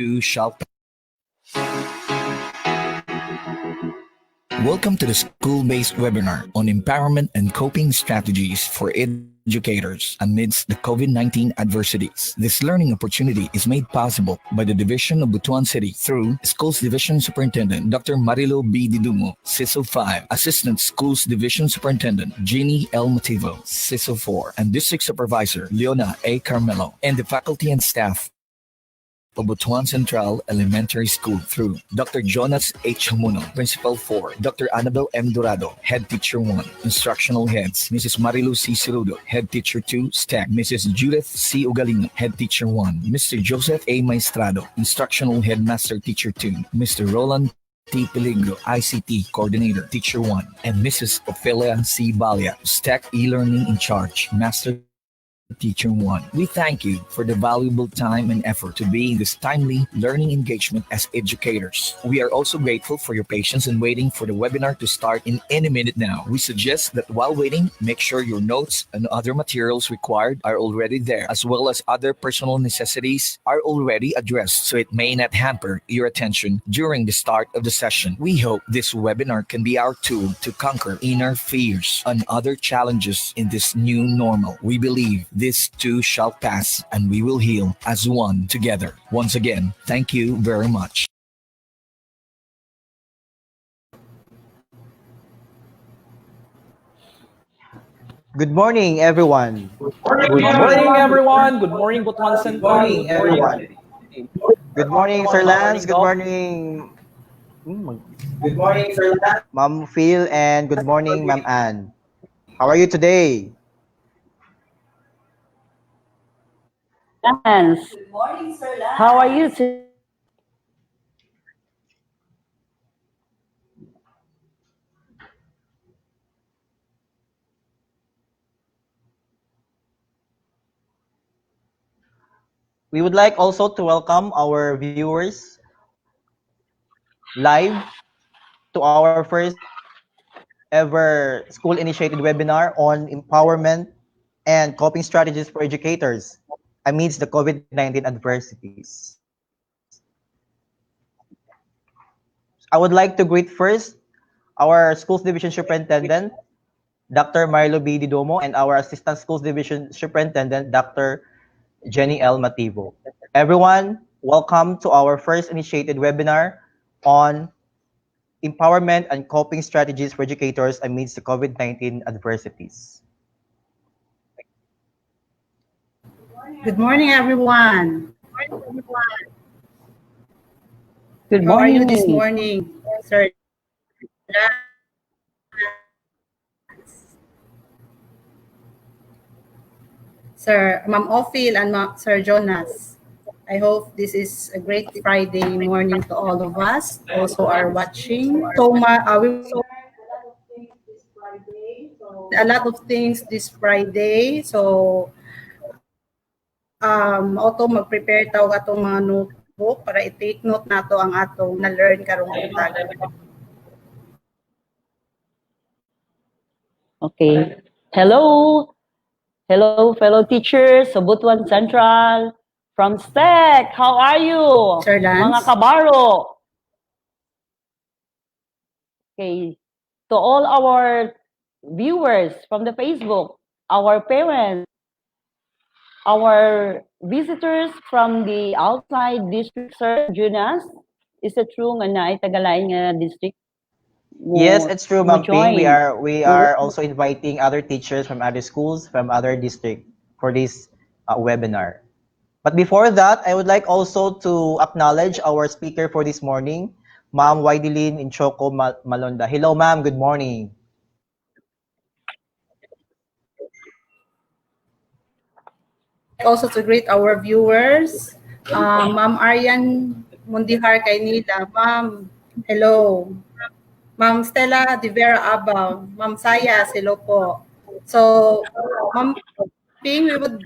shall. Welcome to the school-based webinar on empowerment and coping strategies for educators amidst the COVID-19 adversities. This learning opportunity is made possible by the Division of Butuan City through Schools Division Superintendent Dr. Marilo B. Didumo, CISO 5, Assistant Schools Division Superintendent Jeannie L. Mativo, CISO 4, and District Supervisor Leona A. Carmelo, and the faculty and staff of Butuan Central Elementary School through Dr. Jonas H. Humuno, Principal 4, Dr. Annabel M. Dorado, Head Teacher 1, Instructional Heads, Mrs. Marilu C. Cirudo, Head Teacher 2, STEC, Mrs. Judith C. Ugalino, Head Teacher 1, Mr. Joseph A. Maestrado, Instructional Headmaster Teacher 2, Mr. Roland T. Peligro, ICT Coordinator, Teacher 1, and Mrs. Ophelia C. Balia, STEC E-Learning in Charge, Master Teacher 1. We thank you for the valuable time and effort to be in this timely learning engagement as educators. We are also grateful for your patience in waiting for the webinar to start in any minute now. We suggest that while waiting, make sure your notes and other materials required are already there, as well as other personal necessities are already addressed, so it may not hamper your attention during the start of the session. We hope this webinar can be our tool to conquer inner fears and other challenges in this new normal. We believe this too shall pass, and we will heal as one together. Once again, thank you very much. Good morning, everyone. Good morning, everyone. Good morning, Butuan Central. Good morning, everyone. Good morning, Sir Lance. Good morning. Good morning, Sir Lance. Ma'am Phil, and good morning, Ma'am Ann. How are you today? Lance. Good morning, Sir Lance. How are you today? We would like also to welcome our viewers live to our first ever school-initiated webinar on empowerment and coping strategies for educators amidst the COVID-19 adversities. I would like to greet first our Schools Division Superintendent, Dr. Marlo B. Didomo, and our Assistant Schools Division Superintendent, Dr. Jenny L. Mativo. Everyone, welcome to our first initiated webinar on empowerment and coping strategies for educators amidst the COVID-19 adversities. Good morning, everyone. Good How are you morning. this morning, Sir Lance? Sir, Ma'am Ophil and Sir Jonas. I hope this is a great Friday morning to all of us, also are watching. So we will a lot of things this Friday. So, auto mag-prepare tawag atong mga notebook para i-take note nato ang atong na-learn karong buntag. Okay. Hello. Hello, fellow teachers of Butuan Central. From STEC, how are you? Sir Lance? Mga kabaro. Okay. To all our viewers from the Facebook, our parents, our visitors from the outside district, Sir Jonas, is it true nga na Tagalain nga district? Yes, it's true, Ma'am Ping. We join. are also inviting other teachers from other schools, from other districts for this webinar. But before that, I would like also to acknowledge our speaker for this morning, Ma'am Waideline Inchoco Malonda. Hello, ma'am. Good morning. Also to greet our viewers, Ma'am Arian Mundihar Kainila. Ma'am, hello. Ma'am Stella de Vera Abaw. Ma'am Sayas, hello po. So, Ma'am Ping, we would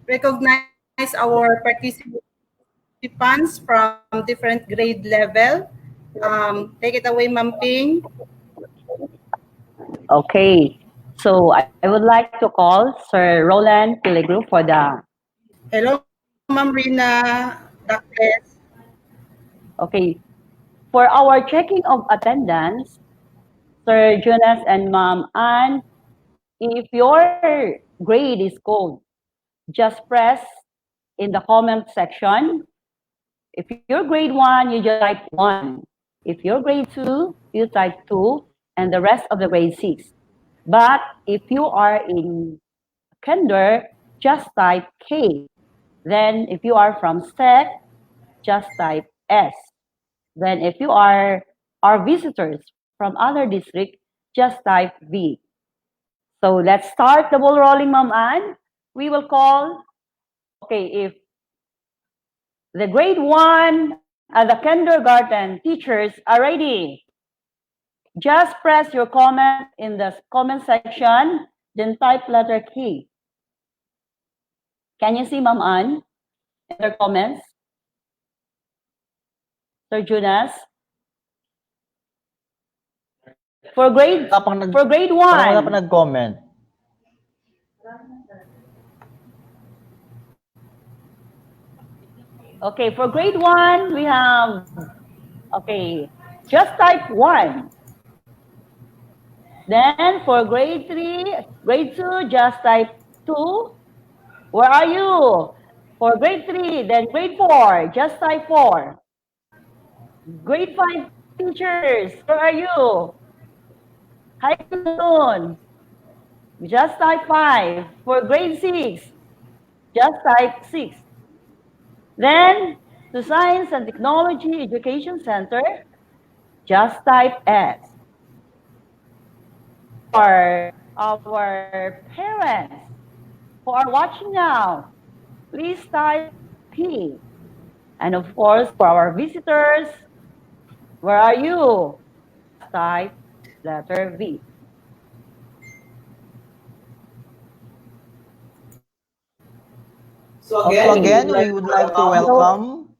recognize our participants from different grade level. Take it away, Ma'am Ping. Okay. So I would like to call Sir Roland Peligro for the... Hello, Ma'am Rina. Doc Tess. Okay. For our checking of attendance, Sir Jonas and Ma'am Ann, if your grade is cold, just press in the comment section. If you're grade 1, you just type 1. If you're grade 2, you type 2, and the rest of the grade 6. But if you are in kinder, just type K. Then if you are from SEC, just type S. Then if you are our visitors from other district, just type V. So let's start the ball rolling, Ma'am Ann. We will call, okay, if the grade 1 and the kindergarten teachers are ready, just press your comment in the comment section, then type letter K. Can you see, Ma'am Ann, in their comments? Sir Jonas? For grade Parang wala pa 1, nag-comment. okay, for grade 1, we have, okay, just type 1. Then for grade 3, grade 2, just type 2. Where are you? For grade 3, then grade 4, just type 4. Grade 5 teachers, where are you? Hi, Kusun. Just type 5. For grade 6, just type 6. Then, to Science and Technology Education Center, just type S. For our parents who are watching now, please type P. And of course, for our visitors, where are you? Type letter V. So again, we would like to welcome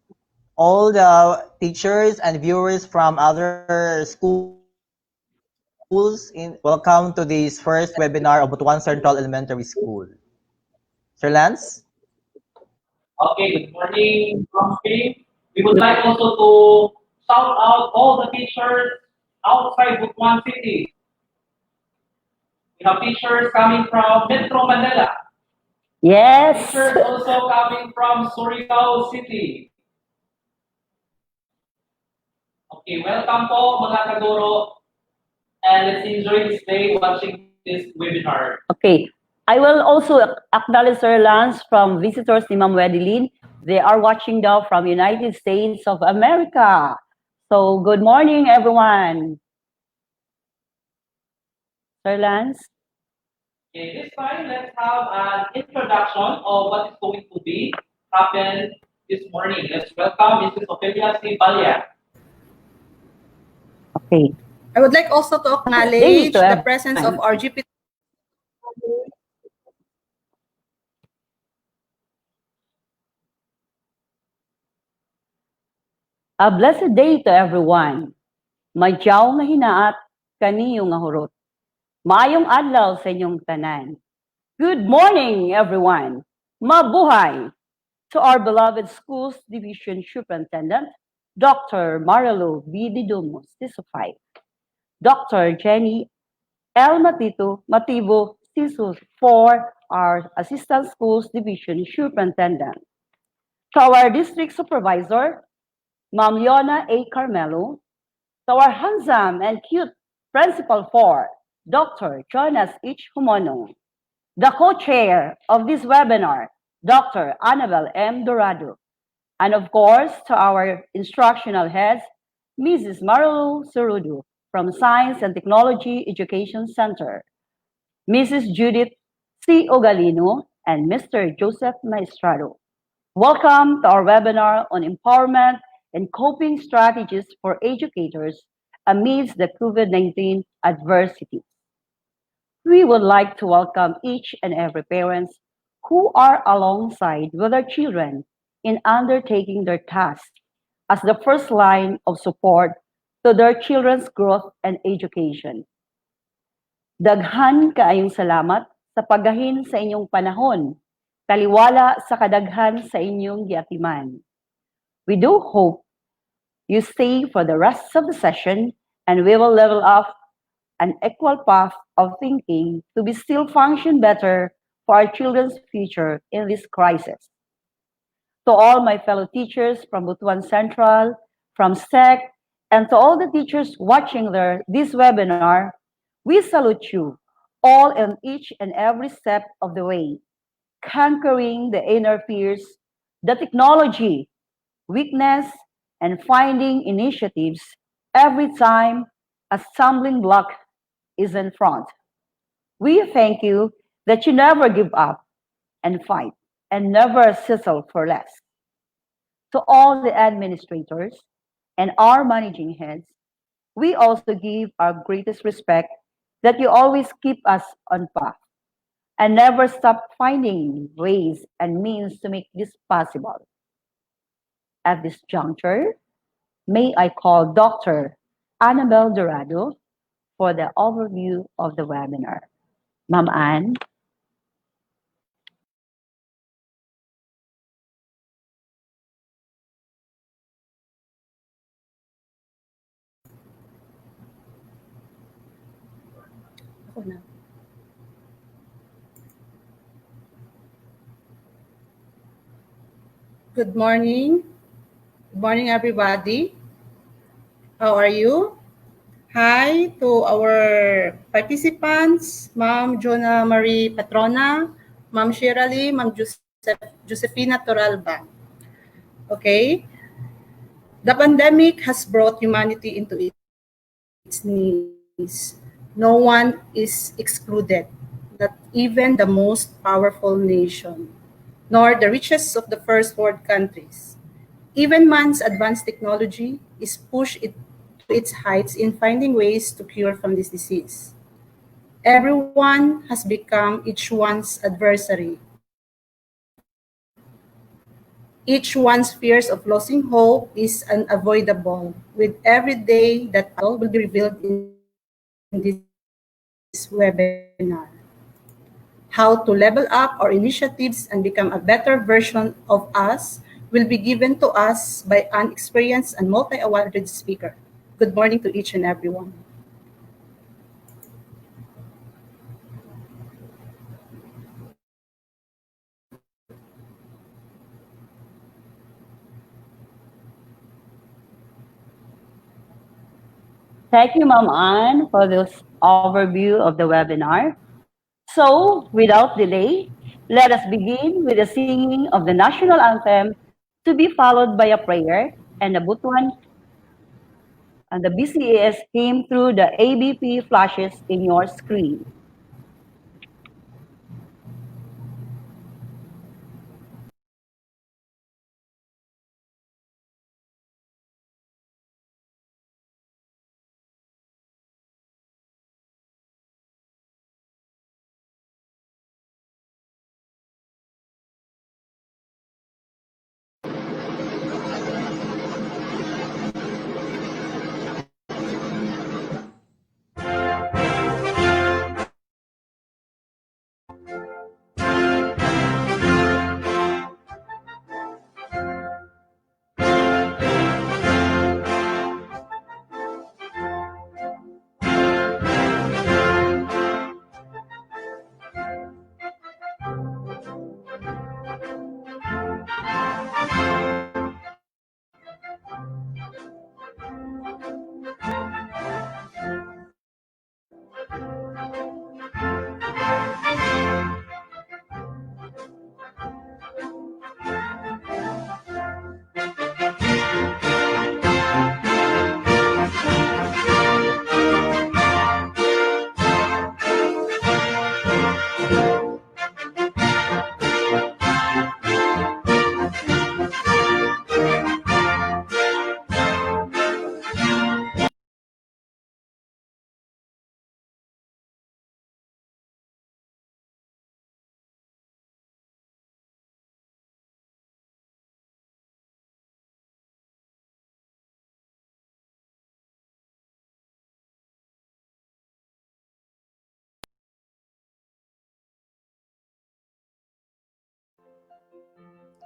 all the teachers and viewers from other schools. Welcome to this first webinar of Butuan Central Elementary School. Sir Lance? Okay, good morning from Spain. We would like also to shout out all the teachers outside Butuan City. We have teachers coming from Metro Manila. Yes. Teachers also coming from Surigao City. Okay, welcome po mga kaguro. And let's enjoy this day watching this webinar. Okay. I will also acknowledge Sir Lance from visitors ni Ma'am Wedeline. They are watching now from United States of America. So good morning, everyone. Sir Lance? Okay, this time let's have an introduction of what is going to be happen this morning. Let's welcome Mrs. Ophelia C. Balya. Okay. I would like also to acknowledge the presence of our GPT. A blessed day to everyone. Madyaw nga hinaat, kaniyo nga hurot. Maayong adlaw sa inyong tanan. Good morning, everyone. Mabuhay to our beloved Schools Division Superintendent, Dr. Marilu B. Didumo, CISO 5. Dr. Jenny L. Mativo, CISO 4, our Assistant Schools Division Superintendent. To our District Supervisor, Ma'am Yona A. Carmelo, to our handsome and cute Principal 4, Dr. Jonas H. Humono, the co-chair of this webinar, Dr. Annabel M. Dorado, and of course, to our instructional heads, Mrs. Marilu Cerudo from Science and Technology Education Center, Mrs. Judith C. Ogalino, and Mr. Joseph Maestrado. Welcome to our webinar on empowerment and coping strategies for educators amidst the COVID-19 adversities. We would like to welcome each and every parents who are alongside with their children in undertaking their task as the first line of support to their children's growth and education. Daghan kaayong salamat sa paggahin sa inyong panahon, taliwala sa kadaghan sa inyong giatiman. We do hope you stay for the rest of the session and we will level up an equal path of thinking to be still function better for our children's future in this crisis. To all my fellow teachers from Butuan Central, from SEC, and to all the teachers watching this webinar, we salute you all in each and every step of the way, conquering the inner fears, the technology, weakness, and finding initiatives every time a stumbling block is in front. We thank you that you never give up and fight and never settle for less. To all the administrators and our managing heads, we also give our greatest respect that you always keep us on path and never stop finding ways and means to make this possible. At this juncture, may I call Dr. Annabel Dorado for the overview of the webinar. Ma'am Ann. Ako na. Good morning. Good morning, everybody. How are you? Hi to our participants, Ma'am Jonah Marie Patrona, Ma'am Shirley, Ma'am Josefina Toralba. Okay? The pandemic has brought humanity into its knees. No one is excluded, not even the most powerful nation, nor the richest of the first world countries. Even man's advanced technology is pushed to its heights in finding ways to cure from this disease. Everyone has become each one's adversary. Each one's fears of losing hope is unavoidable. With every day that will be revealed in this webinar. How to level up our initiatives and become a better version of us will be given to us by an experienced and multi-awarded speaker. Good morning to each and everyone. Thank you, Ma'am Ann, for this overview of the webinar. So, without delay, let us begin with the singing of the National Anthem to be followed by a prayer and the Butuan and the BCES came through the ABP flashes in your screen.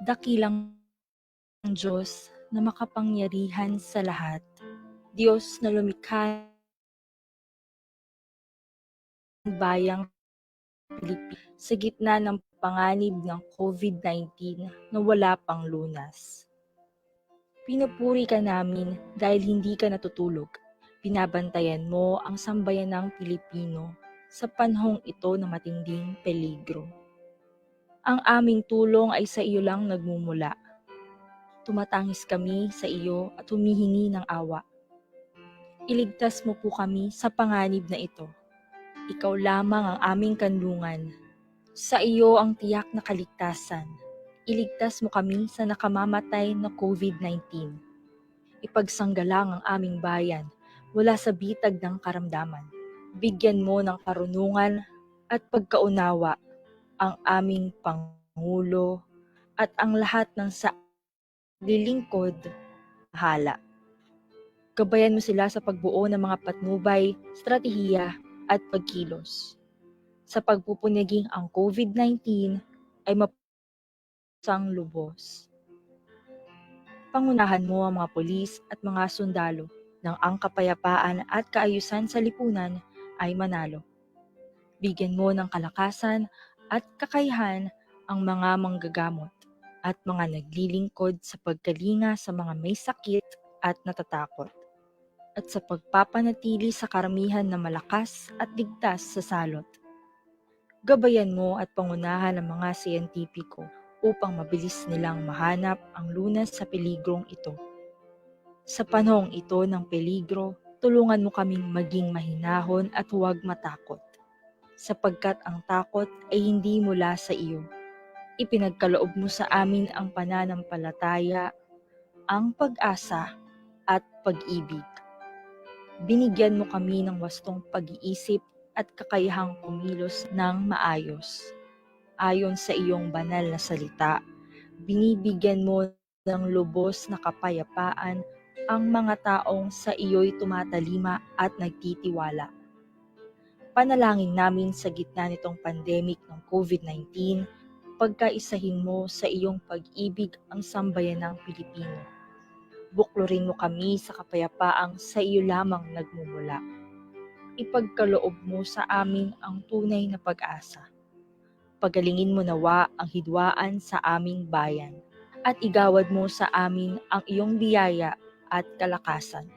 Dakilang Diyos, na makapangyarihan sa lahat, Diyos na lumikha ng bayang Pilipinas sa gitna ng panganib ng COVID-19 na wala pang lunas. Pinupuri ka namin dahil hindi ka natutulog. Binabantayan mo ang sambayanang Pilipino sa panahong ito na matinding peligro. Ang aming tulong ay sa iyo lang nagmumula. Tumatangis kami sa iyo at humihingi ng awa. Iligtas mo po kami sa panganib na ito. Ikaw lamang ang aming kanlungan. Sa iyo ang tiyak na kaligtasan. Iligtas mo kami sa nakamamatay na COVID-19. Ipagsanggalang ang aming bayan mula sa bitag ng karamdaman. Bigyan mo ng karunungan at pagkaunawa ang aming Pangulo at ang lahat ng sa lilingkod hala. Gabayan mo sila sa pagbuo ng mga patnubay, strategiya at pagkilos. Sa pagpupunyaging ang COVID-19 ay mapusang lubos. Pangunahan mo ang mga pulis at mga sundalo nang ang kapayapaan at kaayusan sa lipunan ay manalo. Bigyan mo ng kalakasan at kakayahan ang mga manggagamot at mga naglilingkod sa pagkalinga sa mga may sakit at natatakot, at sa pagpapanatili sa karamihan na malakas at ligtas sa salot. Gabayan mo at pangunahan ang mga siyentipiko upang mabilis nilang mahanap ang lunas sa peligrong ito. Sa panahong ito ng peligro, tulungan mo kaming maging mahinahon at huwag matakot, sapagkat ang takot ay hindi mula sa iyo. Ipinagkaloob mo sa amin ang pananampalataya, ang pag-asa at pag-ibig. Binigyan mo kami ng wastong pag-iisip at kakayahang kumilos ng maayos. Ayon sa iyong banal na salita, binibigyan mo ng lubos na kapayapaan ang mga taong sa iyo'y tumatalima at nagtitiwala. Panalangin namin sa gitna nitong pandemic ng COVID-19, pagkaisahin mo sa iyong pag-ibig ang sambayanang Pilipino. Buklurin mo kami sa kapayapaang sa iyo lamang nagmumula. Ipagkaloob mo sa amin ang tunay na pag-asa. Pagalingin mo nawa ang hidwaan sa aming bayan at igawad mo sa amin ang iyong biyaya at kalakasan.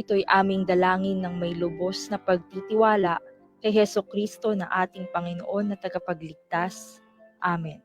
Ito'y aming dalangin ng may lubos na pagtitiwala kay Hesukristo na ating Panginoon na tagapagligtas. Amen.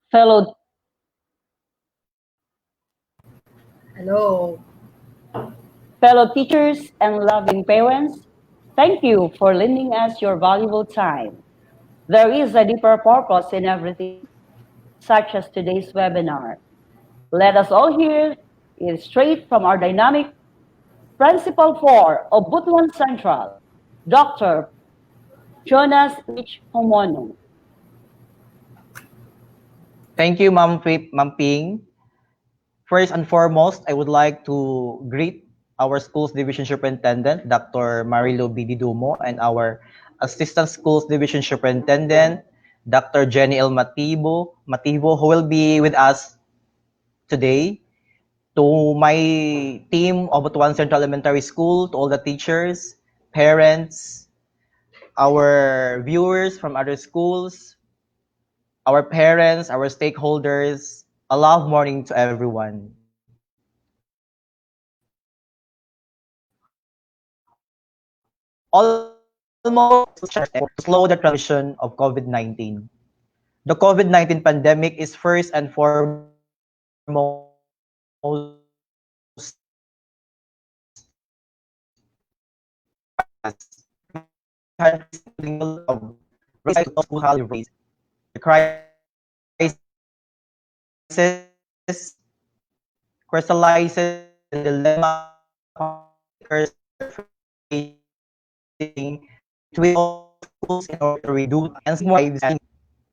Fellow Hello. Fellow teachers and loving parents, thank you for lending us your valuable time. There is a deeper purpose in everything. such as today's webinar. Let us all hear it straight from our dynamic Principal 4 of Butuan Central, Dr. Jonas H. Homono. Thank you, Ma'am Ping. First and foremost, I would like to greet our Schools Division Superintendent, Dr. Marilo B. Didumo, and our Assistant Schools Division Superintendent, Dr. Jenny L. Mativo, who will be with us today. To my team of Butuan Central Elementary School, to all the teachers, parents, our viewers from other schools, our parents, our stakeholders, a love morning to everyone. Almost to slow the transmission of COVID-19. The COVID-19 pandemic is first and foremost of race. The crisis crystallizes the dilemma between schools in order to reduce and lives and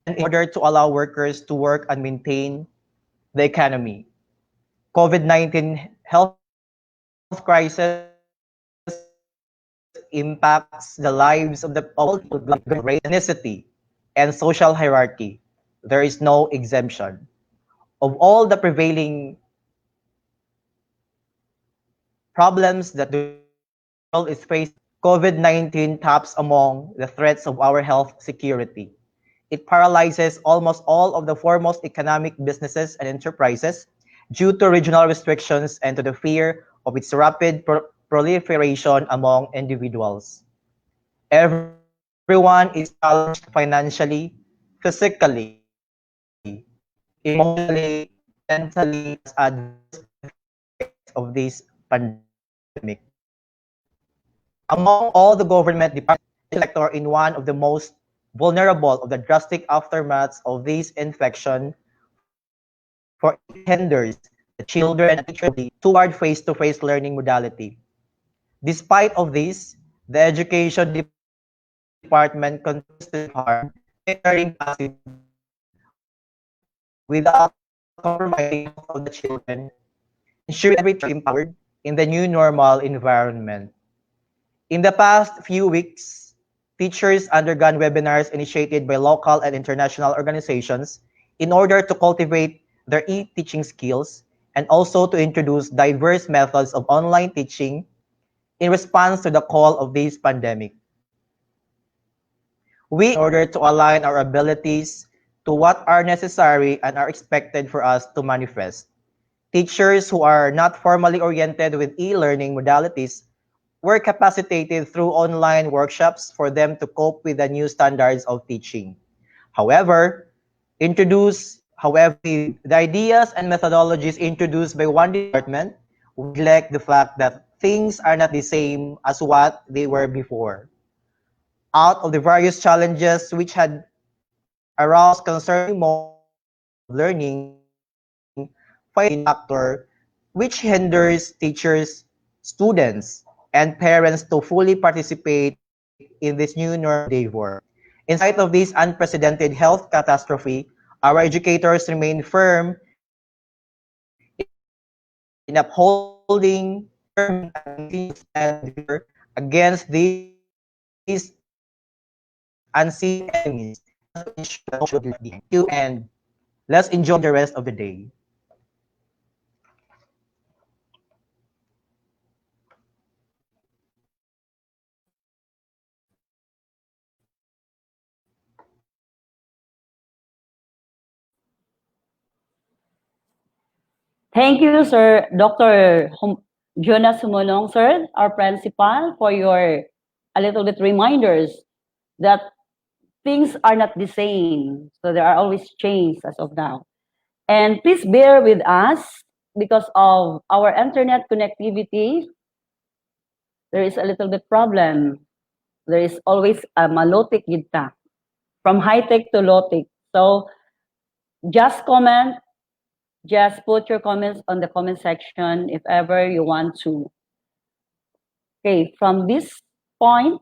in order to allow workers to work and maintain the economy. COVID-19 health crisis impacts the lives of the all people, race, ethnicity, and social hierarchy. There is no exemption. Of all the prevailing problems that the world is facing, COVID-19 tops among the threats of our health security. It paralyzes almost all of the foremost economic businesses and enterprises due to regional restrictions and to the fear of its rapid proliferation among individuals. Everyone is challenged financially, physically, emotionally, mentally as adverse effects of this pandemic. Among all the government departments, the sector in one of the most vulnerable of the drastic aftermaths of this infection, for it hinders the children and teachers toward face-to-face learning modality. Despite of this, the education department continues to work hard, monitoring passively without compromising the health of the children, ensuring every child is empowered in the new normal environment. In the past few weeks, teachers undergone webinars initiated by local and international organizations in order to cultivate their e-teaching skills and also to introduce diverse methods of online teaching in response to the call of this pandemic. We, in order to align our abilities to what are necessary and are expected for us to manifest. Teachers who are not formally oriented with e-learning modalities were capacitated through online workshops for them to cope with the new standards of teaching. However, the ideas and methodologies introduced by one department neglect the fact that things are not the same as what they were before. Out of the various challenges which had aroused concerning mode of learning, factor which hinders teachers, students, and parents to fully participate in this new normal endeavor. In spite of this unprecedented health catastrophe, our educators remain firm in upholding against these unseen enemies. Thank you, and let's enjoy the rest of the day. Thank you, Sir Dr. Jonas Sumonong, sir, our principal, for your a little bit reminders that things are not the same. So there are always changes as of now. And please bear with us because of our internet connectivity. There is a little bit problem. There is always a malotic gita from high-tech to low-tech. So Just comment, just put your comments on the comment section if ever you want to. Okay, from this point,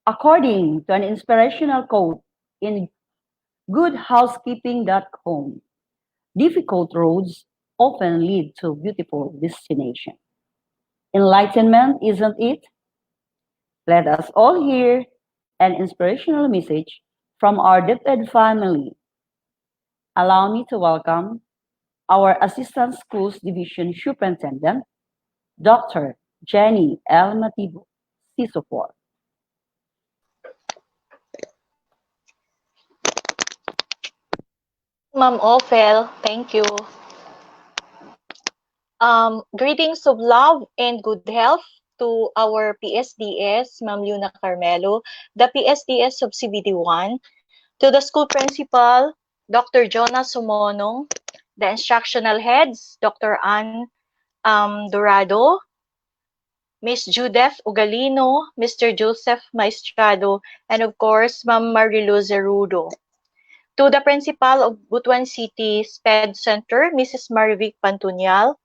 according to an inspirational quote in goodhousekeeping.com, difficult roads often lead to beautiful destinations. Enlightenment, isn't it? Let us all hear an inspirational message from our adopted family. Allow me to welcome our Assistant Schools Division Superintendent, Dr. Jenny L. Matibo, CISO4. Ma'am Ophel, thank you. Greetings of love and good health to our PSDS, Ma'am Luna Carmelo, the PSDS of CBD1, to the school principal, Dr. Jonas Sumonong, the instructional heads, Dr. Ann Dorado, Miss Judith Ugalino, Mr. Joseph Maestrado, and of course, Ma'am Marilu Zerudo. To the principal of Butuan City SPED Center, Mrs. Marivic Pantunyal,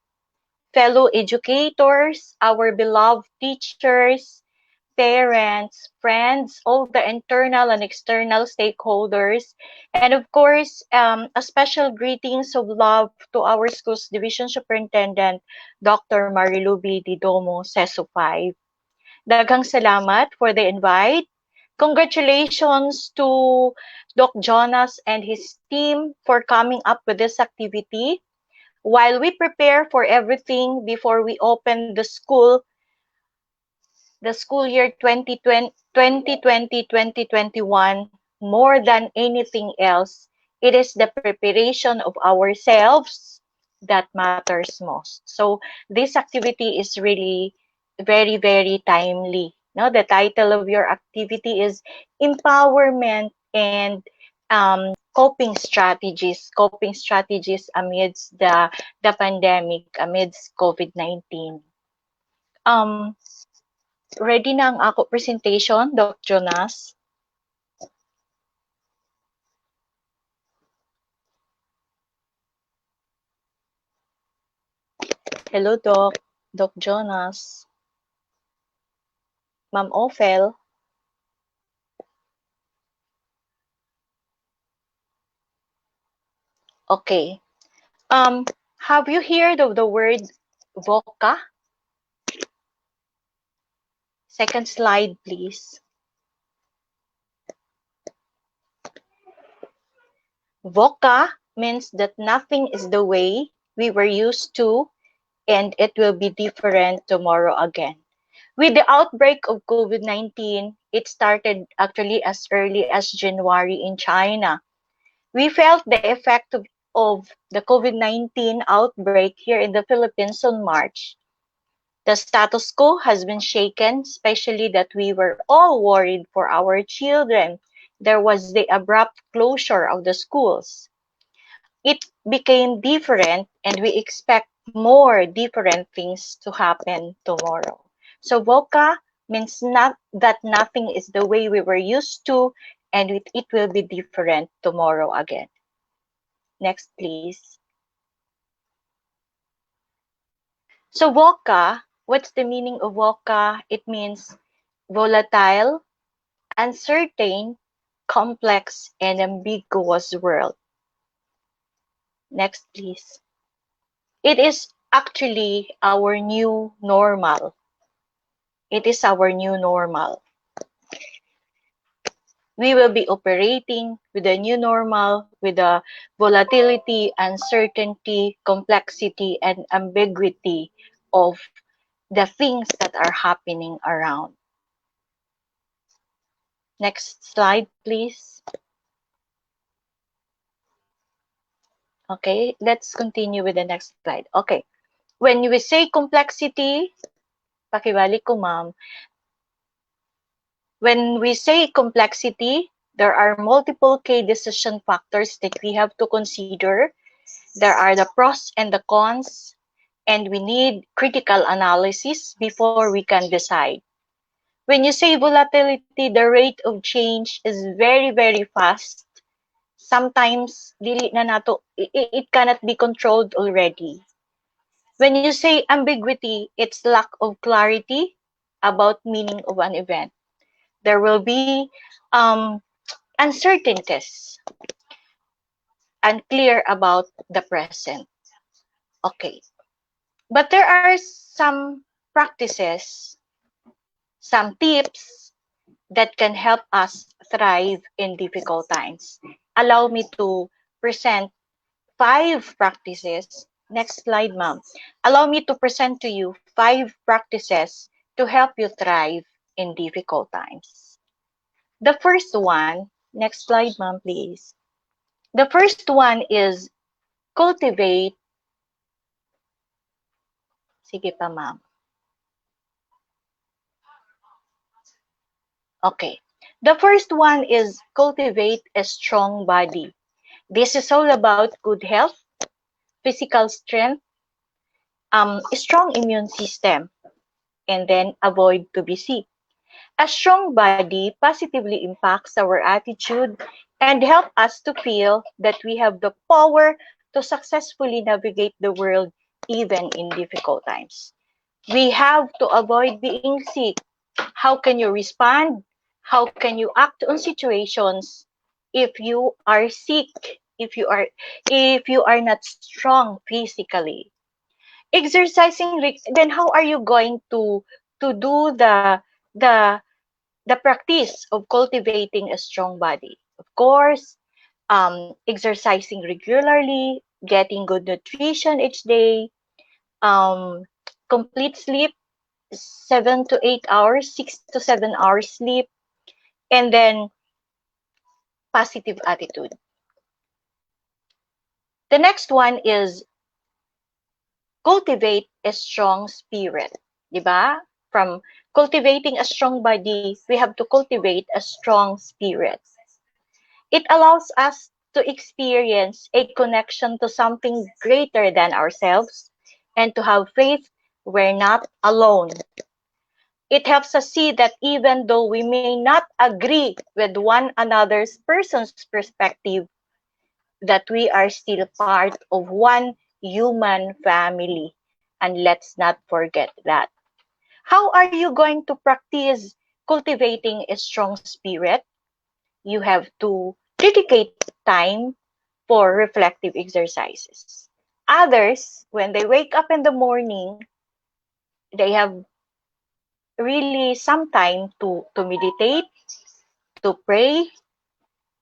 fellow educators, our beloved teachers, parents, friends, all the internal and external stakeholders, and of course, a special greetings of love to our schools division superintendent, Dr. Marilu B. Didomo, CESO 5. Daghang salamat for the invite. Congratulations to Doc Jonas and his team for coming up with this activity. While we prepare for everything before we open the school year 2020-2021, more than anything else, it is the preparation of ourselves that matters most. So this activity is really very, very timely. No, the title of your activity is Empowerment and coping strategies amidst the pandemic, amidst COVID-19. Ready na ang ako presentation, Doc Jonas? Hello, Doc. Doc Jonas. Ma'am Ophel. Okay. Have you heard of the word VOCA? Second slide, please. VOCA means that nothing is the way we were used to, and it will be different tomorrow again. With the outbreak of COVID-19, it started actually as early as January in China. We felt the effect of the COVID-19 outbreak here in the Philippines on March. The status quo has been shaken, especially that we were all worried for our children. There was the abrupt closure of the schools. It became different, and we expect more different things to happen tomorrow. So VOCA means not that nothing is the way we were used to, and it will be different tomorrow again. Next, please. So VOCA, what's the meaning of VOCA? It means volatile, uncertain, complex, and ambiguous world. Next, please. It is actually our new normal. It is our new normal. We will be operating with a new normal, with the volatility, uncertainty, complexity, and ambiguity of the things that are happening around. Next slide, please. Okay, let's continue with the next slide. Okay, when we say complexity, pakibalik ko ma'am. When we say complexity, there are multiple key decision factors that we have to consider. There are the pros and the cons, and we need critical analysis before we can decide. When you say volatility, the rate of change is very, very fast. sometimes dili na nato it cannot be controlled already. When you say ambiguity, it's lack of clarity about meaning of an event. There will be um, uncertainties, unclear about the present. Okay. But there are some practices, some tips that can help us thrive in difficult times. Allow me to present 5 practices. Next slide, ma'am. Allow me to present to you 5 practices to help you thrive in difficult times. The first one, next slide, ma'am, please. The first one is cultivate. Sige pa, ma'am. Okay. The first one is cultivate a strong body. This is all about good health, physical strength, a strong immune system, and then avoid to be sick. A strong body positively impacts our attitude and help us to feel that we have the power to successfully navigate the world even in difficult times. We have to avoid being sick. How can you respond? How can you act on situations if you are sick, if you are not strong physically? Exercising, then how are you going to do the the practice of cultivating a strong body? Of course, exercising regularly, getting good nutrition each day, um, complete sleep, 7 to 8 hours, 6 to 7 hours sleep, and then positive attitude. The next one is cultivate a strong spirit. Diba? From cultivating a strong body, we have to cultivate a strong spirit. It allows us to experience a connection to something greater than ourselves and to have faith we're not alone. It helps us see that even though we may not agree with one another's person's perspective, that we are still part of one human family. And let's not forget that. How are you going to practice cultivating a strong spirit? You have to dedicate time for reflective exercises. Others, when they wake up in the morning, they have really some time to meditate, to pray,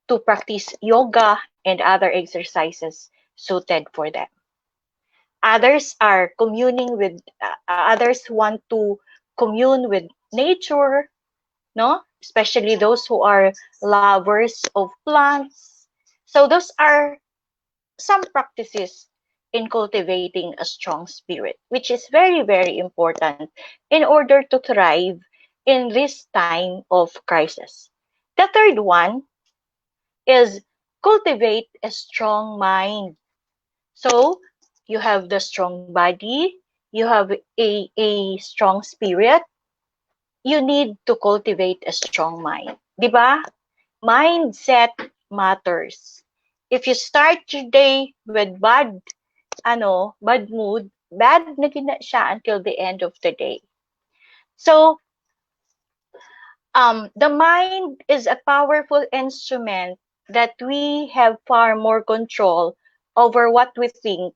to practice yoga and other exercises suited for them. Others are communing with, others want to commune with nature, no? Especially those who are lovers of plants. So those are some practices in cultivating a strong spirit, which is very, very important in order to thrive in this time of crisis. The third one is cultivate a strong mind. So you have the strong body, you have a strong spirit, you need to cultivate a strong mind. Diba? Mindset matters. If you start your day with bad mood, bad na gina siya until the end of the day. So, the mind is a powerful instrument that we have far more control over what we think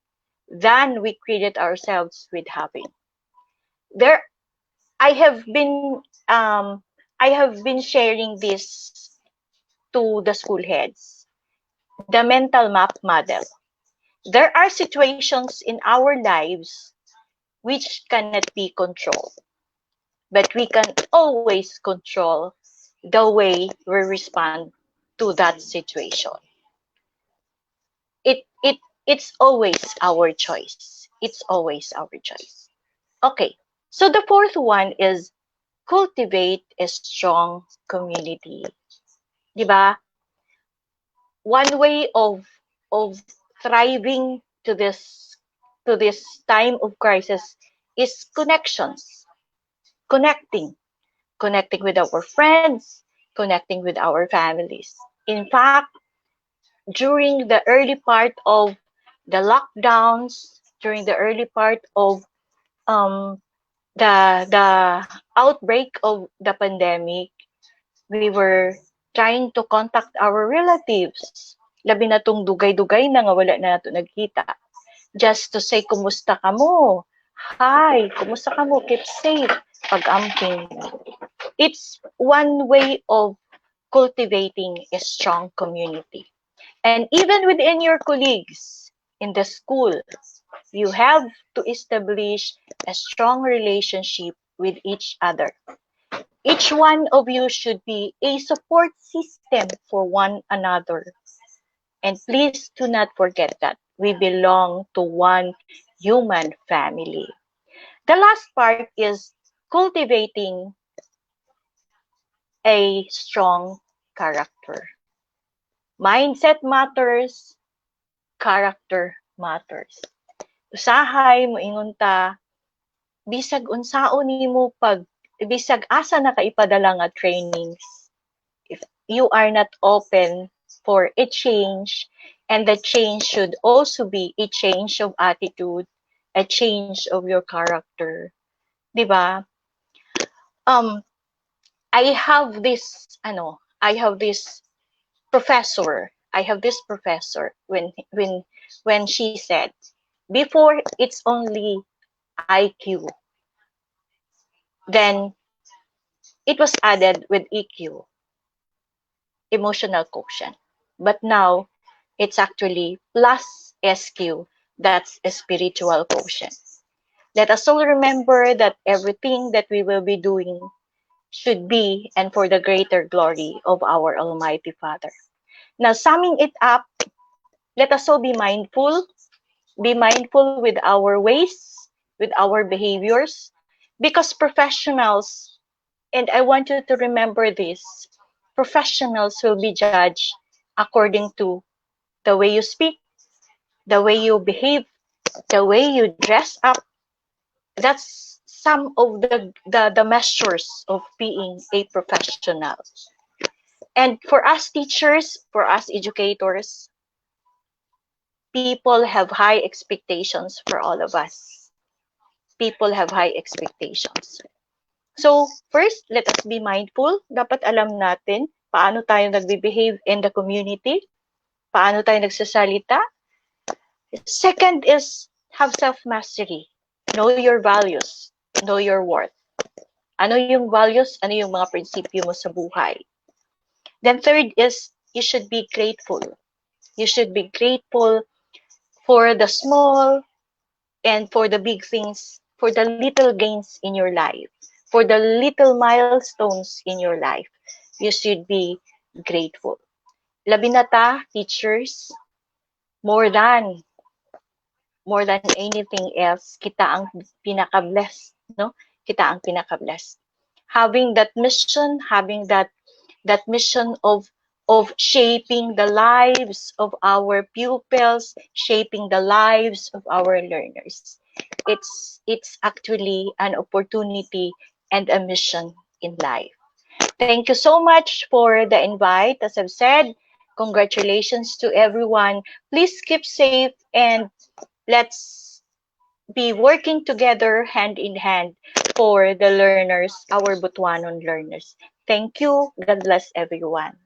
than we credit ourselves with having. There, I have been, um, I have been sharing this to the school heads. The mental map model. There are situations in our lives which cannot be controlled, but we can always control the way we respond to that situation. It's always our choice. It's always our choice. Okay. So the fourth one is cultivate a strong community. Diba? One way of thriving to this time of crisis is connections. Connecting. Connecting with our friends, connecting with our families. In fact, during the early part of the lockdowns, during the early part of um, the outbreak of the pandemic, we were trying to contact our relatives. Labi na tong dugay-dugay na nga wala na nato nagkita. Just to say, kumusta ka mo? Hi, kumusta ka mo? Keep safe. Pag-amping. It's one way of cultivating a strong community. And even within your colleagues in the school, you have to establish a strong relationship with each other. Each one of you should be a support system for one another. And please do not forget that we belong to one human family. The last part is cultivating a strong character. Mindset matters, character matters. Usahay mo ingon ta, bisag unsaon nimo pag bisag asa na ka ipadala nga trainings, if you are not open for a change, and the change should also be a change of attitude, a change of your character, di ba? I have this professor. I have this professor when she said, before it's only IQ, then it was added with EQ, emotional quotient. But now it's actually plus SQ, that's a spiritual quotient. Let us all remember that everything that we will be doing should be and for the greater glory of our Almighty Father. Now, summing it up, let us all be mindful with our ways, with our behaviors, because professionals, and I want you to remember this, professionals will be judged according to the way you speak, the way you behave, the way you dress up. That's some of the measures of being a professional. And for us teachers, for us educators, people have high expectations for all of us. People have high expectations. So, first, let us be mindful. Dapat alam natin paano tayo nagbe-behave in the community, paano tayo nagsasalita. Second is have self-mastery. Know your values. Know your worth. Ano yung values? Ano yung mga prinsipyo mo sa buhay? Then third is you should be grateful. You should be grateful for the small and for the big things, for the little gains in your life, for the little milestones in your life. You should be grateful. Labi na ta, teachers, more than anything else, kita ang pinaka-blessed, no? Kita ang pinaka-blessed. Having that mission of shaping the lives of our pupils, shaping the lives of our learners. It's actually an opportunity and a mission in life. Thank you so much for the invite. As I've said, congratulations to everyone. Please keep safe and let's be working together hand in hand for the learners, our Butuanon learners. Thank you. God bless everyone.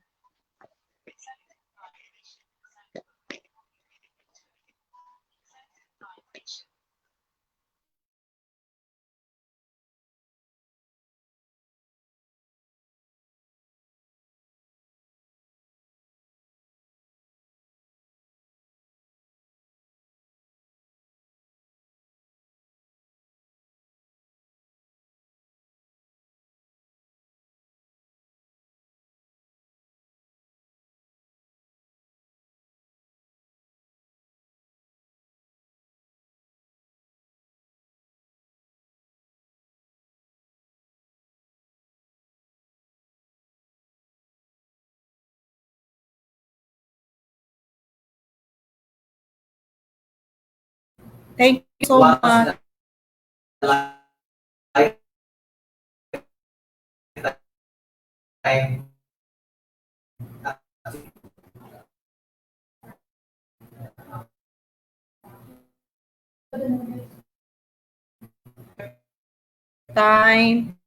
Thank you so much. Time time.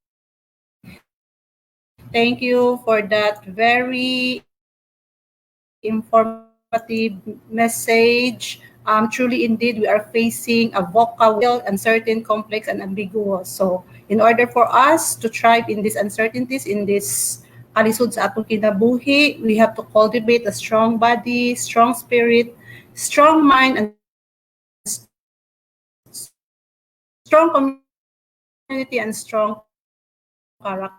Thank you for that very informative message. Truly, indeed, we are facing a volatile, uncertain, complex, and ambiguous. So, in order for us to thrive in these uncertainties, in this kalisod sa atong kinabuhi, we have to cultivate a strong body, strong spirit, strong mind, and strong community, and strong character.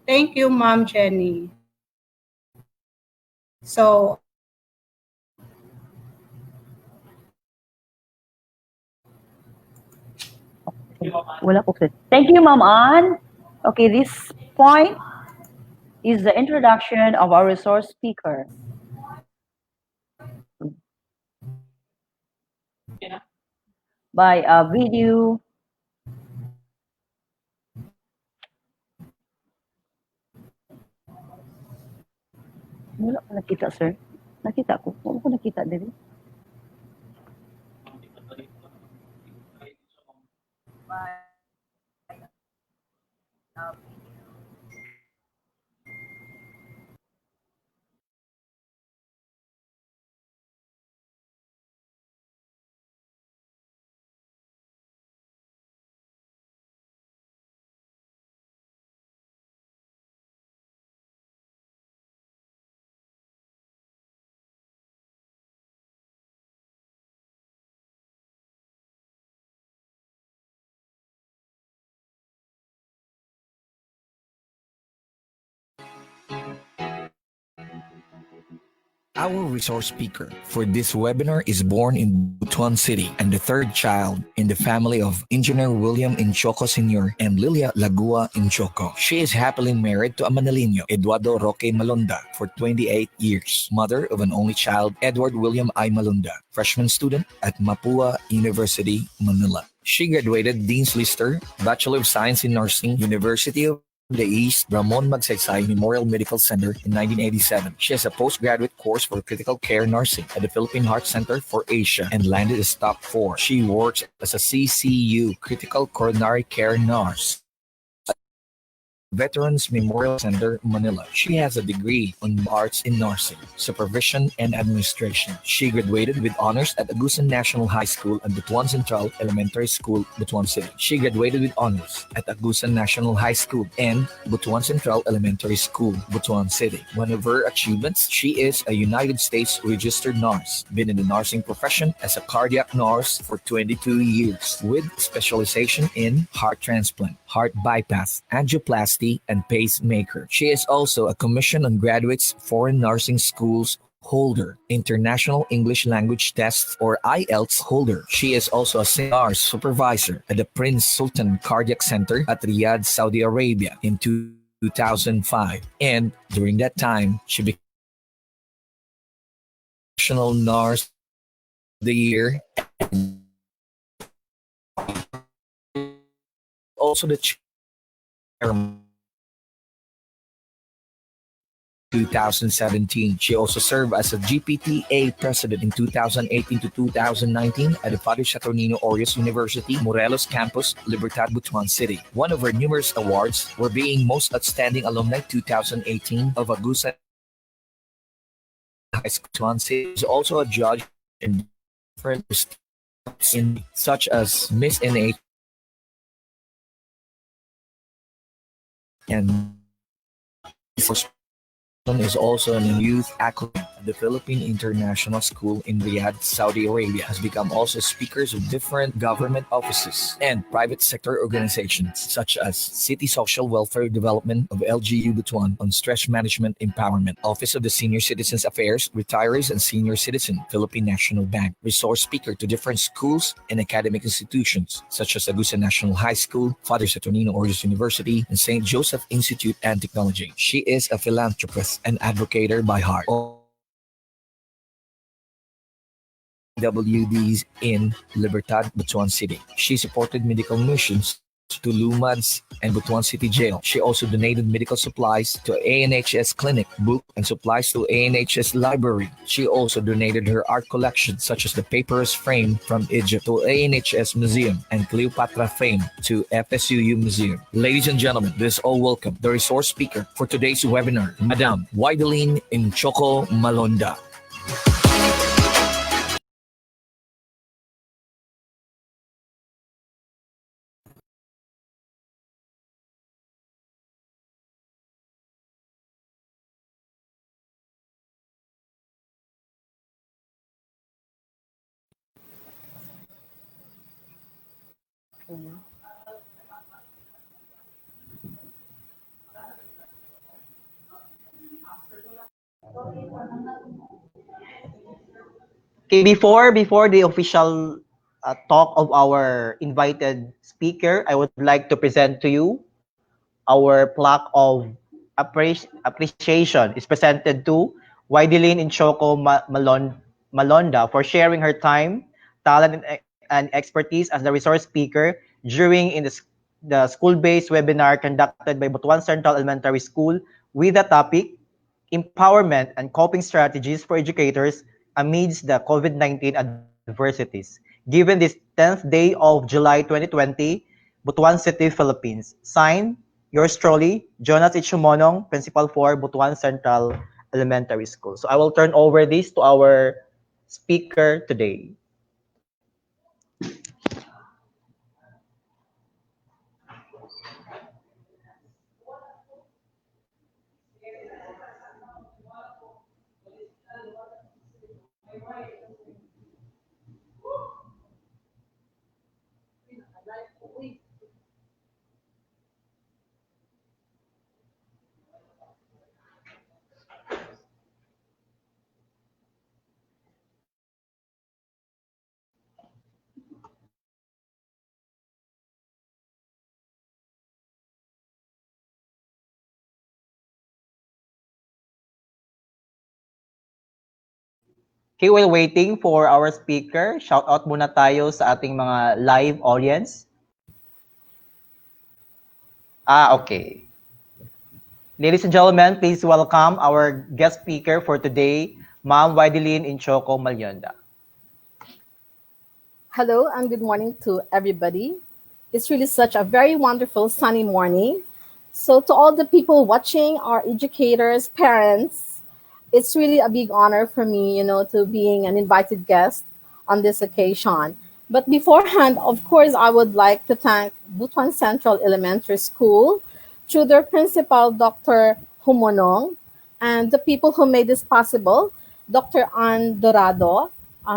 Thank you, Ma'am Jenny. So, Wala po, sir. Thank you, Ma'am Ann. Okay, this point is the introduction of our resource speaker. By a video. Wala ko nakita, sir. Nakita ko. Wala ko nakita, din. Our resource speaker for this webinar is born in Butuan City and the third child in the family of Engineer William Inchoco Sr. and Lilia Lagua Inchoco. She is happily married to a Manaleño, Eduardo Roque Malonda, for 28 years, mother of an only child, Edward William I. Malonda, freshman student at Mapua University, Manila. She graduated Dean's Lister, Bachelor of Science in Nursing, University of the East Ramon Magsaysay Memorial Medical Center in 1987. She has a postgraduate course for critical care nursing at the Philippine Heart Center for Asia and landed as top 4. She works as a CCU critical coronary care nurse. Veterans Memorial Center, Manila. She has a degree in arts in nursing, supervision, and administration. She graduated with honors at Agusan National High School and Butuan Central Elementary School, Butuan City. She graduated with honors at Agusan National High School and Butuan Central Elementary School, Butuan City. One of her achievements, she is a United States registered nurse, been in the nursing profession as a cardiac nurse for 22 years, with specialization in heart transplant, heart bypass, angioplasty, and pacemaker. She is also a Commission on Graduates Foreign Nursing Schools holder, International English Language Test or IELTS holder. She is also a senior supervisor at the Prince Sultan Cardiac Center at Riyadh, Saudi Arabia in 2005. And during that time, she became National Nurse of the Year and also the chairman 2017. She also served as a GPTA president in 2018 to 2019 at the Father Saturnino Orius University, Morelos Campus, Libertad, Butuan City. One of her numerous awards were being Most Outstanding Alumni 2018 of Agusan High School, Butuan City. She is also a judge in different in such as Miss NH and is also a youth academic at the Philippine International School in Riyadh, Saudi Arabia. Has become also speakers of different government offices and private sector organizations such as City Social Welfare Development of LGU Butuan on Stress Management Empowerment, Office of the Senior Citizens Affairs, Retirees and Senior Citizen, Philippine National Bank. Resource speaker to different schools and academic institutions such as Agusan National High School, Father Saturnino Orius University, and St. Joseph Institute and Technology. She is a philanthropist and advocator by heart. WDs in Libertad, Butuan City. She supported medical missions to Lumans and Butuan City Jail. She also donated medical supplies to ANHS Clinic, book and supplies to ANHS Library. She also donated her art collection, such as the papyrus frame from Egypt, to ANHS Museum and Cleopatra frame to FSUU Museum. Ladies and gentlemen, this all welcome the resource speaker for today's webinar, Madam Wideline Inchoco Malonda. Okay, before the official talk of our invited speaker, I would like to present to you our plaque of appreciation is presented to Wideline Inchoco Malonda for sharing her time, talent, and expertise as the resource speaker during the school-based webinar conducted by Butuan Central Elementary School with the topic Empowerment and Coping Strategies for Educators Amidst the COVID-19 Adversities, given this 10th day of July 2020, Butuan City, Philippines. Signed, yours truly, Jonas Ichumonong, Principal for Butuan Central Elementary School. So I will turn over this to our speaker today. Okay, while waiting for our speaker, shout out muna tayo sa ating mga live audience. Okay. Ladies and gentlemen, please welcome our guest speaker for today, Ma'am Wideline Inchoco Malonda. Hello and good morning to everybody. It's really such a very wonderful sunny morning. So to all the people watching, our educators, parents, it's really a big honor for me, to being an invited guest on this occasion. But beforehand, of course, I would like to thank Butuan Central Elementary School through their principal, Dr. Humonong, and the people who made this possible, Dr. Ann Dorado,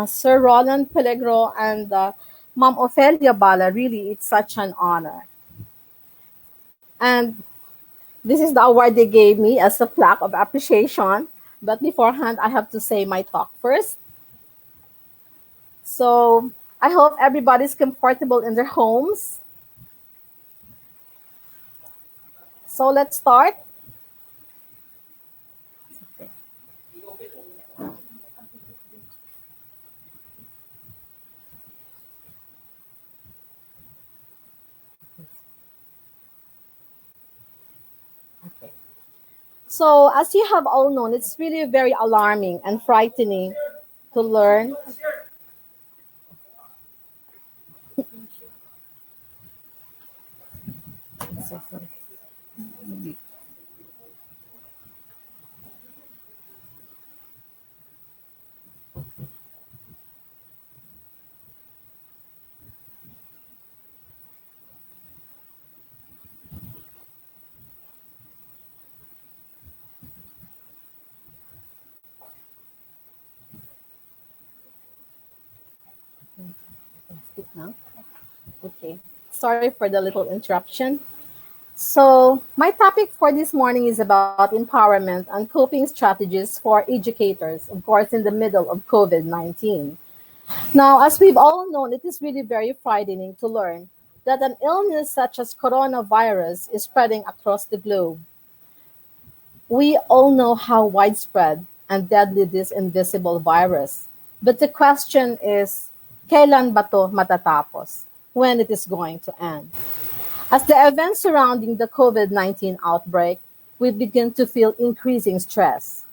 Sir Roland Pelegro, and Ma'am Ophelia Bala. Really, it's such an honor. And this is the award they gave me as a plaque of appreciation. But beforehand, I have to say my talk first. So I hope everybody's comfortable in their homes. So let's start. So as you have all known, it's really very alarming and frightening to learn. Okay, sorry for the little interruption. So my topic for this morning is about empowerment and coping strategies for educators, of course, in the middle of COVID-19. Now, as we've all known, it is really very frightening to learn that an illness such as coronavirus is spreading across the globe. We all know how widespread and deadly this invisible virus. But the question is, kailan ba to matatapos? When it is going to end? As the events surrounding the COVID-19 outbreak, we begin to feel increasing stress.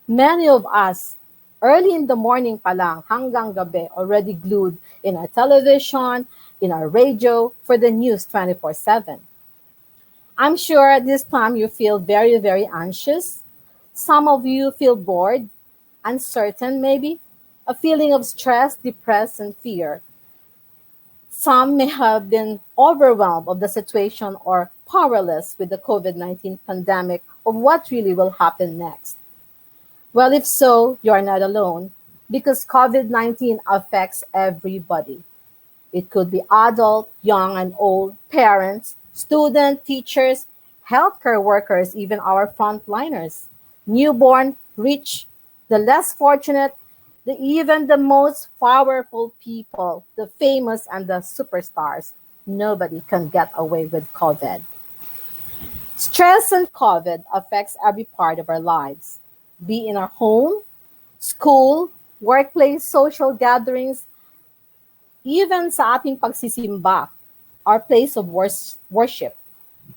Many of us, early in the morning pa lang hanggang gabi, already glued in our television, in our radio, for the news 24/7. I'm sure this time you feel very, very anxious. Some of you feel bored, uncertain maybe, a feeling of stress, depressed, and fear. Some may have been overwhelmed of the situation or powerless with the COVID-19 pandemic of what really will happen next. Well, if so, you're not alone because COVID-19 affects everybody. It could be adult, young and old, parents, students, teachers, healthcare workers, even our frontliners, newborn, rich, the less fortunate, even the most powerful people, the famous and the superstars. Nobody can get away with COVID. Stress and COVID affects every part of our lives, be in our home, school, workplace, social gatherings, even sa ating pagsisimba, our place of worship.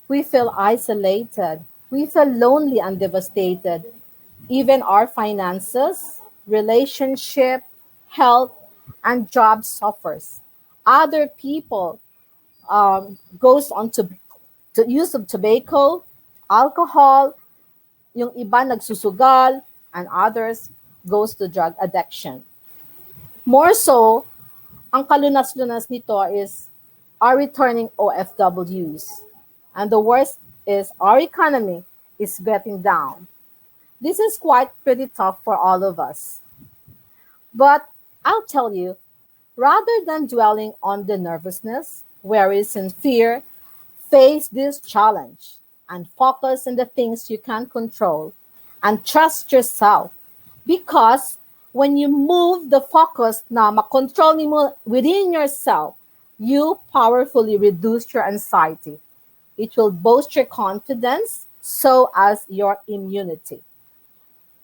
We feel isolated. We feel lonely and devastated. Even our finances, relationship, health, and job suffers. Other people goes on to use of tobacco, alcohol, yung iba nagsusugal, and others goes to drug addiction. More so, ang kalunas-lunas nito is our returning OFWs. And the worst is our economy is getting down. This is quite pretty tough for all of us. But I'll tell you, rather than dwelling on the nervousness, worries, and fear, face this challenge and focus on the things you can control and trust yourself. Because when you move the focus na makontrol mo within yourself, you powerfully reduce your anxiety. It will boost your confidence, so as your immunity.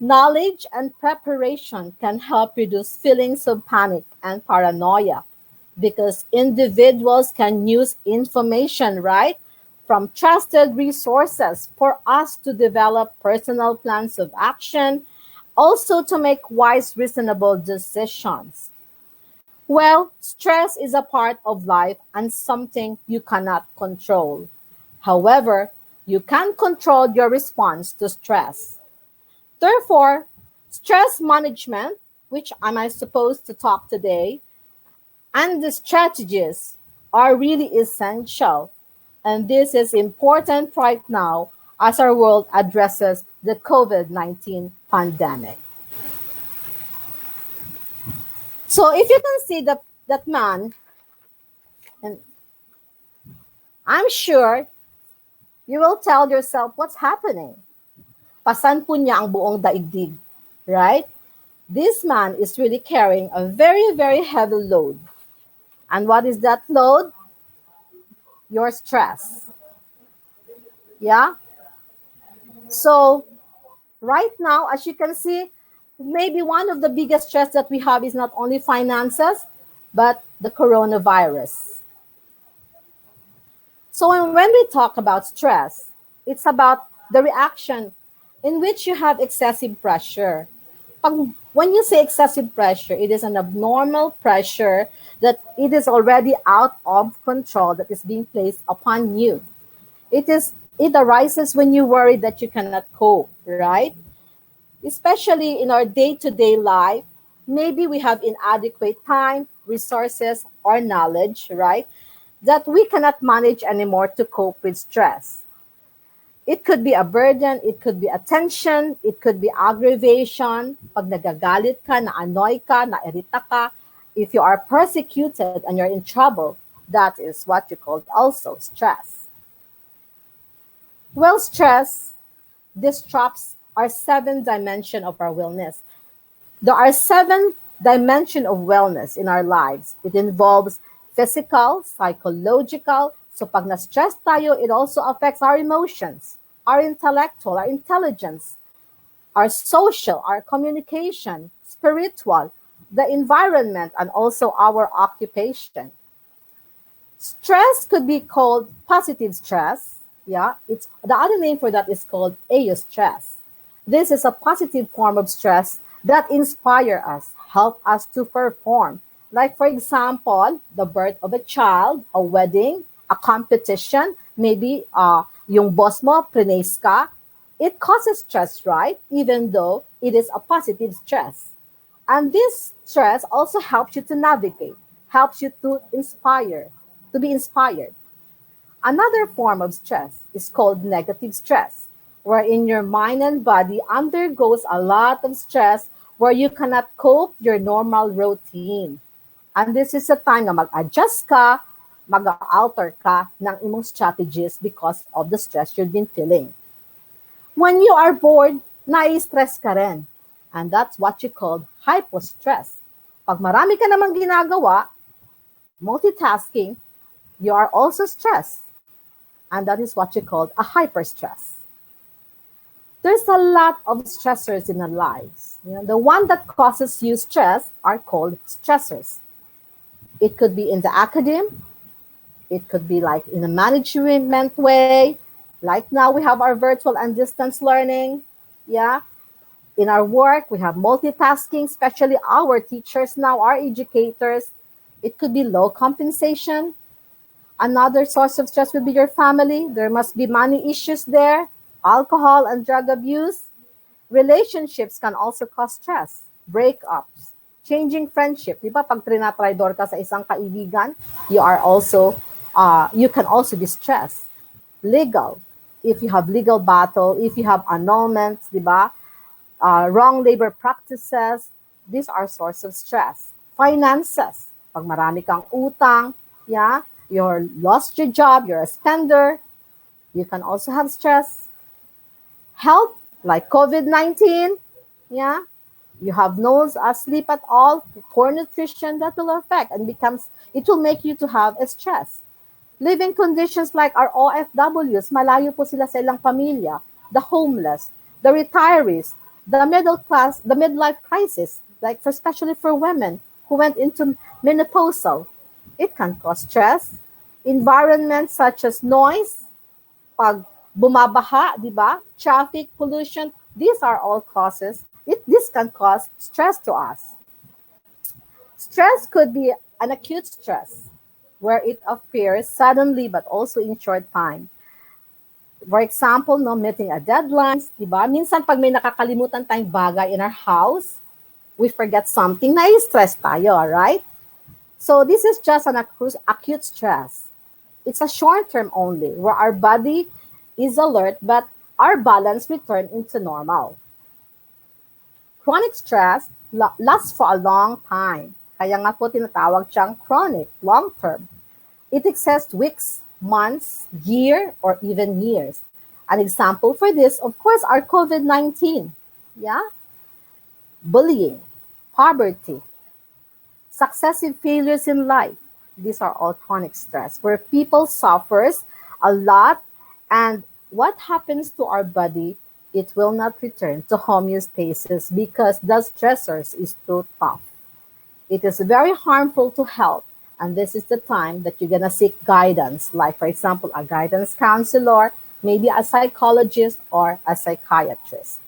Knowledge and preparation can help reduce feelings of panic and paranoia because individuals can use information, right, from trusted resources for us to develop personal plans of action, also to make wise, reasonable decisions. Well, stress is a part of life and something you cannot control. However, you can control your response to stress. Therefore, stress management, which am I supposed to talk today, and the strategies are really essential. And this is important right now as our world addresses the COVID-19 pandemic. So if you can see that man, and I'm sure you will tell yourself what's happening. Pasan po niya ang buong daigdig, right? This man is really carrying a very, very heavy load. And what is that load? Your stress. Yeah? So, right now, as you can see, maybe one of the biggest stress that we have is not only finances, but the coronavirus. So when we talk about stress, it's about the reaction in which you have excessive pressure. When you say excessive pressure, it is an abnormal pressure that it is already out of control that is being placed upon you. It arises when you worry that you cannot cope, right? Especially in our day-to-day life, maybe we have inadequate time, resources, or knowledge, right? That we cannot manage anymore to cope with stress. It could be a burden, it could be a tension, it could be aggravation. Pag nagagalit ka, na-annoy ka, na-irita ka, if you are persecuted and you're in trouble, that is what you call also stress. Well, stress disrupts our 7 dimension of our wellness. There are 7 dimension of wellness in our lives. It involves physical, psychological. So pag na-stress tayo, it also affects our emotions, our intellectual, our intelligence, our social, our communication, spiritual, the environment, and also our occupation. Stress could be called positive stress. Yeah, it's the other name for that is called eustress. This is a positive form of stress that inspire us, help us to perform. Like for example, the birth of a child, a wedding, a competition, maybe yung boss mo, praise ka, it causes stress, right? Even though it is a positive stress. And this stress also helps you to navigate, helps you to inspire, to be inspired. Another form of stress is called negative stress, wherein your mind and body undergoes a lot of stress where you cannot cope your normal routine. And this is a time na mag-adjust ka, mag-alter ka ng imong strategies because of the stress you've been feeling. When you are bored, nai-stress ka rin. And that's what you call hypostress. Pag marami ka namang ginagawa, multitasking, you are also stressed. And that is what you call a hyperstress. There's a lot of stressors in our lives. The one that causes you stress are called stressors. It could be in the academe. It could be like in a management way. Like now we have our virtual and distance learning. Yeah. In our work, we have multitasking, especially our teachers now, our educators. It could be low compensation. Another source of stress would be your family. There must be money issues there, alcohol and drug abuse. Relationships can also cause stress, breakups, changing friendship. Di ba, pag trinatridor ka sa isang kaibigan, you can also be stressed. Legal. If you have legal battle, if you have annulments, di ba? Wrong labor practices, these are source of stress. Finances. Pag marami kang utang, yeah, you lost your job, you're a spender, you can also have stress. Health, like COVID-19, yeah, you have no sleep at all, poor nutrition, that will affect and it will make you to have a stress. Living conditions like our OFWs, malayo po sila sa ilang pamilya, the homeless, the retirees, the middle class, the midlife crisis, like especially for women who went into menopausal, it can cause stress. Environments such as noise, pag bumabaha, di ba? Traffic, pollution, these are all causes. This can cause stress to us. Stress could be an acute stress, where it appears suddenly but also in short time. For example, meeting a deadlines, di ba? Minsan pag may nakakalimutan tayong bagay in our house, we forget something, nai-stress tayo, right? So this is just an acute stress. It's a short term only, where our body is alert, but our balance return into normal. Chronic stress lasts for a long time. Kaya nga po tinatawag siyang chronic, long term. It exists weeks, months, year, or even years. An example for this, of course, are COVID-19. Yeah? Bullying, poverty, successive failures in life. These are all chronic stress, where people suffers a lot, and what happens to our body, it will not return to homeostasis because the stressors is too tough. It is very harmful to health, and this is the time that you're gonna seek guidance, like for example, a guidance counselor, maybe a psychologist or a psychiatrist.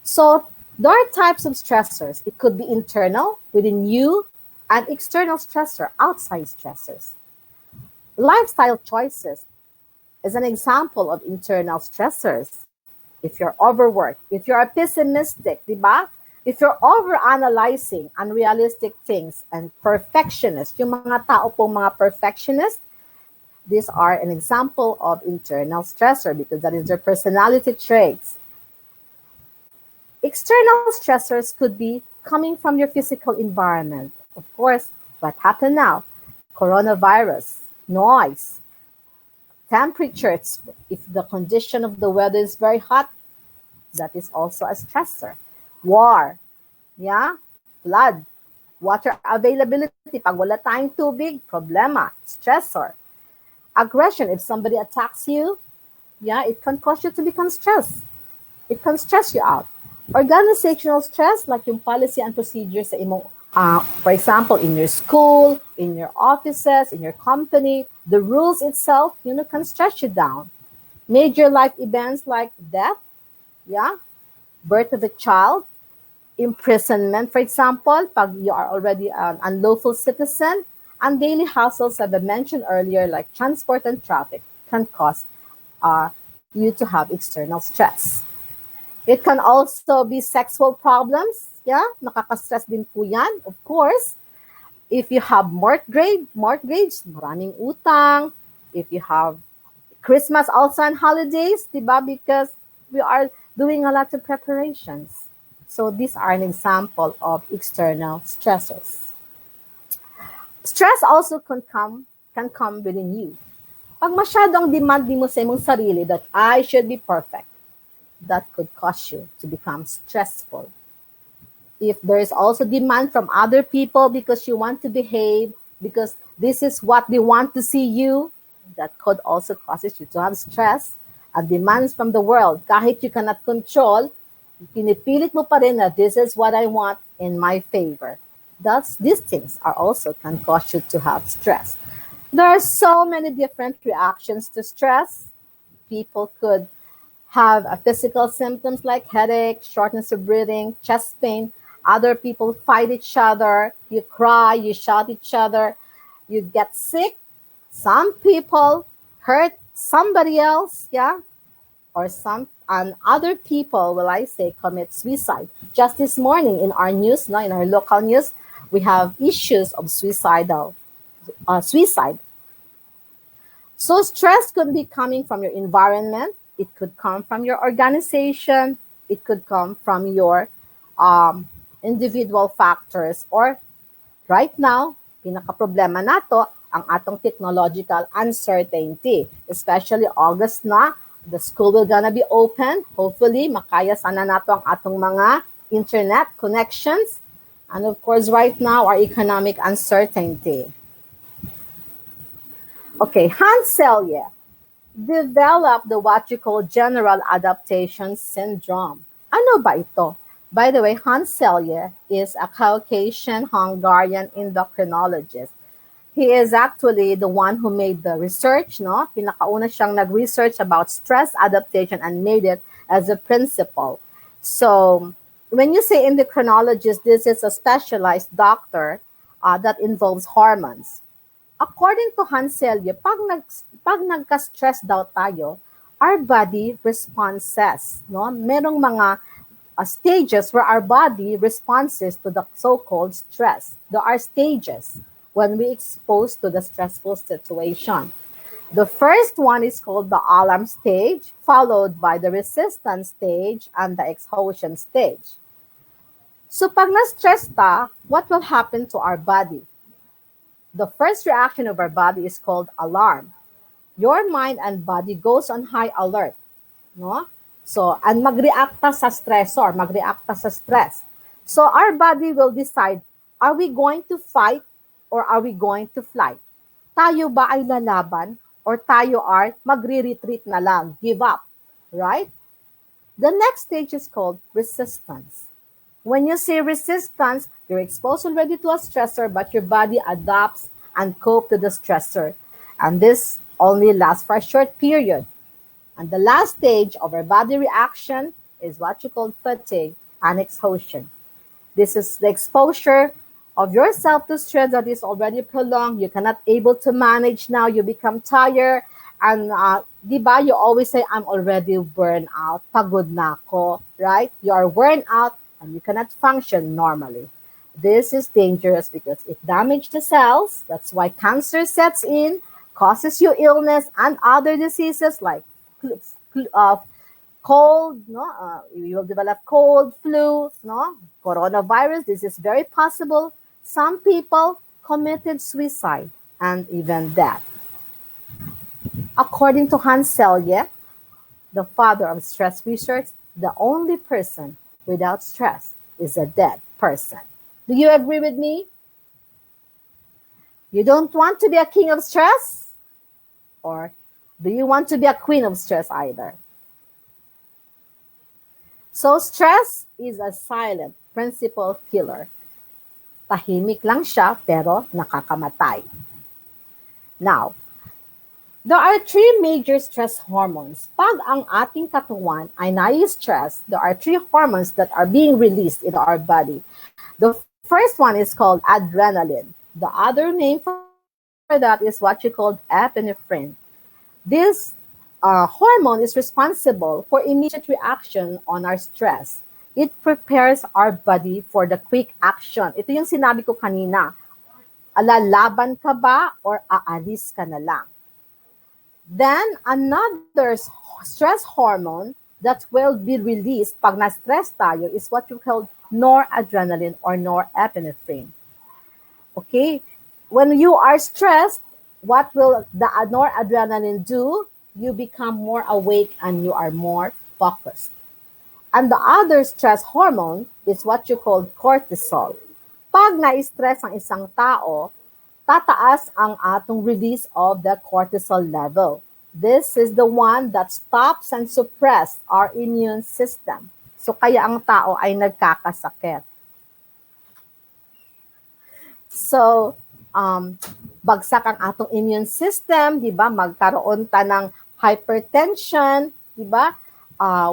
So there are types of stressors. It could be internal within you and external stressor, outside stressors. Lifestyle choices is an example of internal stressors. If you're overworked, if you're a pessimistic, diba? If you're overanalyzing unrealistic things and perfectionist, yung mga tao pong mga perfectionist, these are an example of internal stressor because that is their personality traits. External stressors could be coming from your physical environment. Of course, what happened now? Coronavirus, noise, temperatures. If the condition of the weather is very hot, that is also a stressor. War, yeah, flood, water availability. Pag wala tayong tubig, problema, stressor. Aggression, if somebody attacks you, yeah, it can cause you to become stressed. It can stress you out. Organizational stress, like yung policy and procedure sa imong For example, in your school, in your offices, in your company, the rules itself, can stretch you down. Major life events like death, yeah, birth of a child, imprisonment, for example, pag you are already an unlawful citizen, and daily hassles, as I mentioned earlier, like transport and traffic, can cause you to have external stress. It can also be sexual problems. Yeah, nakaka-stress din po yan, of course. If you have mortgage, maraming utang. If you have Christmas also and holidays, diba? Because we are doing a lot of preparations. So these are an example of external stressors. Stress also can come within you. Pag masyadong demand mo sa imong sarili that I should be perfect, that could cause you to become stressful. If there is also demand from other people because you want to behave, because this is what they want to see you, that could also causes you to have stress and demands from the world. Kahit you cannot control, pinipilit mo pa rin na this is what I want in my favor. These things are also can cause you to have stress. There are so many different reactions to stress. People could have physical symptoms like headache, shortness of breathing, chest pain. Other people fight each other. You cry, you shout each other. You get sick. Some people hurt somebody else, yeah? Or and other people, will I say, commit suicide. Just this morning in our news, in our local news, we have issues of suicide. So stress could be coming from your environment. It could come from your organization. It could come from your individual factors. Or right now, pinaka-problema nato ang atong technological uncertainty. Especially August na, the school will gonna be open. Hopefully, makaya sana nato ang atong mga internet connections. And of course, right now, our economic uncertainty. Okay, Hans Selye developed what you call general adaptation syndrome. Ano ba ito? By the way, Hans Selye is a Caucasian Hungarian endocrinologist. He is actually the one who made the research, no? Pinakauna siyang nag-research about stress adaptation and made it as a principle. So, when you say endocrinologist, this is a specialized doctor that involves hormones. According to Hanselye, pag nagka-stress daw tayo, our body responses, no? Merong mga stages where our body responds to the so-called stress. There are stages when we expose to the stressful situation. The first one is called the alarm stage, followed by the resistance stage and the expulsion stage. So pag na-stress ta, what will happen to our body? The first reaction of our body is called alarm. Your mind and body goes on high alert, no? So, and magreacta sa stressor, magreacta sa stress. So, our body will decide, are we going to fight or are we going to flight? Tayo ba ay lalaban or tayo are magre-retreat na lang, give up, right? The next stage is called resistance. When you say resistance, you're exposed already to a stressor, but your body adapts and cope to the stressor. And this only lasts for a short period. And the last stage of our body reaction is what you call fatigue and exhaustion. This is the exposure of yourself to stress that is already prolonged. You cannot able to manage now. You become tired. And diba, you always say, I'm already burned out. Pagod na ako, right? You are worn out and you cannot function normally. This is dangerous because it damages the cells. That's why cancer sets in, causes you illness and other diseases like cold, no? You will develop cold, flu, no? Coronavirus, this is very possible. Some people committed suicide and even death. According to Hans Selye, the father of stress research, the only person without stress is a dead person. Do you agree with me? You don't want to be a king of stress? Or do you want to be a queen of stress either? So stress is a silent principal killer. Tahimik lang siya pero nakakamatay. Now, there are three major stress hormones. Pag ang ating katawan ay nai-stress, there are three hormones that are being released in our body. The first one is called adrenaline. The other name for that is what you call epinephrine. This hormone is responsible for immediate reaction on our stress. It prepares our body for the quick action. Ito yung sinabi ko kanina. Lalaban ka ba or aalis ka na lang? Then, another stress hormone that will be released pag na-stress tayo is what you call noradrenaline or norepinephrine. Okay? When you are stressed, what will the noradrenaline do? You become more awake and you are more focused. And the other stress hormone is what you call cortisol. Pag na-stress ang isang tao, tataas ang atong release of the cortisol level. This is the one that stops and suppresses our immune system. So kaya ang tao ay nagkakasakit. So, bagsak ang atong immune system, di ba? Magkaroon ta ng hypertension, di ba?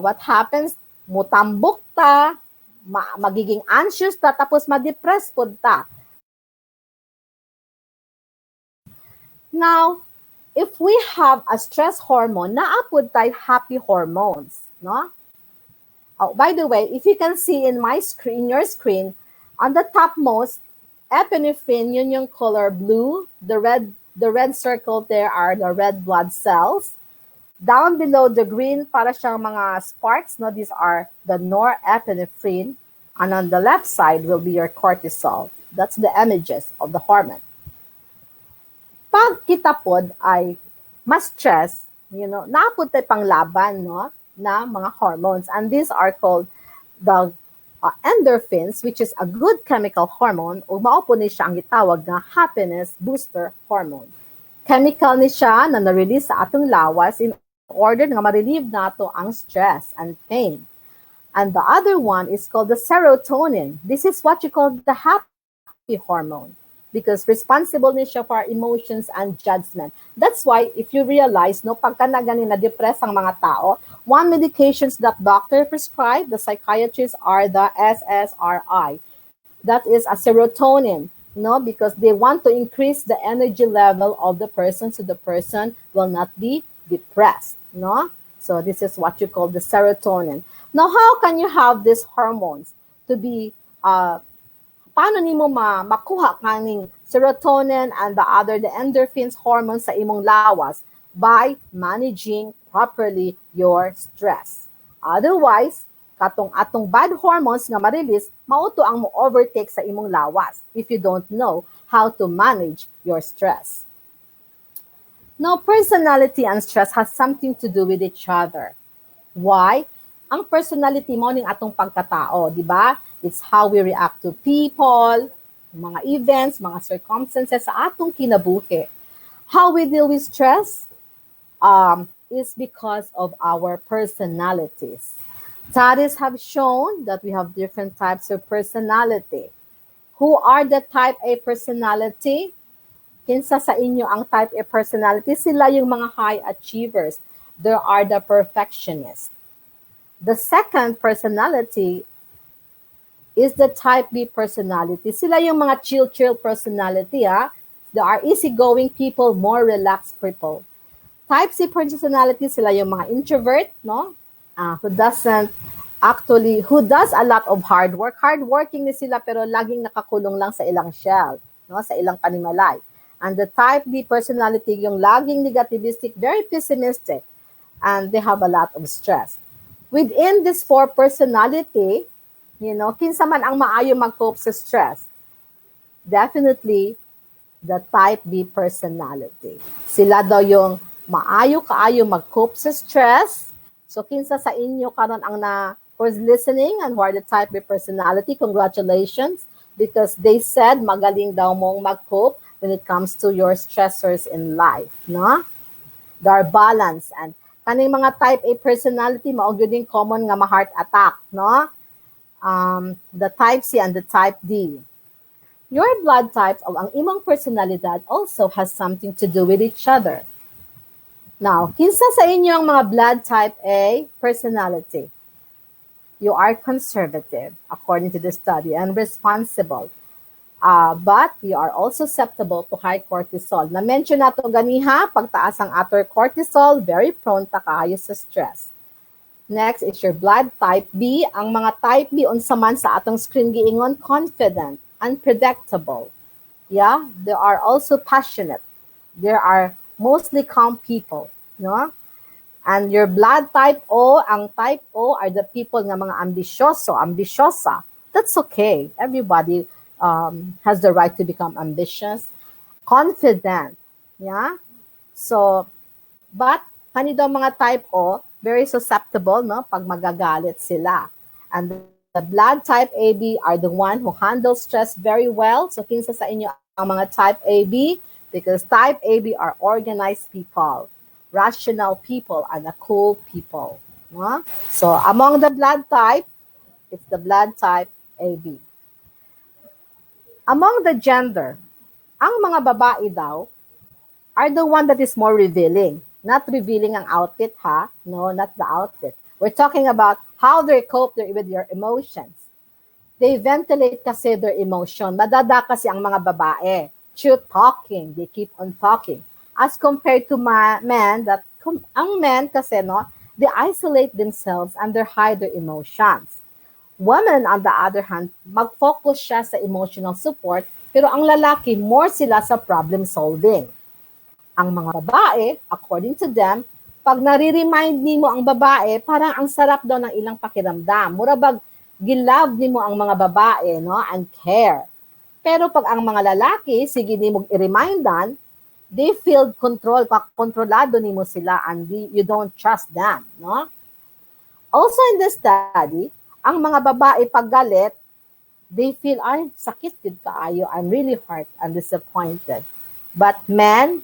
What happens? Mutambok ta, magiging anxious ta, tapos ma-depress po ta. Now, if we have a stress hormone, naapod tayo happy hormones, no? Oh, by the way, if you can see in my screen, your screen, on the topmost, epinephrine, yun yung color blue. The red circle there are the red blood cells. Down below the green, para siyang mga sparks, no? These are the norepinephrine. And on the left side will be your cortisol. That's the images of the hormone. Pag kita pod ay mas stress, naapod tayo panglaban, no? Na mga hormones. And these are called the endorphins, which is a good chemical hormone, o maupo ni siya ang gitawag na happiness booster hormone. Chemical ni siya na na-release sa atong lawas in order na ma-relieve nato ang stress and pain. And the other one is called the serotonin. This is what you call the happy hormone because responsible ni siya for our emotions and judgment. That's why if you realize, no, pagka na ganin na depress ang mga tao, one medications that doctor prescribe, the psychiatrists are the SSRI. That is a serotonin, no, because they want to increase the energy level of the person so the person will not be depressed, no? So this is what you call the serotonin. Now, how can you have these hormones to be, paano nimo makuha kaning serotonin and the endorphins hormones sa imong lawas? By managing properly your stress. Otherwise, atong bad hormones nga ma-release, mauto ang mo-overtake sa imong lawas if you don't know how to manage your stress. Now, personality and stress has something to do with each other. Why? Ang personality mo ning atong pagkatao, di ba? It's how we react to people, mga events, mga circumstances sa atong kinabuhi. How we deal with stress is because of our personalities. Studies have shown that we have different types of personality. Who are the type A personality? Kinsa sa inyo ang type A personality? Sila yung mga high achievers. There are the perfectionists. The second personality is the type B personality. Sila yung mga chill personality, ha? There are easygoing people, more relaxed people. Type C personality, sila yung mga introvert, no? Who does a lot of hard work. Hardworking ni sila pero laging nakakulong lang sa ilang shell, no? Sa ilang panimalay. And the type D personality, yung laging negativistic, very pessimistic, and they have a lot of stress. Within this four personality, kinsa man ang maayo mag-cope sa stress? Definitely, the type B personality. Sila daw yung maayo-kaayo mag-cope sa stress. So, kinsa sa inyo karon ang who's listening and who are the type B personality, congratulations, because they said magaling daw mong mag-cope when it comes to your stressors in life, no? They are balanced. And kaning mga type A personality, maugyo din common nga ma-heart attack, no? The type C and the type D. Your blood types o ang imong personalidad also has something to do with each other. Now, kinsa sa inyo ang mga blood type A personality? You are conservative, according to the study, and responsible. But you are also susceptible to high cortisol. Na-mention nato ganiha, pagtaas ang ator cortisol, very prone ta kaayo sa stress. Next is your blood type B. Ang mga type B unsa man sa atong screen giingon, confident, unpredictable. Yeah, they are also passionate. There are mostly calm people, no? And your blood type O, ang type O are the people nga mga ambisyoso, ambisyosa. That's okay. Everybody has the right to become ambitious, confident. Yeah? So, but kani daw mga type O, very susceptible, no? Pag magagalit sila. And the blood type AB are the one who handle stress very well. So, kinsa sa inyo ang mga type AB? Because type AB are organized people, rational people, and a cool people. No? So, among the blood type, it's the blood type AB. Among the gender, ang mga babae daw are the one that is more revealing. Not revealing ang outfit, ha? No, not the outfit. We're talking about how they cope with your emotions. They ventilate kasi their emotion. Madada kasi ang mga babae. Through talking, they keep on talking. As compared to men, ang men kasi, no, they isolate themselves and they hide their emotions. Women, on the other hand, mag-focus siya sa emotional support, pero ang lalaki, more sila sa problem solving. Ang mga babae, according to them, pag nare-remind nimo ang babae, parang ang sarap daw ng ilang pakiramdam. Murabag, gilove nimo ang mga babae, no, and care. Pero pag ang mga lalaki, sige nimo i-remindan, they feel kontrolado nimo sila and you don't trust them, no? Also in the study, ang mga babae pag galit, they feel, ay, sakit gid kaayo, I'm really hurt and disappointed. But men,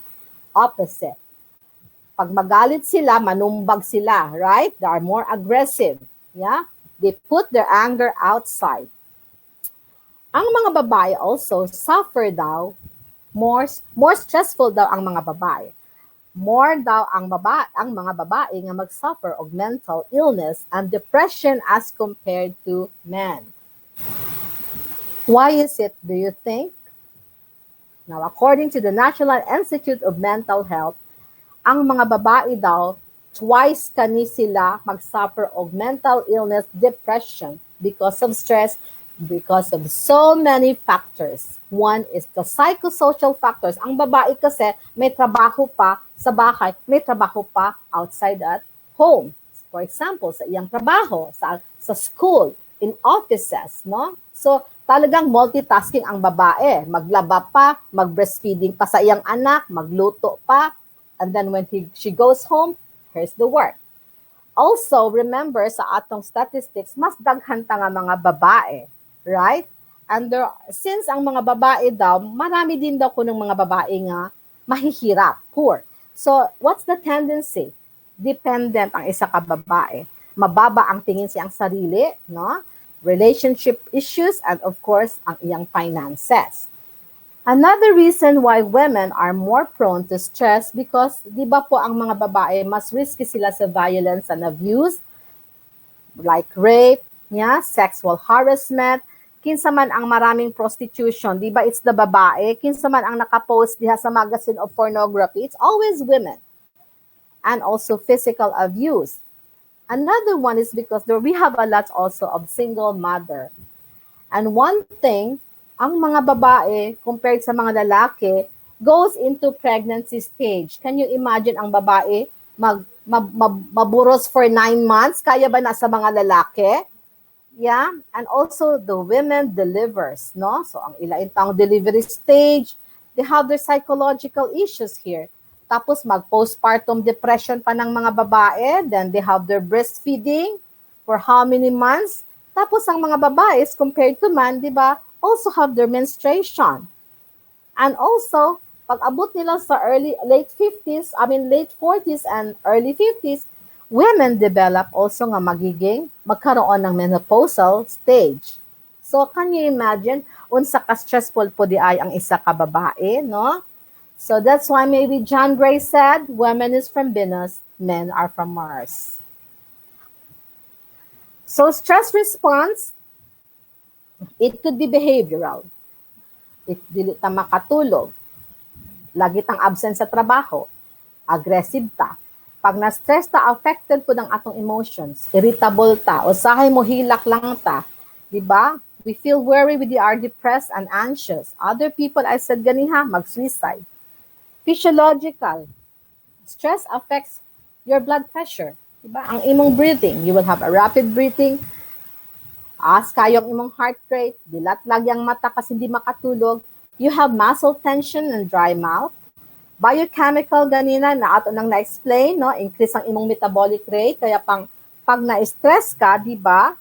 opposite. Pag magalit sila, manumbag sila, right? They are more aggressive, yeah? They put their anger outside. Ang mga babae also suffer daw, more stressful daw ang mga babae. More daw ang mga babae nga mag-suffer of mental illness and depression as compared to men. Why is it, do you think? Now, according to the National Institute of Mental Health, ang mga babae daw, twice kani sila mag-suffer of mental illness, depression because of stress, because of so many factors. One is the psychosocial factors. Ang babae kasi may trabaho pa sa bahay, may trabaho pa outside at home. For example, sa iyang trabaho, sa school, in offices, no? So, talagang multitasking ang babae. Maglaba pa, mag-breastfeeding pa sa iyang anak, magluto pa, and then when she goes home, here's the work. Also, remember sa atong statistics, mas daghan ta nga mga babae. Right? And since ang mga babae daw, marami din daw kunong mga babae nga mahihirap, poor. So, what's the tendency? Dependent ang isa ka babae. Mababa ang tingin siyang sarili, no? Relationship issues, and of course, ang iyang finances. Another reason why women are more prone to stress because, di ba po ang mga babae, mas risky sila sa violence and abuse, like rape, yeah, sexual harassment, kinsa man ang maraming prostitution, di ba it's the babae, kinsa man ang nakapost diha sa magazine of pornography, it's always women. And also physical abuse. Another one is because we have a lot also of single mother. And one thing, ang mga babae, compared sa mga lalaki, goes into pregnancy stage. Can you imagine ang babae maburos for 9 months? Kaya ba na sa mga lalaki? Yeah, and also the women delivers, no? So ang ilaintang delivery stage, they have their psychological issues here. Tapos mag-postpartum depression pa ng mga babae, then they have their breastfeeding for how many months? Tapos ang mga babae, compared to man, di ba, also have their menstruation. And also, pag abot nila sa late 40s and early 50s, women develop also nga magkaroon ng menopausal stage. So, can you imagine, unsa ka stressful po di ay ang isa ka babae, no? So, that's why maybe John Gray said, women is from Venus, men are from Mars. So, stress response, it could be behavioral. It dili ta makatulog. Lagi tang absent sa trabaho. Aggressive ta. Pag na-stress ta, affected po ng atong emotions. Irritable ta. Usahay mo hilak lang ta. Diba? We feel worried, we are depressed and anxious. Other people, I said ganiha, mag-suicide. Physiological. Stress affects your blood pressure. Diba? Ang imong breathing. You will have a rapid breathing. As kayong imong heart rate. Dilat lagyang mata kasi hindi makatulog. You have muscle tension and dry mouth. Biochemical ganina na ato nang na-explain, no? Increase ang imong metabolic rate. Kaya pag na-stress ka, di ba,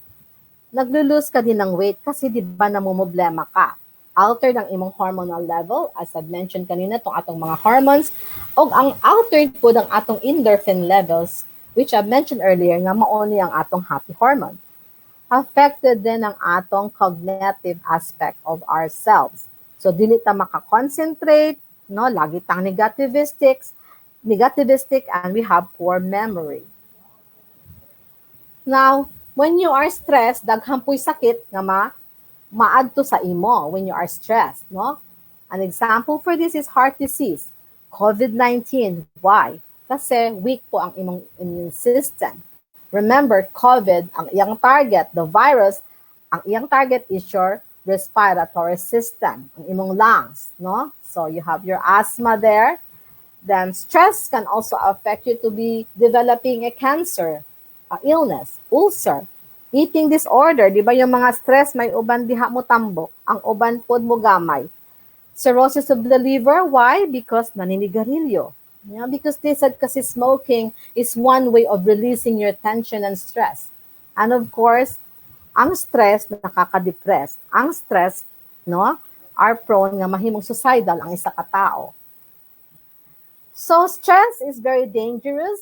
naglo-lose ka din ng weight kasi di ba namumblema ka. Altered ang imong hormonal level, as I mentioned kanina, itong atong mga hormones, o ang altered po ng atong endorphin levels, which I mentioned earlier, nga mauni ang atong happy hormone. Affected din ang atong cognitive aspect of ourselves. So, dili ta makakoncentrate, no? Lagi tang negativistic, and we have poor memory. Now, when you are stressed, daghang po'y sakit nga maadto sa imo when you are stressed, no? An example for this is heart disease, COVID-19. Why? Kasi weak po ang imong immune system. Remember, COVID, ang iyang target, the virus, ang iyang target is your respiratory system, ang imong lungs, no? So you have your asthma there. Then stress can also affect you to be developing a cancer, illness, ulcer, eating disorder. Di ba yung mga stress, may uban diha mo tambok, ang uban pod mo gamay. Cirrhosis of the liver, why? Because naninigarilyo. Yeah, because they said kasi smoking is one way of releasing your tension and stress. And of course, ang stress nakaka-depress. Ang stress, no, are prone nga mahimong suicidal ang isa ka tao. So stress is very dangerous.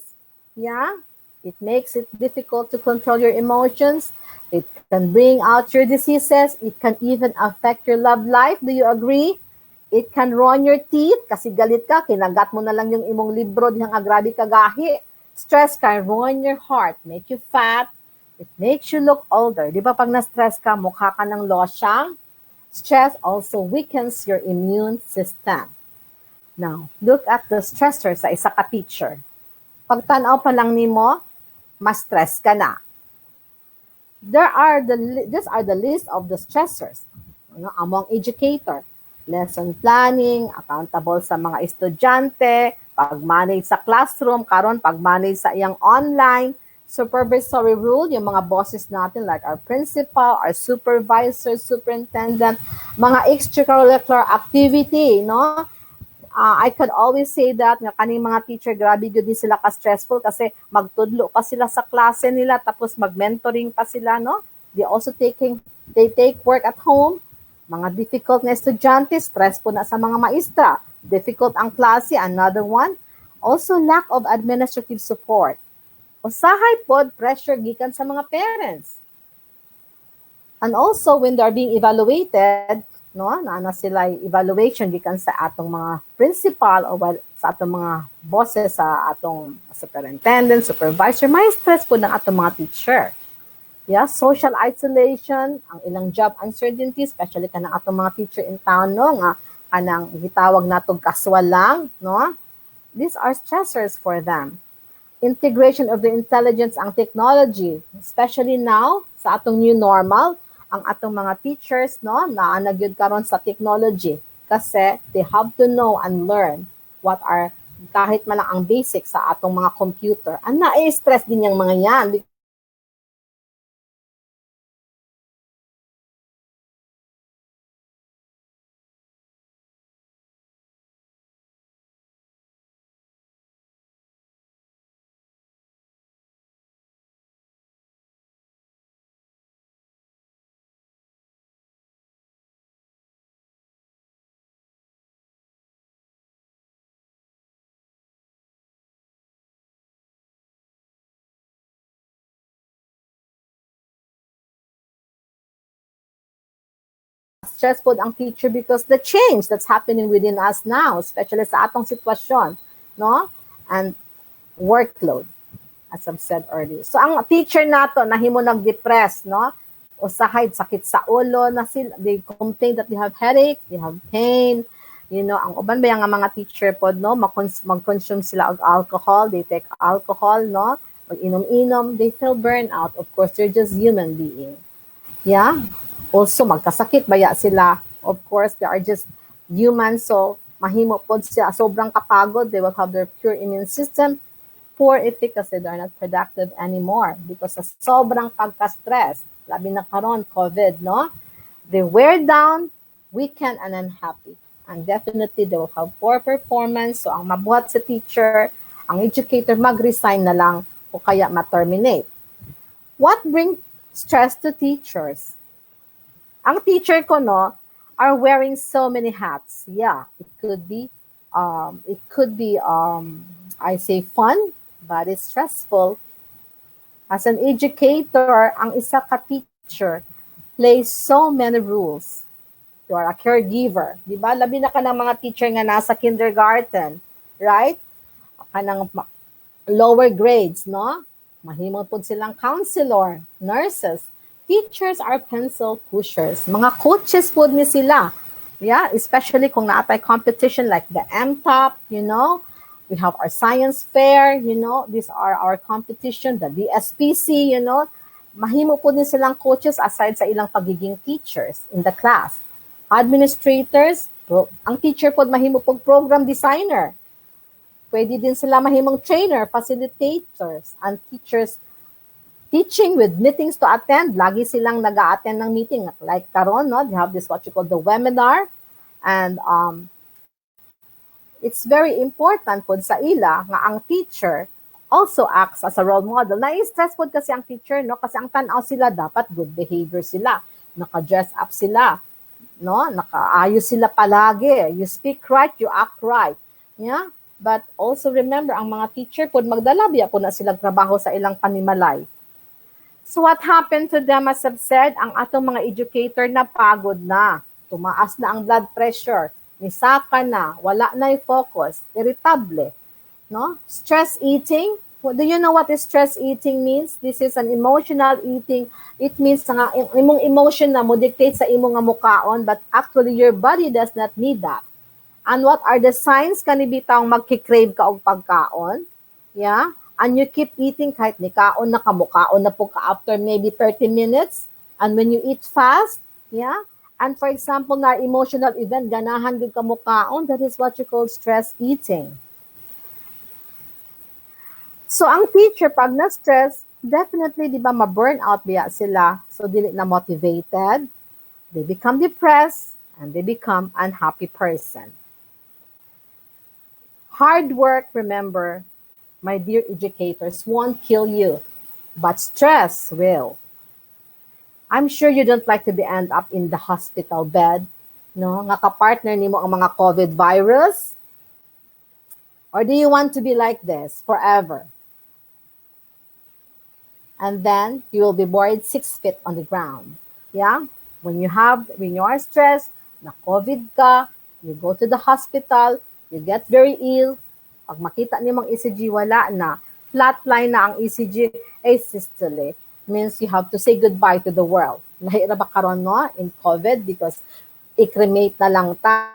Yeah, it makes it difficult to control your emotions. It can bring out your diseases. It can even affect your love life. Do you agree? It can ruin your teeth kasi galit ka, kinagat mo na lang yung imong libro dihang agrabi ka gahi. Stress can ruin your heart, make you fat. It makes you look older. Di ba pag na-stress ka, mukha ka ng losyang? Stress also weakens your immune system. Now, look at the stressors sa isa ka teacher. Pag tanaw pa lang nimo, ma-stress ka na. These are the list of the stressors. Among educator, lesson planning, accountable sa mga estudyante, pag-manage sa classroom, karon pag-manage sa iyang online, supervisory rule, yung mga bosses natin like our principal, our supervisor, superintendent, mga extracurricular activity, no? I could always say that nga kaning mga teacher, grabe yun din sila ka-stressful kasi magtudlo pa sila sa klase nila tapos mag-mentoring pa sila, no? They take work at home. Mga difficult na estudyante, stress po na sa mga maestra. Difficult ang klase, another one. Also, lack of administrative support. Usahay pod pressure gikan sa mga parents. And also when they're being evaluated, no, na sila evaluation gikan sa atong mga principal o sa atong mga bosses, sa atong superintendent, supervisor, may stress po ng atong mga teacher. Yeah, social isolation, ang ilang job uncertainty, especially kanang atong mga teacher in town, no, nga kanang gitawag natong casual lang, no. These are stressors for them. Integration of the intelligence and technology, especially now sa atong new normal, ang atong mga teachers, no, naanagyud karon sa technology kasi they have to know and learn what are kahit man lang ang basic sa atong mga computer. And na-stress din yung mga yan stress po ang teacher because the change that's happening within us now, especially sa atong sitwasyon, no? And workload, as I've said earlier. So ang teacher nato nahimo nag-depress, no? Usahay sakit sa ulo na sila, they complain that they have headache, they have pain. You know, ang uban ba nga mga teacher pod, no, mag-consume sila og alcohol, they take alcohol, no? Mag-inom-inom, they feel burnout. Of course, they're just human being. Yeah? Also, magkasakit baya sila. Of course, they are just human, so mahimo pod siya. Sobrang kapagod, they will have their pure immune system, poor efficacy, they're not productive anymore because sa sobrang pagka-stress, labi na karon COVID, no? They wear down, weakened, and unhappy. And definitely, they will have poor performance. So, ang mabuhat sa teacher, ang educator, mag-resign na lang o kaya ma-terminate. What brings stress to teachers? Ang teacher ko, no, are wearing so many hats. Yeah, it could be, I say fun, but it's stressful. As an educator, ang isa ka teacher plays so many rules. You are a caregiver. Di ba? Labi na ka ng mga teacher nga nasa kindergarten. Right? Kanang lower grades, no? Mahimo po silang counselor, nurses. Teachers are pencil pushers. Mga coaches po ni sila. Yeah, especially kung naatay competition like the MTOP, you know. We have our science fair, you know. These are our competition, the DSPC, you know. Mahimo po din silang coaches aside sa ilang pagiging teachers in the class. Administrators, ang teacher po mahimo pong program designer. Pwede din sila mahimong trainer, facilitators, and teachers teaching with meetings to attend. Lagi silang nag-a-attend ng meeting. Like karon, no, they have this what you call the webinar. And it's very important po sa ila nga ang teacher also acts as a role model. Na-stress po kasi ang teacher, no? Kasi ang tanaw sila dapat good behavior sila. Naka-dress up sila. No, nakaayos sila palagi. You speak right, you act right. Yeah? But also remember, ang mga teacher po, magdalabiya po na silang trabaho sa ilang panimalay. So what happened to them, as I've said, ang atong mga educator na pagod na. Tumaas na ang blood pressure. Nisaka na. Wala na yung focus. Irritable. No? Stress eating. Do you know what is stress eating means? This is an emotional eating. It means nga imong emotion na mo dictate sa imong nga mukaon, but actually your body does not need that. And what are the signs kanibitang magki-crave ka og pagkaon? Yeah? And you keep eating kahit ni kaon na kamukaon na po ka after maybe 30 minutes. And when you eat fast, yeah? And for example, na emotional event, ganahan gyud ka mukaon, that is what you call stress eating. So, ang teacher, pag na-stress, definitely, di ba, ma-burnout biya sila. So, dili na motivated. They become depressed, and they become unhappy person. Hard work, remember, my dear educators, won't kill you, but stress will. I'm sure you don't like to be end up in the hospital bed, no? Nga ka-partner nimo ang mga COVID virus. Or do you want to be like this forever? And then you will be buried 6 feet on the ground. Yeah? When you are stressed, na COVID ka, you go to the hospital, you get very ill, pag makita niyo mga ECG, wala na, flatline na ang ECG, asystole, means you have to say goodbye to the world. Lahi ra ba karon, no, in COVID, because i-cremate na lang ta,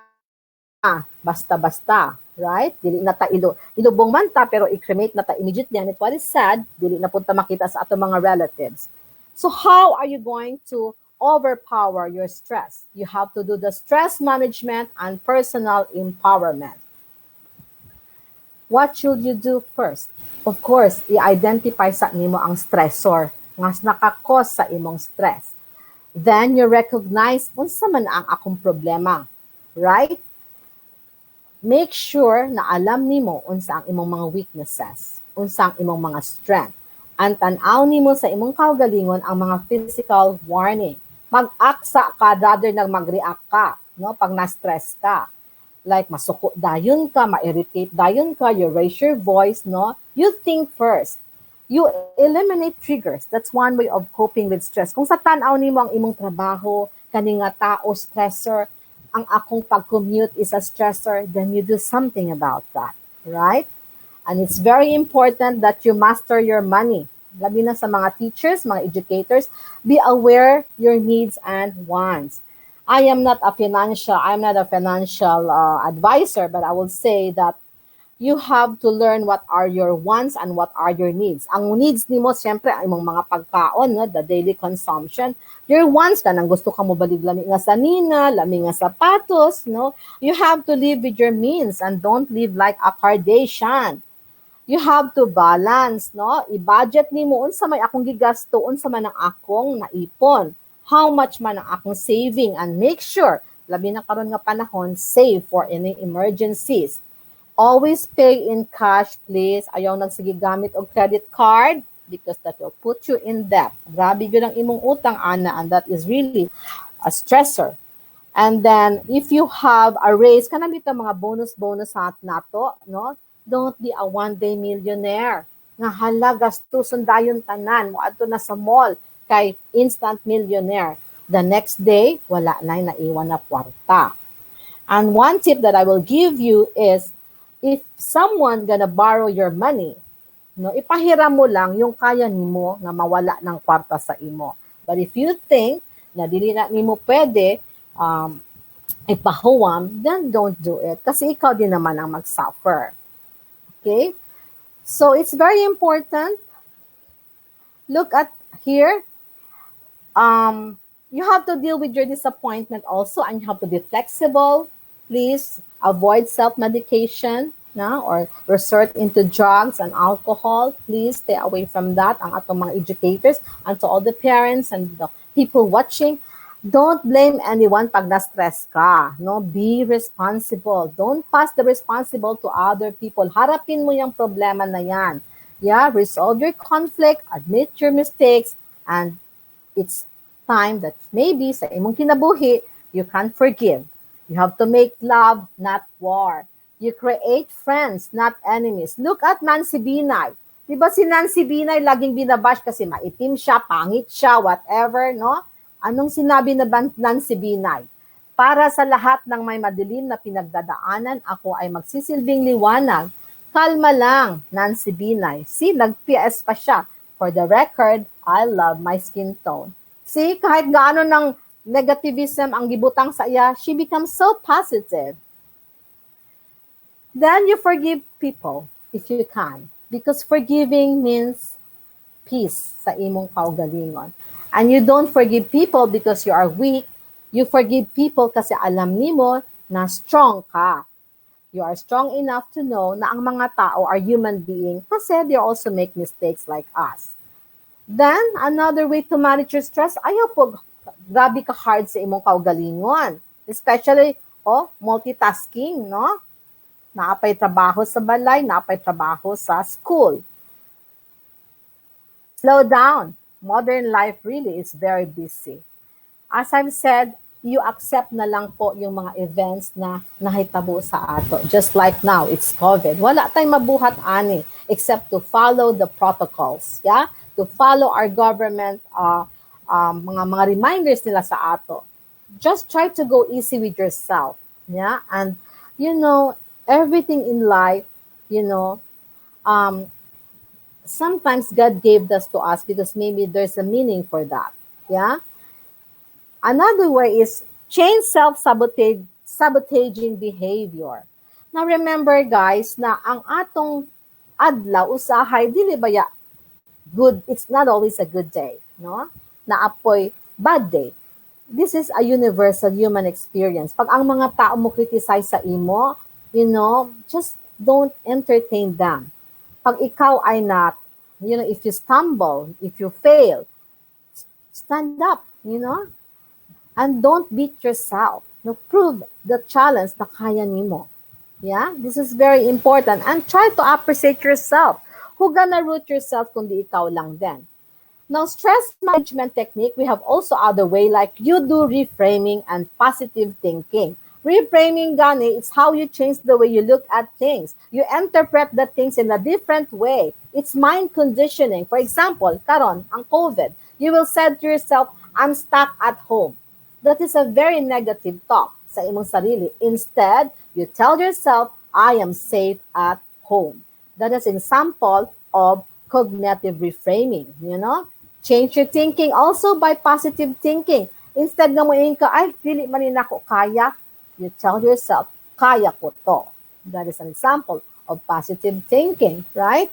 basta-basta. Right? Dili na ta ilubong man ta, pero i-cremate na ta immediately. And it what is sad, dili na punta makita sa ato mga relatives. So how are you going to overpower your stress? You have to do the stress management and personal empowerment. What should you do first? Of course, i-identify sa nimo ang stressor nga nakakos sa imong stress. Then you recognize unsa man ang akong problema. Right? Make sure na alam nimo unsa ang imong mga weaknesses, unsa ang imong mga strength. And tan-aw nimo sa imong kaugalingon ang mga physical warning. Mag-aksa ka rather nang mag-react ka, no, pag na-stress ka. Like masuko dayon ka, ma-irritate dayon ka, you raise your voice, no? You think first. You eliminate triggers. That's one way of coping with stress. Kung sa tan-aw nimo ang imong trabaho, kani nga tao stressor, ang akong pag-commute is a stressor, then you do something about that, right? And it's very important that you master your money. Labi na sa mga teachers, mga educators, be aware your needs and wants. I'm not a financial advisor, but I will say that you have to learn what are your wants and what are your needs. Ang needs nimo siyempre ay mga pagkaon, no, the daily consumption. Your wants kanang gusto ka mo balig lami nga sa nina, lami nga sapatos, no. You have to live with your means and don't live like a Kardashian. You have to balance, no? I-budget nimo unsa may akong gigasto, unsa man ang akong naipon. How much man ang akong saving, and make sure labi na karon nga panahon save for any emergencies. Always pay in cash, please. Ayaw nagsige gamit og credit card because that will put you in debt. Grabe yun ang imong utang, ana, and that is really a stressor. And then, if you have a raise, kanang dito mga bonus sa nato, no? Don't be a one-day millionaire. Nga hala, gastuson dayon tanan, mo adto na sa mall, kay instant millionaire. The next day, wala na naiwan na kwarta. And one tip that I will give you is, if someone gonna borrow your money, no, ipahiram mo lang yung kaya nimo na mawala ng kwarta sa imo. But if you think na dili na nimo pwede ipahuwam, then don't do it. Kasi ikaw din naman ang mag-suffer. Okay? So it's very important. Look at here. You have to deal with your disappointment also, and you have to be flexible. Please avoid self-medication, na, or resort into drugs and alcohol. Please stay away from that. Ang atong mga educators, and to all the parents and the people watching, don't blame anyone pag na-stress ka. No? Be responsible. Don't pass the responsible to other people. Harapin mo yung problema na yan. Yeah, resolve your conflict, admit your mistakes, and it's time that maybe sa imong kinabuhi, you can forgive. You have to make love, not war. You create friends, not enemies. Look at Nancy Binay. Diba si Nancy Binay laging binabash kasi maitim siya, pangit siya, whatever, no? Anong sinabi na Nancy Binay? Para sa lahat ng may madilim na pinagdadaanan, ako ay magsisilbing liwanag. Kalma lang, Nancy Binay. See, nag-PS pa siya. For the record, I love my skin tone. See, kahit gaano ng negativism ang gibutang sa iya, she becomes so positive. Then you forgive people if you can. Because forgiving means peace sa imong kaugalingon. And you don't forgive people because you are weak. You forgive people kasi alam nimo na strong ka. You are strong enough to know na ang mga tao are human beings kasi they also make mistakes like us. Then, another way to manage your stress, ayaw po grabe ka hard sa imong kaugalingon. Especially, multitasking, no? Naapay trabaho sa balay, naapay trabaho sa school. Slow down. Modern life really is very busy. As I've said, you accept na lang po yung mga events na nahitabo sa ato. Just like now, it's COVID. Wala tayong mabuhat ani except to follow the protocols. Yeah? To follow our government mga reminders nila sa ato. Just try to go easy with yourself. Yeah? And, everything in life, sometimes God gave this to us because maybe there's a meaning for that. Yeah? Another way is change self-sabotaging behavior. Now remember guys na ang atong adlaw usahay dili baya good, it's not always a good day, no? Naapoy bad day. This is a universal human experience. Pag ang mga tao mo criticize sa imo, just don't entertain them. Pag ikaw ay not, if you stumble, if you fail, stand up, and don't beat yourself. Prove the challenge na kaya nimo. Yeah, this is very important. And try to appreciate yourself. Who gonna root yourself kundi ikaw lang din? Now, stress management technique, we have also other way like you do reframing and positive thinking. Reframing, gani, it's how you change the way you look at things. You interpret the things in a different way. It's mind conditioning. For example, karon, ang COVID, you will say to yourself, I'm stuck at home. That is a very negative talk sa imong sarili. Instead, you tell yourself, I am safe at home. That is an example of cognitive reframing, you know? Change your thinking also by positive thinking. Instead na mo ka, ay, dili man rin ako kaya, you tell yourself, kaya ko to. That is an example of positive thinking, right?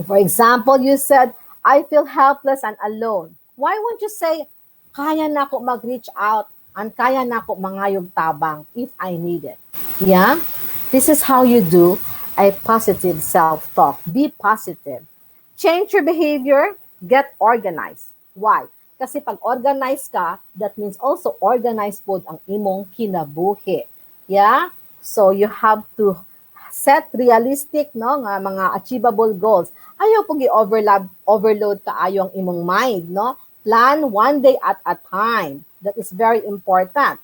For example, you said, I feel helpless and alone. Why won't you say, kaya na ako mag-reach out and kaya na ako mangayog tabang if I need it? Yeah? This is how you do a positive self-talk. Be positive. Change your behavior, get organized. Why? Kasi pag organized ka, that means also organized po ang imong kinabuhi. Yeah? So you have to set realistic no nga mga achievable goals. Ayaw pug overload kaayo ang imong mind, no? Plan one day at a time. That is very important.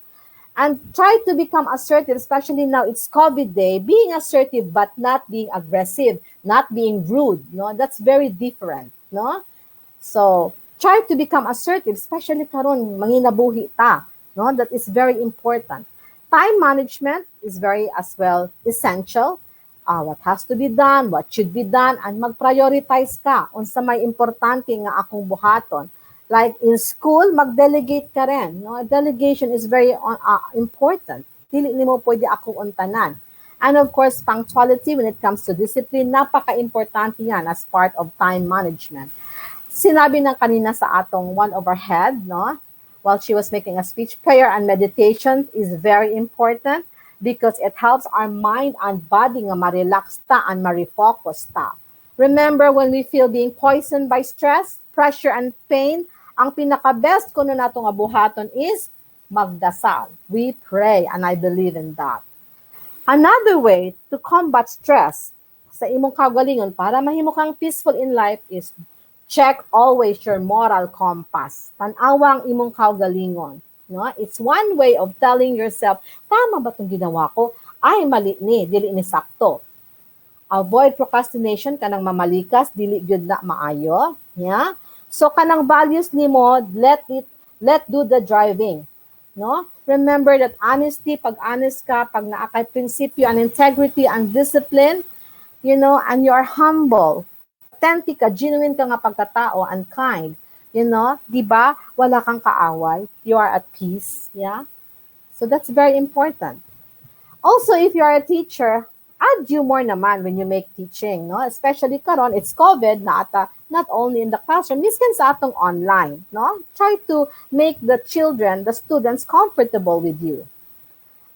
And try to become assertive, especially now it's COVID day, being assertive but not being aggressive, not being rude, no? That's very different, no? So, try to become assertive, especially karon manginabuhi ta, no? That is very important. Time management is very as well essential. What has to be done, what should be done, and mag-prioritize ka unsa may importante nga akong buhaton. Like in school, mag-delegate ka rin. No? Delegation is very important. Dili nimo pwede akong untanan. And of course, punctuality when it comes to discipline, napaka-importante yan as part of time management. Sinabi ng kanina sa atong one of our head, no? While she was making a speech, prayer and meditation is very important because it helps our mind and body nga ma-relax ta and ma-refocus ta. Remember, when we feel being poisoned by stress, pressure, and pain, ang pinaka-best ko na natong abuhaton is magdasal. We pray, and I believe in that. Another way to combat stress sa imong kagalingon para mahimo kang peaceful in life is check always your moral compass. Tan-awa ang imong kagalingon. No? It's one way of telling yourself, tama ba itong ginawa ko? Ay, mali ni, dili ni sakto. Avoid procrastination, kanang mamalikas, dili gyud na maayo. Yeah? So kanang values nimo, let do the driving. No? Remember that honesty, pag honest ka, pag naakay prinsipyo and integrity and discipline, you know, and you're humble, authentic ka, genuine ka nga pagkatao and kind. You know, di ba? Wala kang kaaway. You are at peace. Yeah? So that's very important. Also, if you are a teacher, add you more naman when you make teaching, no? Especially karon, it's COVID na ata, not only in the classroom, miskan sa atong online, no? Try to make the children, the students, comfortable with you.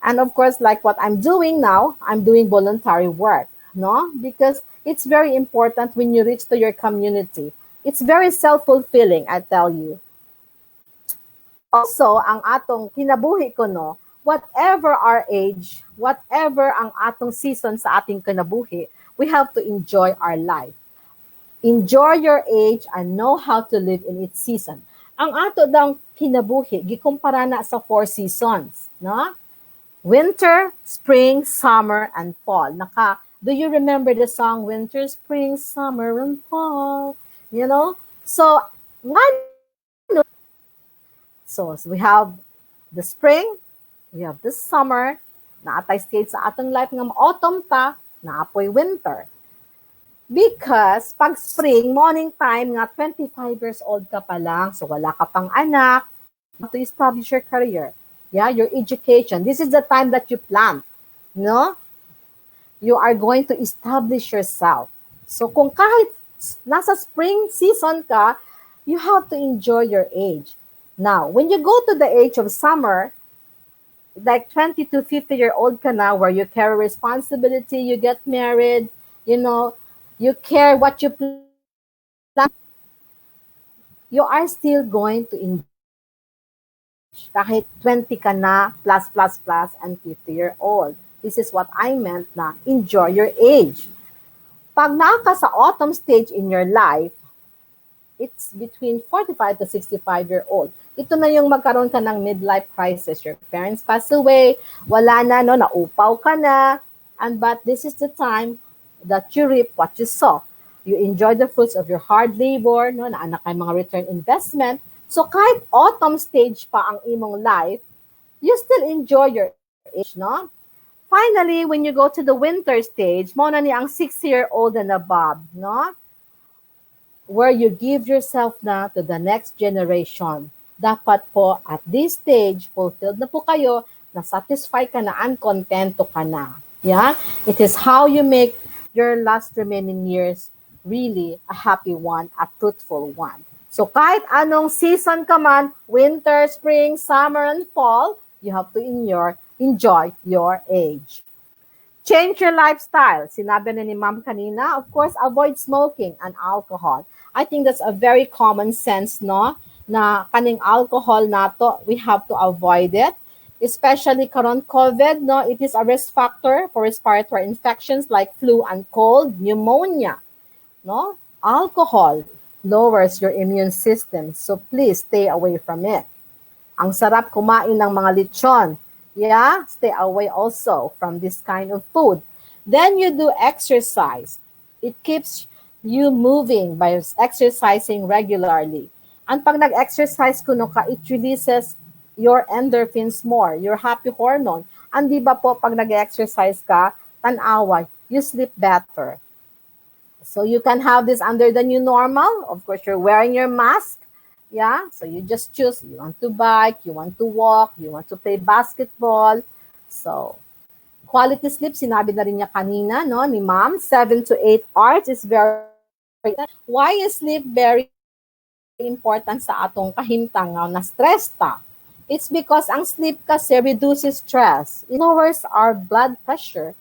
And of course, like what I'm doing now, I'm doing voluntary work, no? Because it's very important when you reach to your community. It's very self-fulfilling, I tell you. Also, ang atong kinabuhi ko, no, whatever our age, whatever ang atong season sa ating kinabuhi, we have to enjoy our life. Enjoy your age and know how to live in its season. Ang ato daw kinabuhi, gikumpara na sa 4 seasons, no? Winter, spring, summer, and fall. Do you remember the song Winter, Spring, Summer, and Fall? You know? So we have the spring, we have the summer, naatay stage sa atong life ng autumn ta, naapoy winter. Because pag spring, morning time nga 25 years old ka pa lang, so wala ka pang anak, to establish your career, yeah, your education. This is the time that you plan, no? You are going to establish yourself. So kung kahit nasa spring season ka, you have to enjoy your age. Now, when you go to the age of summer, like 20 to 50-year-old ka na, where you carry responsibility, you get married, you know, you care what you plan, you are still going to enjoy. Kahit 20 ka na, plus, and 50-year-old. This is what I meant na enjoy your age. Pag naka sa autumn stage in your life, it's between 45 to 65-year-old. Ito na yung magkaroon ka ng midlife crisis. Your parents pass away, wala na, no, naupaw ka na, but this is the time that you reap what you sow. You enjoy the fruits of your hard labor, no, na anak ay mga return investment. So kahit autumn stage pa ang imong life, you still enjoy your age, no? Finally, when you go to the winter stage, mo na ni ang 6-year-old and above, no? Where you give yourself na to the next generation. Dapat po at this stage, fulfilled na po kayo, na-satisfy ka na, and contento ka na. Yeah? It is how you make your last remaining years really a happy one, a fruitful one. So kahit anong season ka man, winter, spring, summer, and fall, you have to enjoy your age. Change your lifestyle. Sinabi na ni Ma'am kanina, of course, avoid smoking and alcohol. I think that's a very common sense, no? Na kaning alcohol nato, we have to avoid it. Especially karon COVID, no? It is a risk factor for respiratory infections like flu and cold, pneumonia, no? Alcohol lowers your immune system, so please stay away from it. Ang sarap kumain ng mga lechon. Yeah, stay away also from this kind of food. Then you do exercise. It keeps you moving by exercising regularly. And pag nag-exercise kuno ka, it releases your endorphins more, your happy hormone. And di ba po, pag nag-exercise ka, tanawa, you sleep better. So you can have this under the new normal. Of course, you're wearing your mask. Yeah, so you just choose, you want to bike, you want to walk, you want to play basketball. So, quality sleep, sinabi na rin niya kanina, no, ni Ma'am, 7 to 8 hours is very important. Why is sleep very important sa atong kahimtang na stress ta? It's because ang sleep kasi reduces stress. It lowers our blood pressure.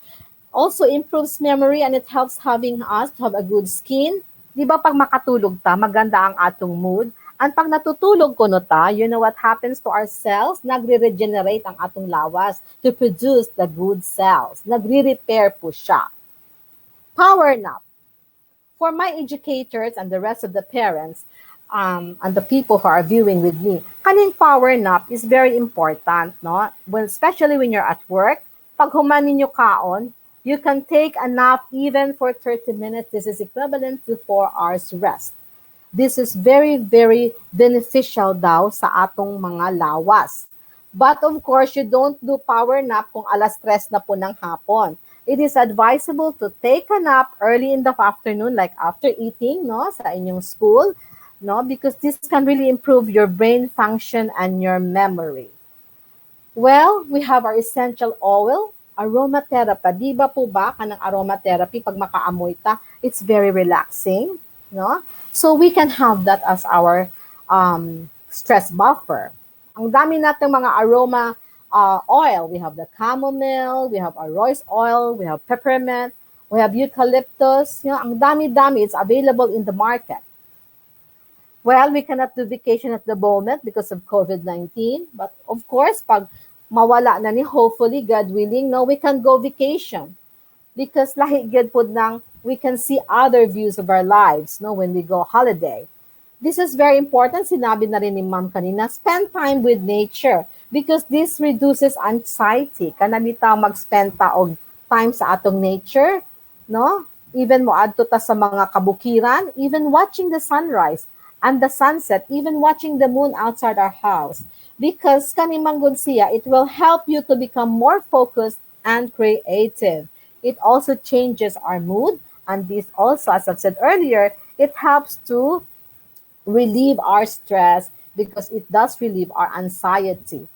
Also improves memory and it helps having us to have a good skin. Di ba pag makatulog ta, maganda ang atong mood? And pag natutulog ko no ta, you know what happens to our cells? Nagre-regenerate ang atong lawas to produce the good cells. Nagre-repair po siya. Power nap. For my educators and the rest of the parents and the people who are viewing with me, kaning power nap is very important, no? Well, especially when you're at work, pag human ninyo kaon, you can take a nap even for 30 minutes. This is equivalent to 4 hours rest. This is very, very beneficial daw sa atong mga lawas. But of course, you don't do power nap kung alas 3 na po ng hapon. It is advisable to take a nap early in the afternoon, like after eating, no, sa inyong school, no, because this can really improve your brain function and your memory. Well, we have our essential oil, aromatherapy. Di ba po ba kanang aromatherapy pag makaamoy ta, it's very relaxing, no? So we can have that as our stress buffer. Ang dami natin mga aroma oil. We have the chamomile, we have our rose oil, we have peppermint, we have eucalyptus. You know, ang dami-dami. It's available in the market. Well, we cannot do vacation at the moment because of COVID-19. But of course, pag mawala na ni, hopefully, God willing, no, we can go vacation. Because lahi gid pud nang we can see other views of our lives, no, when we go holiday. This is very important. Sinabi na rin ni Ma'am kanina, spend time with nature because this reduces anxiety. Kanabitaw mag-spend ta og time sa atong nature, no? Even mo adto ta sa mga kabukiran, even watching the sunrise and the sunset, even watching the moon outside our house. Because kanimang good siya, it will help you to become more focused and creative. It also changes our mood. And this also, as I've said earlier, it helps to relieve our stress because it does relieve our anxiety.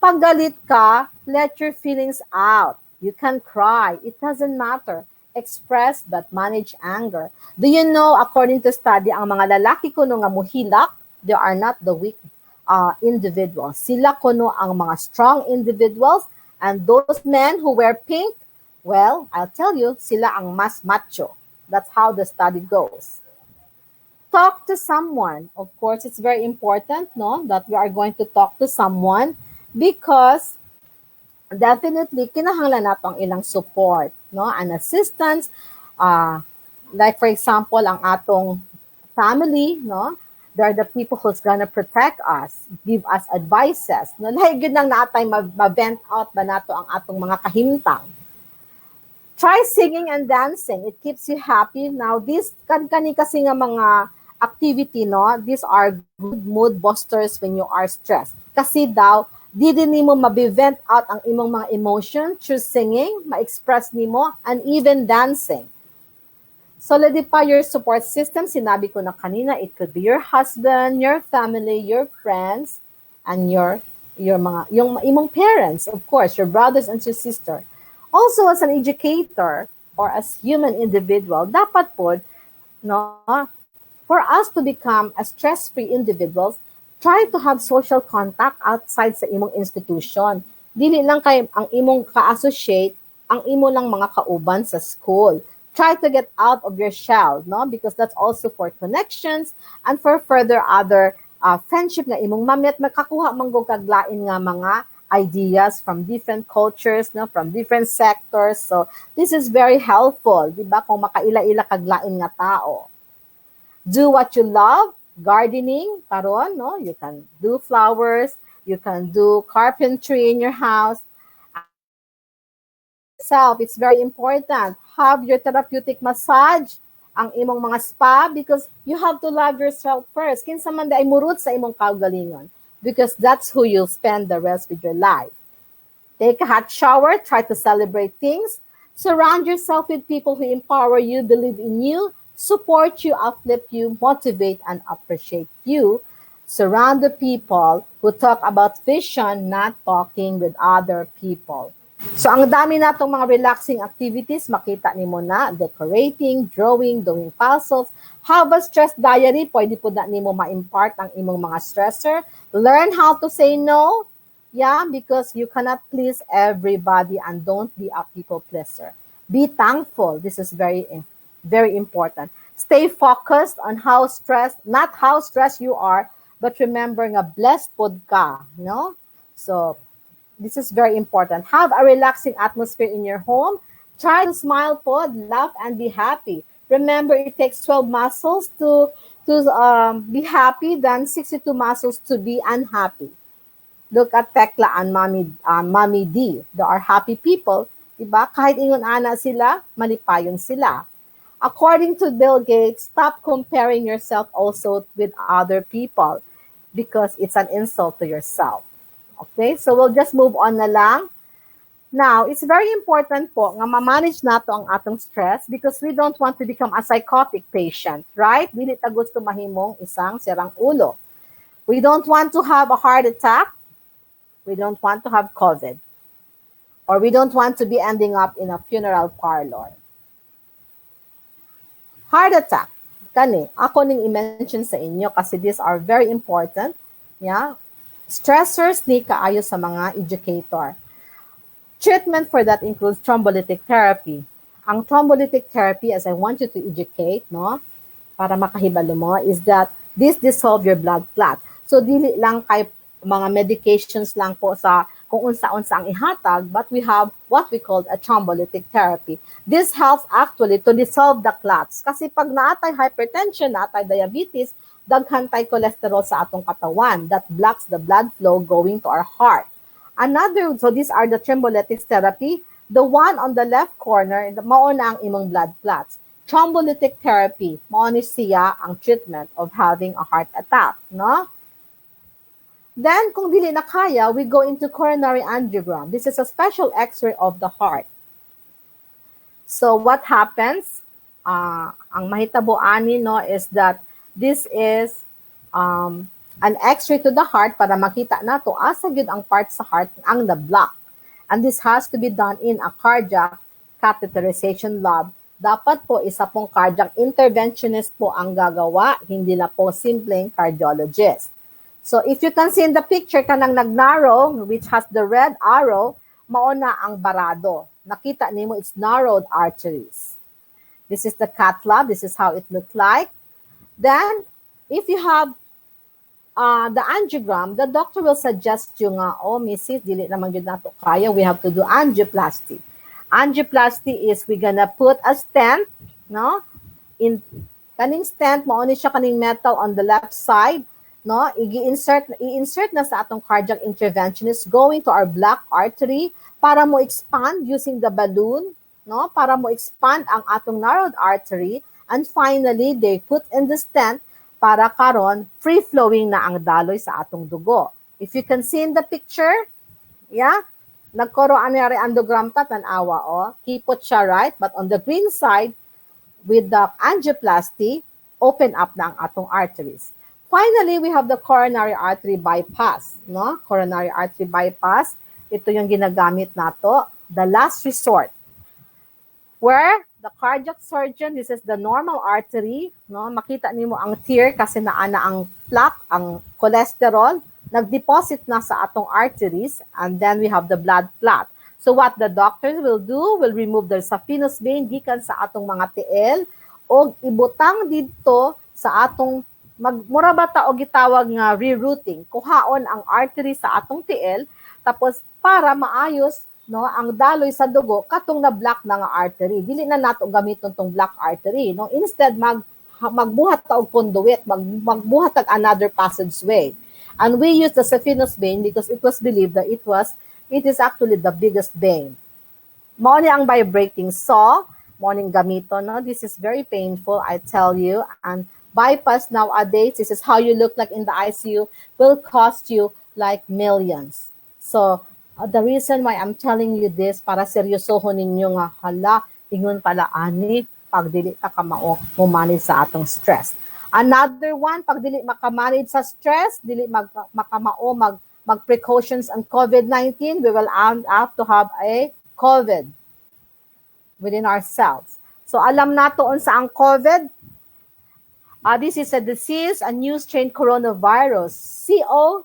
Pag galit ka, let your feelings out. You can cry. It doesn't matter. Express but manage anger. Do you know, according to study, ang mga lalaki kuno nga muhilak, they are not the weak individuals. Sila kuno ang mga strong individuals, and those men who wear pink, well, I'll tell you, sila ang mas macho. That's how the study goes. Talk to someone. Of course, it's very important, no, that we are going to talk to someone because definitely kinahanglan nato ang ilang support, no, and assistance. Like for example, ang atong family, no, they're the people who's gonna protect us, give us advices. No, like yun lang natay ma-vent out ba nato ang atong mga kahimtang. Try singing and dancing. It keeps you happy. Now, this kani kasi nga mga activity, no? These are good mood boosters when you are stressed. Kasi daw, di din nimo mabivent out ang imong mga emotion through singing, ma-express nimo, and even dancing. Solidify your support system. Sinabi ko na kanina, it could be your husband, your family, your friends, and yung imong parents, of course, your brothers and your sister. Also, as an educator or as human individual, dapat po, no, for us to become a stress-free individuals, try to have social contact outside sa imong institution. Dili lang kay ang imong ka-associate, ang imo lang mga kauban sa school. Try to get out of your shell, no? Because that's also for connections and for further other friendship nga imong mamit, makakuha man kag lain nga mga ideas from different cultures, no, from different sectors. So this is very helpful, di ba? Kung makaila-ila kag lain nga tao. Do what you love, gardening, karon, no? You can do flowers, you can do carpentry in your house. Self, it's very important. Have your therapeutic massage, ang imong mga spa, because you have to love yourself first. Kinsa man ay murut sa imong kaugalingon, because that's who you'll spend the rest of your life. Take a hot shower, try to celebrate things. Surround yourself with people who empower you, believe in you, support you, uplift you, motivate, and appreciate you. Surround the people who talk about vision, not talking with other people. So, ang dami natong mga relaxing activities, makita nimo na, decorating, drawing, doing puzzles, have a stress diary, pwede po na nimo ma-impart ang imong mga stressor. Learn how to say no, yeah, because you cannot please everybody and don't be a people pleaser. Be thankful. This is very, very important. Stay focused on how stressed, not how stressed you are, but remember nga blessed pod ka, no? So, this is very important. Have a relaxing atmosphere in your home. Try to smile pod, laugh, and be happy. Remember, it takes 12 muscles to be happy than 62 muscles to be unhappy. Look at Tekla and Mommy D. They are happy people. Diba? Kahit ingon ana sila, malipayon sila. According to Bill Gates, stop comparing yourself also with other people because it's an insult to yourself. Okay, so we'll just move on na lang. Now, it's very important po nga ma-manage nato ang atong stress because we don't want to become a psychotic patient, right? Dili ta gusto mahimong isang sirang ulo. We don't want to have a heart attack. We don't want to have COVID. Or we don't want to be ending up in a funeral parlor. Heart attack. Kani, ako ning i-mention sa inyo kasi these are very important. Yeah. Stressors ni kaayo sa mga educator. Treatment for that includes thrombolytic therapy. Ang thrombolytic therapy, as I want you to educate, no, para makahibalo mo, is that this dissolve your blood clot. So, dili lang kay mga medications lang po sa kung unsa-unsa ang ihatag, but we have what we call a thrombolytic therapy. This helps actually to dissolve the clots. Kasi pag naatay hypertension, naatay diabetes, daghan tay cholesterol sa atong katawan that blocks the blood flow going to our heart. So these are the thrombolytic therapy. The one on the left corner, mao na ang imong blood clots. Thrombolytic therapy, mao ni siya ang treatment of having a heart attack, no? Then, kung dili na kaya, we go into coronary angiogram. This is a special x-ray of the heart. So what happens? Ang mahitabo ani, no, is that this is an x-ray to the heart para makita nato asa gyud ang part sa heart ang na-block. And this has to be done in a cardiac catheterization lab. Dapat po isa pong cardiac interventionist po ang gagawa, hindi na po simpleng cardiologist. So if you can see in the picture kanang nag-narrow, which has the red arrow, mao na ang barado. Nakita nimo it's narrowed arteries. This is the cath lab. This is how it looked like. Then, if you have the angiogram, the doctor will suggest you nga, oh, Mrs., dili naman yun nato kaya, we have to do angioplasty. Angioplasty is we gonna put a stent, no? In kaning stent, mao ni siya kaning metal on the left side, no? I-insert na sa atong cardiac interventionist going to our blocked artery para mo expand using the balloon, no? Para mo expand ang atong narrowed artery. And finally, they put in the stent para karon free flowing na ang daloy sa atong dugo. If you can see in the picture, yeah, nagkaroon na rin endogram ta tanawa, oh. Kipot siya, right? But on the green side, with the angioplasty, open up na ang atong arteries. Finally, we have the coronary artery bypass, no? Coronary artery bypass, ito yung ginagamit nato, the last resort. Where the cardiac surgeon, this is the normal artery, no? Makita nimo ang tear kasi naana ang plaque, ang cholesterol, nag-deposit na sa atong arteries, and then we have the blood clot. So what the doctors will do, will remove the saphenous vein gikan sa atong mga tiil o ibutang dito sa atong mura ba ta og gitawag nga rerouting, kuhaon ang artery sa atong tiil tapos para maayos, no, ang daloy sa dugo katong na block na nga artery. Dili na nato gamiton tong block artery, no? Instead magbuhat ta og conduit, magbuhat tag another passageway. And we use the saphenous vein because it was believed that it is actually the biggest vein. Mao ni ang vibrating saw, mao ning gamito, no? This is very painful, I tell you. And bypass nowadays, this is how you look like in the ICU, will cost you like millions. So, the reason why I'm telling you this, para seryosohon ninyo nga, hala, ingon pala ani, pag dili ta ka manage sa atong stress. Another one, pag dili makamanage sa stress, dili mag-precautions on COVID-19, we will have to have a COVID within ourselves. So alam nato unsa ang COVID. This is a disease, a new strain coronavirus. CO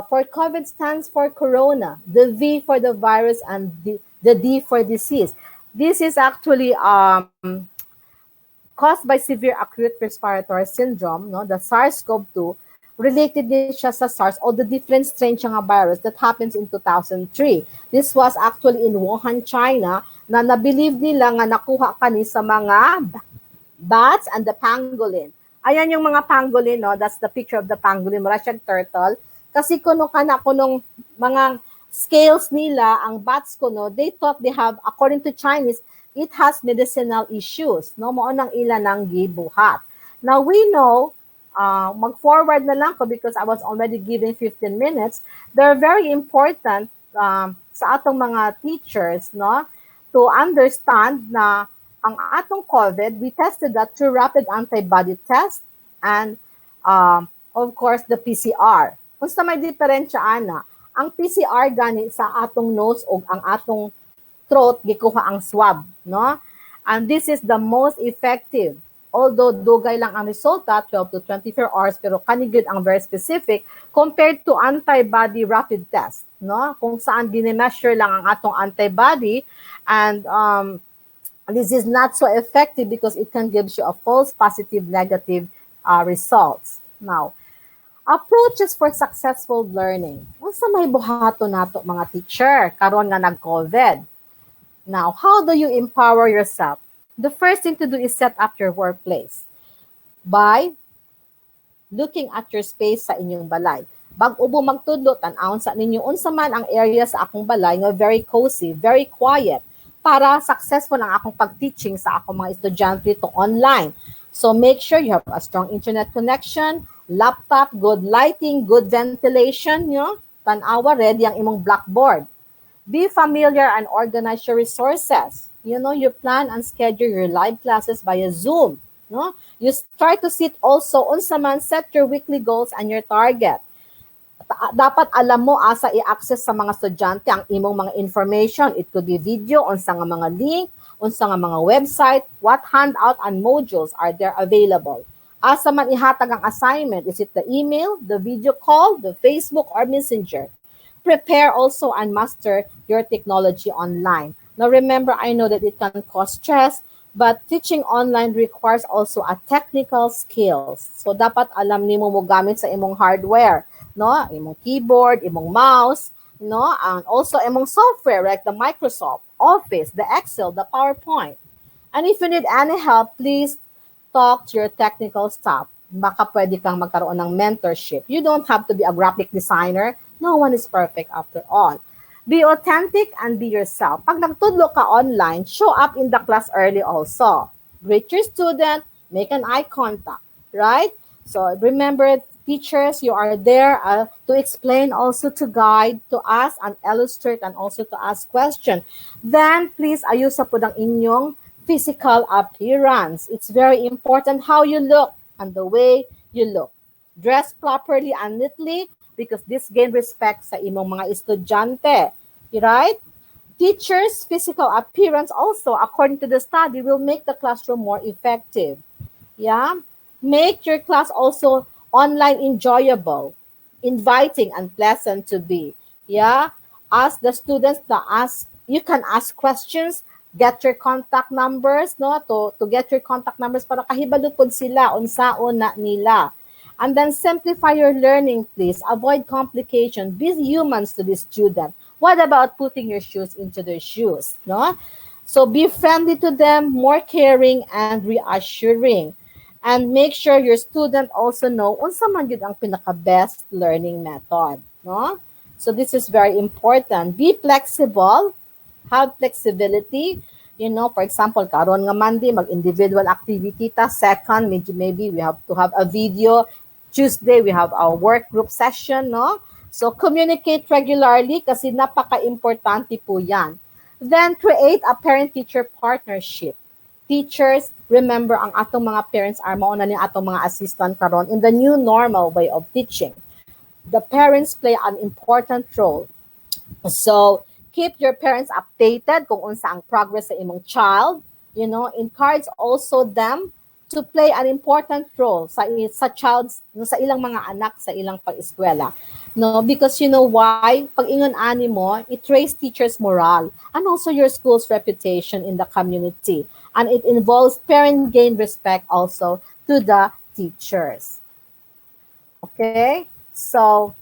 for COVID stands for corona, the V for the virus, and the D for disease. This is actually caused by severe acute respiratory syndrome, no? The SARS-CoV-2, related din siya sa SARS, or the different strain siya nga virus that happens in 2003. This was actually in Wuhan, China, na nabelieve nila nga nakuha kani sa mga bats and the pangolin. Ayan yung mga pangolin, no? That's the picture of the pangolin, Russian turtle. Kasi kuno mga scales nila, ang bats kuno, they thought they have, according to Chinese, it has medicinal issues, no? Mao nang ilan ang gibuhat. Now we know, mag-forward na lang ko because I was already given 15 minutes. They're very important sa atong mga teachers, no? To understand na ang atong COVID, we tested that through rapid antibody test and of course the PCR. Kung sa may diferensya ana, ang PCR gani sa atong nose o ang atong throat gikuha ang swab, no? And this is the most effective. Although dugay lang ang resulta, 12 to 24 hours, pero kanigid ang very specific compared to antibody rapid test, no? Kung saan dine-measure lang ang atong antibody, and this is not so effective because it can give you a false positive, negative results. Now, approaches for successful learning. Unsa may buhato nato mga teacher karon nga nag-COVID? Now, how do you empower yourself? The first thing to do is set up your workplace by looking at your space sa inyong balay. Bag ubo magtudlo, tan-awon sa ninyo unsa man ang area sa akong balay nga very cozy, very quiet para successful ang akong pag-teaching sa akong mga estudyante to online. So make sure you have a strong internet connection, laptop, good lighting, good ventilation, you know, tan-awa ready ang imong blackboard. Be familiar and organize your resources. You know, you plan and schedule your live classes via Zoom. No? You try to set also, unsa man, set your weekly goals and your target. Dapat alam mo asa i-access sa mga estudyante ang imong mga information. It could be video, unsa nga mga link, unsa nga mga website, what handout and modules are there available. Asa man ihatag ang assignment, is it the email, the video call, the Facebook, or Messenger? Prepare also and master your technology online. Now remember, I know that it can cause stress, but teaching online requires also a technical skills. So dapat alam nimo mo gamit sa imong hardware, no? Imong keyboard, imong mouse, no? And also imong software like the Microsoft Office, the Excel, the PowerPoint. And if you need any help, please talk to your technical staff. Baka pwede kang magkaroon ng mentorship. You don't have to be a graphic designer. No one is perfect after all. Be authentic and be yourself. Pag nagtudlo ka online, show up in the class early also. Greet your student, make an eye contact, right? So remember, teachers, you are there to explain, also to guide, to ask and illustrate, and also to ask questions. Then please ayusa po ang inyong physical appearance. It's very important how you look and the way you look. Dress properly and neatly because this gain respect sa imong mga estudyante. Right? Teachers' physical appearance also, according to the study, will make the classroom more effective. Yeah? Make your class also online enjoyable, inviting, and pleasant to be. Yeah? Ask the students to ask, you can ask questions, get your contact numbers, no? To get your contact numbers para kahibalo pod sila unsaon na nila. And then simplify your learning, please. Avoid complication. Be humans to the student. What about putting your shoes into their shoes? No? So be friendly to them, more caring and reassuring. And make sure your student also know unsa man gyud ang pinaka-best learning method. No? So this is very important. Be flexible. Have flexibility. You know, for example, karon nga Monday, mag-individual activity ta. Second, maybe we have to have a video. Tuesday, we have our work group session, no? So, communicate regularly kasi napaka-importante po yan. Then, create a parent-teacher partnership. Teachers, remember, ang atong mga parents are mauna ni atong mga assistant karon in the new normal way of teaching. The parents play an important role. So, keep your parents updated kung unsa ang progress sa imong child. You know, encourage also them to play an important role sa child's, sa ilang mga anak, sa ilang pag-eskwela. No, because you know why? Pag ingon ani mo, it raises teachers' morale and also your school's reputation in the community. And it involves parent gain respect also to the teachers. Okay? So,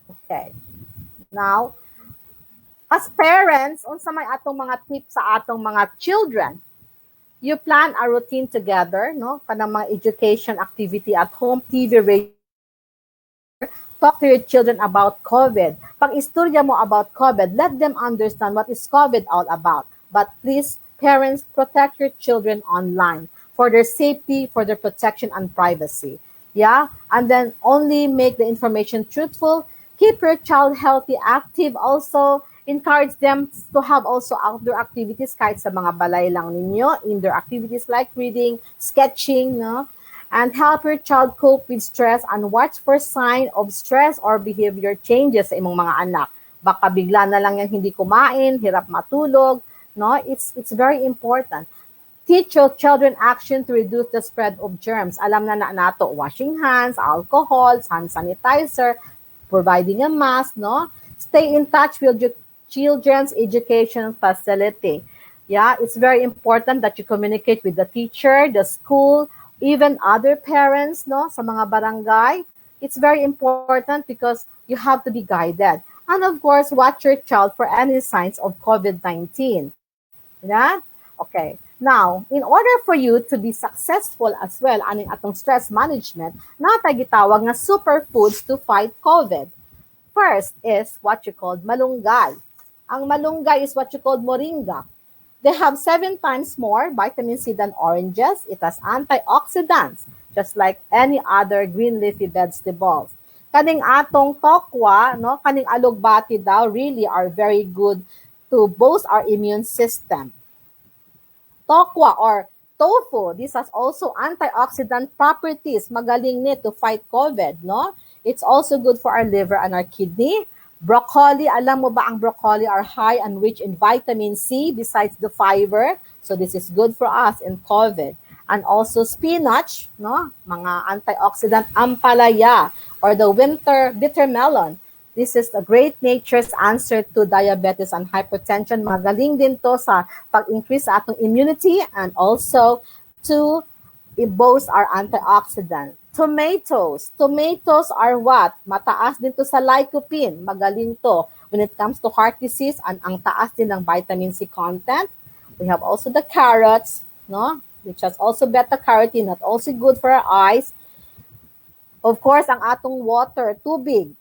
okay. Now, as parents, unsa may atong mga tips sa atong mga children? You plan a routine together, no? Kanang mga education activity at home, TV, radio. Talk to your children about COVID. Pag istorya mo about COVID, let them understand what is COVID all about. But please, parents, protect your children online for their safety, for their protection and privacy. Yeah? And then only make the information truthful. Keep your child healthy, active also. Encourage them to have also outdoor activities kahit sa mga balay lang ninyo, indoor activities like reading, sketching, no? And help your child cope with stress and watch for sign of stress or behavior changes sa imong mga anak. Baka bigla na lang yung hindi kumain, hirap matulog, no? It's very important. Teach your children action to reduce the spread of germs. Alam na nato, washing hands, alcohol, hand sanitizer, providing a mask, no? Stay in touch with your children's education facility. Yeah, it's very important that you communicate with the teacher, the school, even other parents, no, sa mga barangay. It's very important because you have to be guided. And of course, watch your child for any signs of COVID-19. Yeah? Okay. Now, in order for you to be successful as well aning atong stress management, natay gitawag nga superfoods to fight COVID. First is what you call malunggay. Ang malunggay is what you call moringa. They have 7 times more vitamin C than oranges. It has antioxidants, just like any other green leafy vegetables. Kaning atong tokwa, no, kaning alugbati daw really are very good to boost our immune system. Tokwa or tofu, this has also antioxidant properties. Magaling ni to fight COVID, no? It's also good for our liver and our kidney. Broccoli, alam mo ba ang broccoli are high and rich in vitamin C besides the fiber. So this is good for us in COVID. And also spinach, no? Mga antioxidant, ampalaya or the winter bitter melon. This is a great nature's answer to diabetes and hypertension. Magaling din to sa pag-increase sa atong immunity and also to boost our antioxidant. Tomatoes. Tomatoes are what? Mataas din to sa lycopene. Magaling to when it comes to heart disease and ang taas din ng vitamin C content. We have also the carrots, no? Which has also beta-carotene, not also good for our eyes. Of course, ang atong water, tubig.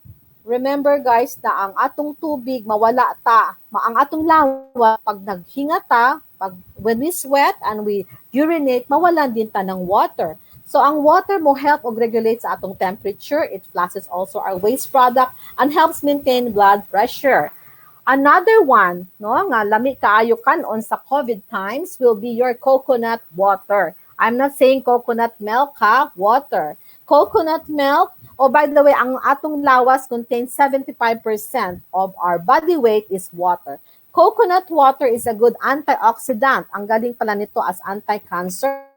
Remember guys na ang atong tubig mawala ta. Ang atong lawa pag naghinga ta, when we sweat and we urinate, mawalan din ta ng water. So ang water mo help og regulate sa atong temperature. It flushes also our waste product and helps maintain blood pressure. Another one, no, nga lami kaayo kanon sa COVID times will be your coconut water. I'm not saying coconut milk ha, water. Coconut milk, oh by the way, ang atong lawas contains 75% of our body weight is water. Coconut water is a good antioxidant. Ang galing pala nito as anti-cancer.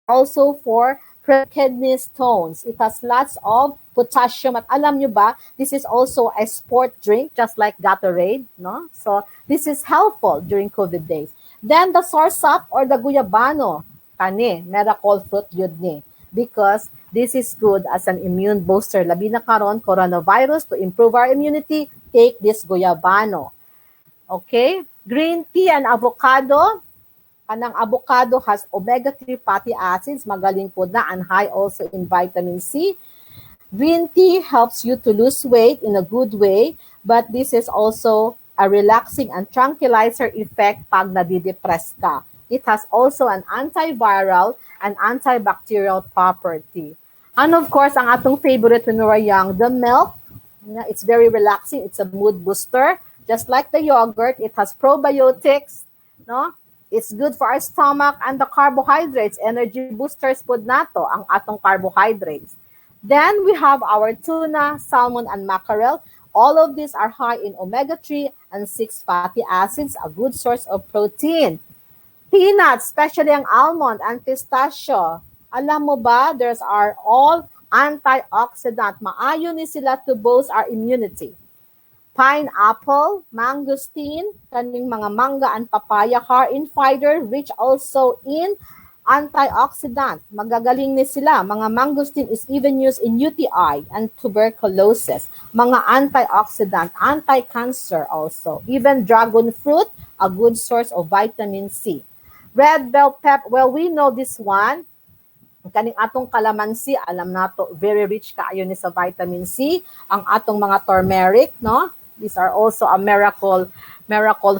Also for kidney stones. It has lots of potassium. At alam nyo ba, this is also a sport drink, just like Gatorade. No? So this is helpful during COVID days. Then the soursop or the guyabano, kani, miracle fruit yun ni. Because this is good as an immune booster. Labi na karon, coronavirus, to improve our immunity, take this guyabano. Okay? Green tea and avocado. Kanang avocado has omega-3 fatty acids, magaling po na, and high also in vitamin C. Green tea helps you to lose weight in a good way, but this is also a relaxing and tranquilizer effect pag nadidepress ka. It has also an antiviral and antibacterial property. And of course, ang atong favorite when we were young, the milk. It's very relaxing. It's a mood booster. Just like the yogurt, it has probiotics, no? It's good for our stomach and the carbohydrates. Energy boosters po nato ang atong carbohydrates. Then we have our tuna, salmon, and mackerel. All of these are high in omega-3 and 6 fatty acids, a good source of protein. Peanuts, especially ang almond and pistachio. Alam mo ba, there's are all antioxidant. Maayo ni sila to boost our immunity. Pineapple, mangosteen, kaning mga mangga and papaya, high in fiber, rich also in antioxidant. Magagaling ni sila. Mga mangosteen is even used in UTI and tuberculosis. Mga antioxidant, anti-cancer also. Even dragon fruit, a good source of vitamin C. Red bell pepper, well, we know this one. Kaning atong calamansi, alam nato, very rich kaayo ni sa vitamin C. Ang atong mga turmeric, no? These are also a miracle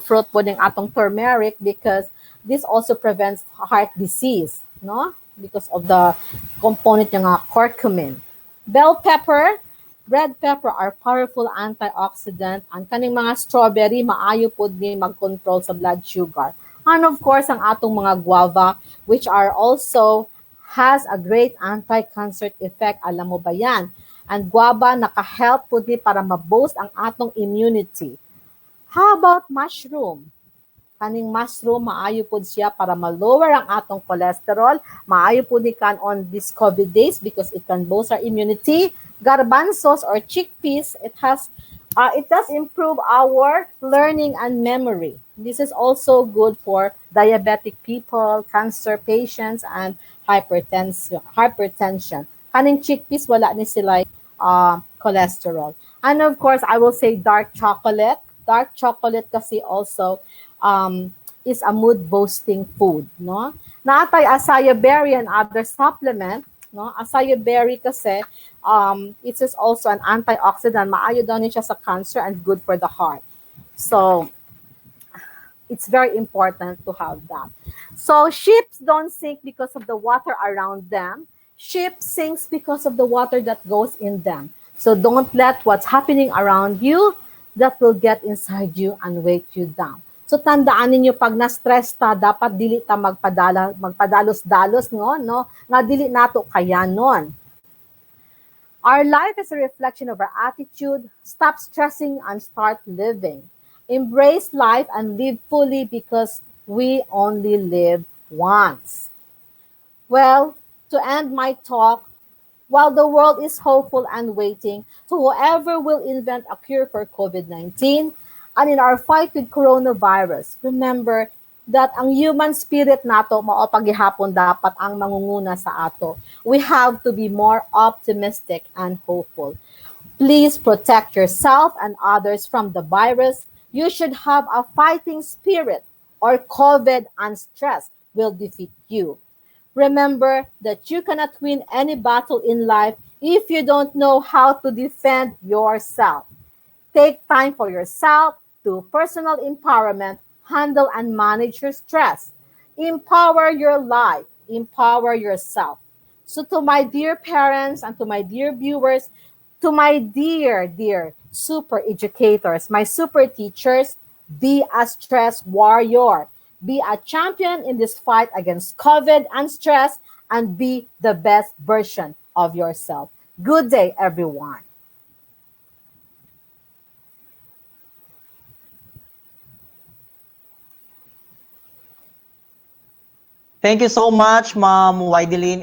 fruit po ng atong turmeric because this also prevents heart disease, no? Because of the component ng curcumin. Bell pepper, red pepper are powerful antioxidant. Ang kaning mga strawberry, maayo po ni mag-control sa blood sugar. And of course, ang atong mga guava, which are also has a great anti-cancer effect. Alam mo ba yan? And guava naka-help po din para ma-boost ang atong immunity. How about mushroom? Kaning mushroom, maayo po siya para ma-lower ang atong cholesterol. Maayo po din kan on this COVID days because it can boost our immunity. Garbanzos or chickpeas, it does improve our learning and memory. This is also good for diabetic people, cancer patients, and hypertension. Kaning chickpeas, wala ni sila cholesterol. And of course, I will say dark chocolate. Dark chocolate kasi also is a mood-boosting food, no? Naatay acai berry and other supplement, no? Acai berry kasi it is also an antioxidant. Maayo daw niya sa cancer and good for the heart. So it's very important to have that. So ships don't sink because of the water around them. Ship sinks because of the water that goes in them. So don't let what's happening around you that will get inside you and weight you down. So tandaan ninyo pag na-stress ta, dapat dili ta magpadalos-dalos no? Nga dili nato kaya nun. Our life is a reflection of our attitude. Stop stressing and start living. Embrace life and live fully because we only live once. Well, to end my talk, while the world is hopeful and waiting to whoever will invent a cure for COVID-19, and in our fight with coronavirus, remember that ang human spirit nato mao paghihapon dapat ang mangunguna sa ato. We have to be more optimistic and hopeful. Please protect yourself and others from the virus. You should have a fighting spirit or COVID and stress will defeat you. Remember that you cannot win any battle in life if you don't know how to defend yourself. Take time for yourself to personal empowerment, handle and manage your stress. Empower your life. empower yourself. So to my dear parents and to my dear viewers, to my dear super educators, my super teachers, be a stress warrior. Be a champion in this fight against COVID and stress, and be the best version of yourself. Good day, everyone. Thank you so much, Ma'am Wideline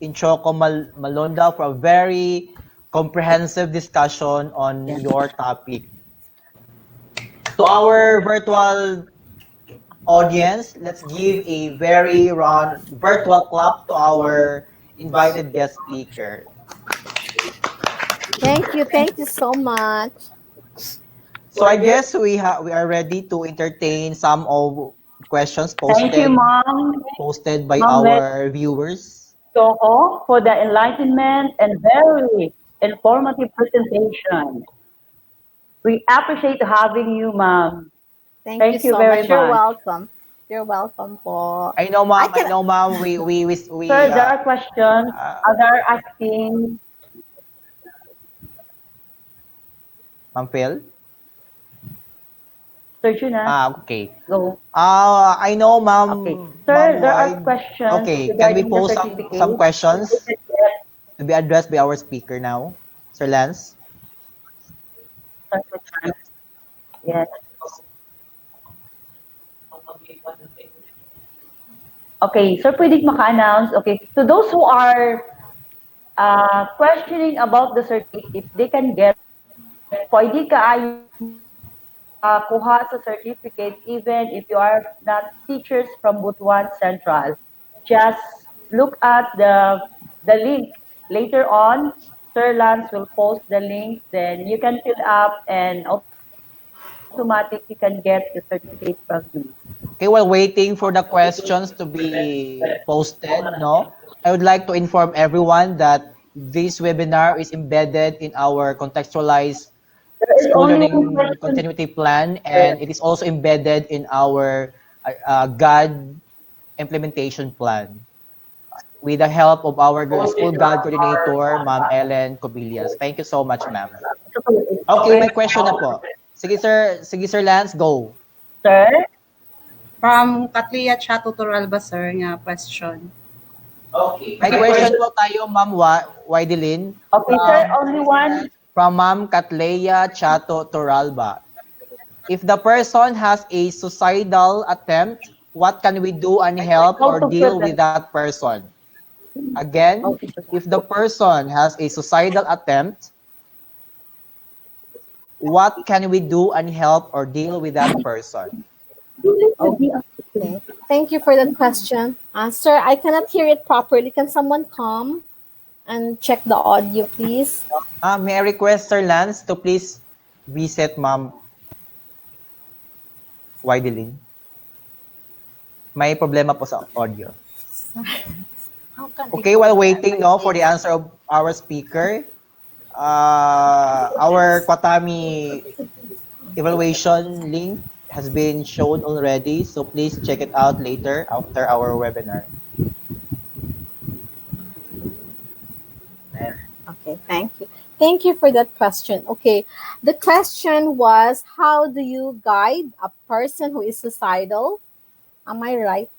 Inchoco Malonda, for a very comprehensive discussion on your topic. To our virtual audience, let's give a very round virtual clap to our invited guest speaker. Thank you so much. So I guess we are ready to entertain some of questions Thank you, Mom. posted by Ma'am our viewers. Choco, for the enlightenment and very informative presentation. We appreciate having you, Ma'am. Thank you so very much. You're much. welcome. You're welcome po. I know, ma'am. We Sir, there are questions. Other asking. Ma'am Phil? Sir Juna. Okay. Go. I know, ma'am. Okay. Sir, there are Wide. questions. Okay, can we regarding the post certificate. some questions to be addressed by our speaker now? Sir Lance? Yes. Okay, sir, pwede maka-announce. Okay, to those who are questioning about the certificate, if they can get, pwede ka kuha sa certificate even if you are not teachers from Butuan Central. Just look at the link. Later on, Sir Lance will post the link, then you can fill up and automatic you can get the certificate from me. Okay, while waiting for the questions to be posted, I would like to inform everyone that this webinar is embedded in our contextualized school learning continuity plan, and it is also embedded in our GAD implementation plan with the help of our school GAD coordinator, Ma'am Ellen Cobillas. Thank you so much, ma'am. Okay, may question na po. Sige, Sir Lance, go. Sir? From Katlia Chato Turalba, sir, nga question. Okay. May question po tayo, Ma'am Wideline. Okay, sir, only one. From Ma'am Katleya Chato Toralba. If the person has a suicidal attempt, what can we do and help or deal with that person? Again, if the person has a suicidal attempt, what can we do and help or deal with that person? Okay. Thank you for that question. Sir, I cannot hear it properly. Can someone come and check the audio, please? May I request Sir Lance to please reset Ma'am Wideline? May problema po sa audio. Okay, while waiting for the answer of our speaker, our Kwatami evaluation link has been shown already, so please check it out later after our webinar. Okay, thank you. Thank you for that question. Okay, the question was, how do you guide a person who is suicidal? Am I right?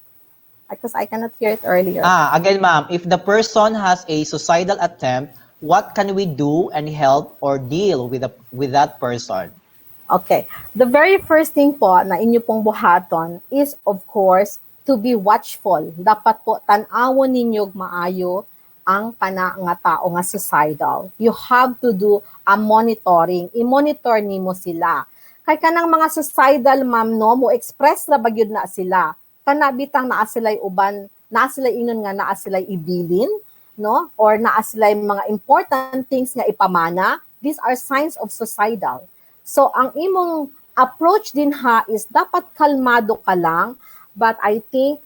Because I cannot hear it earlier. Again, ma'am, if the person has a suicidal attempt, what can we do and help or deal with that person? Okay. The very first thing po na inyo pong buhaton is, of course, to be watchful. Dapat po tan-awon ninyo maayo ang kana nga tao nga suicidal. You have to do a monitoring. I-monitor nimo sila. Kay kanang mga suicidal, ma'am, mo express ra bagyod na sila. Kana bitang naa sila'y uban, naa sila'y ingon nga naa sila'y ibilin, or naa sila'y mga important things nga ipamana. These are signs of suicidal. So, ang imong approach din is dapat kalmado ka lang, but I think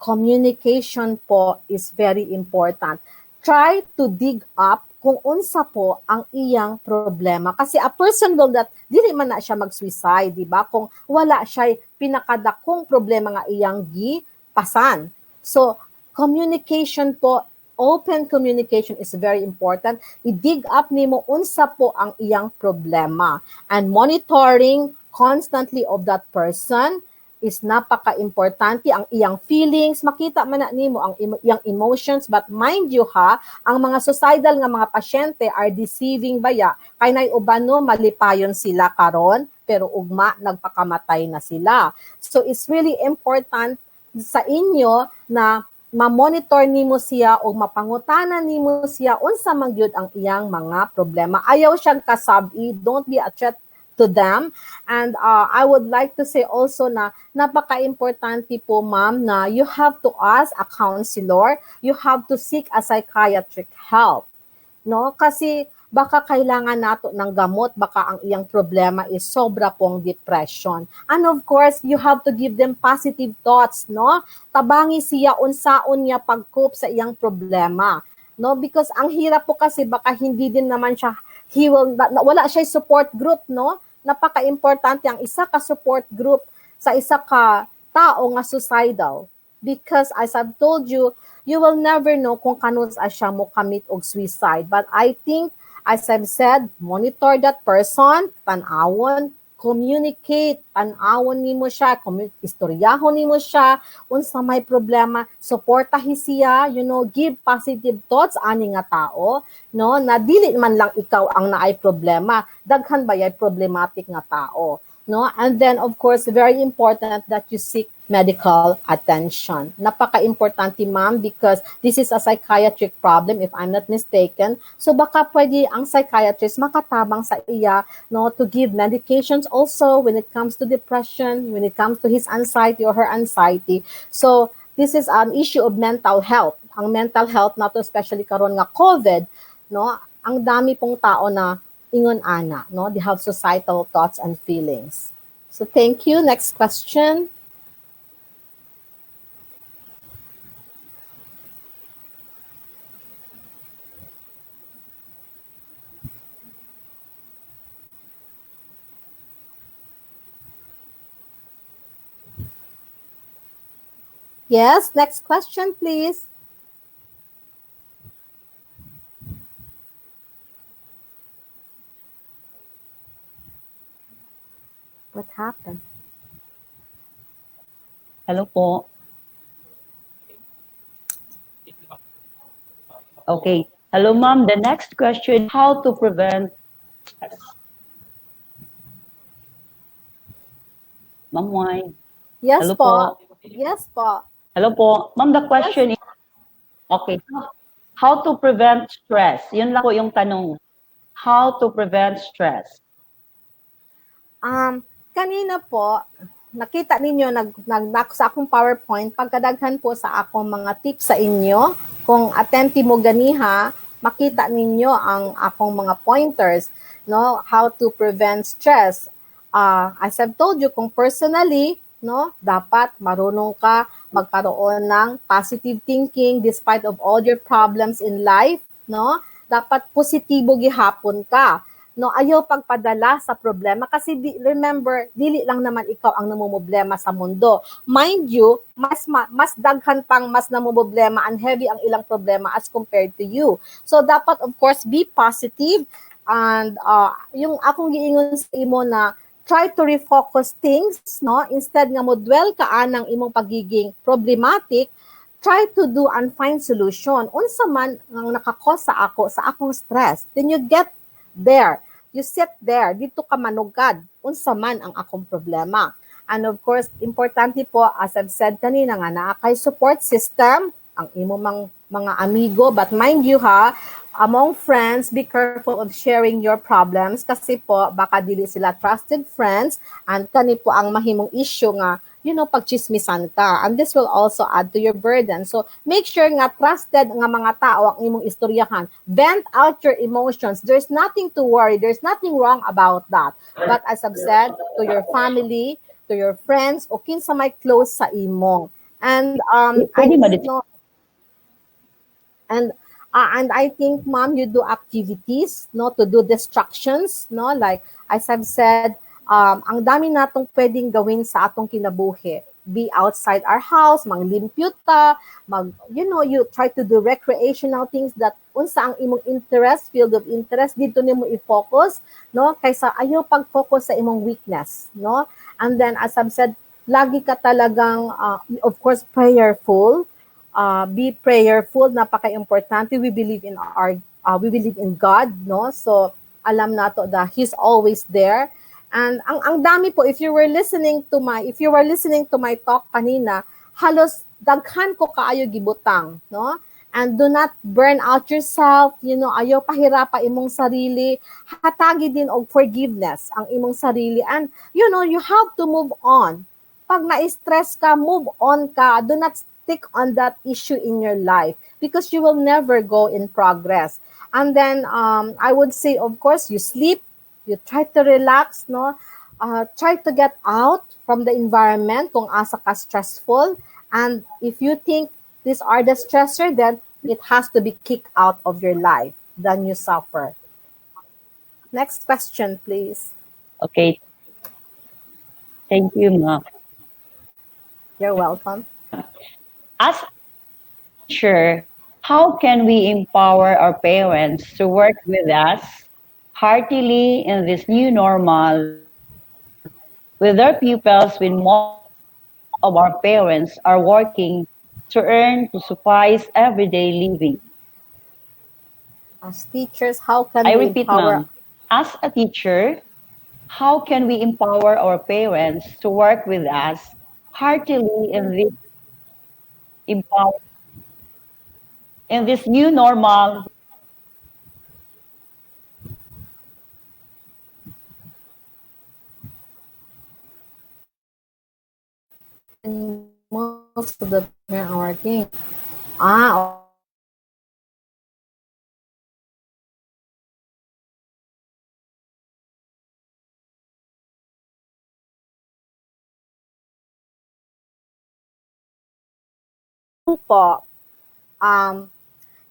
communication po is very important. Try to dig up kung unsa po ang iyang problema. Kasi a person will that, dili man na siya mag-suicide, di ba? Kung wala siya pinakadakong problema nga iyang gipasan. So, communication po, open communication is very important. I-dig up nimo unsa po ang iyang problema. And monitoring constantly of that person is napaka-importante. Ang iyang feelings, makita man na nimo ang iyang emotions, but mind you ha, ang mga suicidal nga mga pasyente are deceiving baya. Kay nay uban no, malipayon sila karon, pero ugma nagpakamatay na sila. So it's really important sa inyo na ma-monitor nimo siya o mapangutanan nimo siya unsa man gyud ang iyang mga problema. Ayaw siyang kasabi, don't be a threat to them. And I would like to say also na napaka-importante po ma'am na you have to ask a counselor, you have to seek a psychiatric help. No? Kasi baka kailangan nato ng gamot, baka ang iyang problema is sobra pong depression. And of course, you have to give them positive thoughts, no? Tabangi siya unsaon niya pag-cope sa iyang problema, no? Because ang hirap po kasi baka hindi din naman siya wala siya support group, no? Napaka-importante ang isa ka support group sa isa ka tao nga suicidal. Because as I've told you, you will never know kung kanus siya mo commit og suicide. But I think, as I've said, monitor that person, tanawon, communicate, tanawon nimo siya, istoryahon nimo siya, unsa may problema, suportahi siya, give positive thoughts ani nga tao, no, na dili man lang ikaw ang naay problema, daghan bayay problematic nga tao, no? And then of course, very important that you seek medical attention. Napaka-importante ma'am because this is a psychiatric problem if I'm not mistaken. So baka pwede ang psychiatrist makatabang sa iya, no, to give medications also when it comes to depression, when it comes to his anxiety or her anxiety. So this is an issue of mental health. Ang mental health nato especially karon nga COVID, no, ang dami pong tao na ingon ana, no, they have suicidal thoughts and feelings. So thank you. Next question. Yes, next question, please. What happened? Hello po. Okay. Hello, ma'am. The next question, how to prevent stress? Ma'am Wine. Yes Hello po. po. Yes po. Hello po. Ma'am, the question is, okay, how to prevent stress? Yun lang po yung tanong. How to prevent stress? Kanina po, nakita ninyo, sa akong PowerPoint, pagkadaghan po sa akong mga tips sa inyo, kung attentive mo ganiha, makita ninyo ang akong mga pointers, no, how to prevent stress. As I've told you, kung personally, no, dapat marunong ka magkaroon ng positive thinking despite of all your problems in life, no? Dapat positibo gihapon ka. No, ayaw pagpadala sa problema kasi remember, dili lang naman ikaw ang namumblema sa mundo. Mind you, mas daghan pang mas namumblema and heavy ang ilang problema as compared to you. So dapat of course be positive and yung akong giingon sa imo na try to refocus things, no? Instead nga mo dwell ka anang imong pagiging problematic, try to do and find solution. Unsa man ang nakakos sa akong stress, then you get there. You sit there, dito ka manugad, unsa man ang akong problema. And of course, importante po, as I've said kanina nga, naakay support system, ang imo mga amigo, but mind you ha, among friends, be careful of sharing your problems kasi po, baka dili sila trusted friends and kani po ang mahimong issue nga, pagchismisan ka. And this will also add to your burden. So, make sure nga trusted nga mga tao ang imong istoryahan. Vent out your emotions. There's nothing to worry. There's nothing wrong about that. But as I've said, to your family, to your friends, o kinsa may close sa imo. And I think, ma'am, you do activities, no, to do distractions, no, like as I've said, ang dami natong pwedeng gawin sa atong kinabuhi. be outside our house, manglimpyut ta, you try to do recreational things that unsa ang imong interest, field of interest, dito nimo i-focus, no? Kaysa ayaw pag-focus sa imong weakness, no? And then, as I've said, lagi ka talagang, of course, prayerful. Be prayerful, napaka-importante. We believe in God, no? So, alam nato that He's always there. And ang dami po, if you were listening to my talk kanina, halos daghan ko kaayo gibutang, no? And do not burn out yourself, ayaw pahirapa imong sarili, hatagi din og forgiveness ang imong sarili, and you have to move on. Pag na-stress ka, move on ka. Do not stick on that issue in your life because you will never go in progress. And then I would say, of course, you sleep, you try to relax, no? Try to get out from the environment kung asa ka stressful. And if you think these are the stressor, then it has to be kicked out of your life. Then you suffer. Next question, please. Okay. Thank you, ma'am. You're welcome. As a teacher, how can we empower our parents to work with us heartily in this new normal with their pupils when most of our parents are working to earn to suffice everyday living? As teachers, how can I we repeat, empower? ma'am. As a teacher, how can we empower our parents to work with us heartily in this new normal? And most of the parents are working. Po,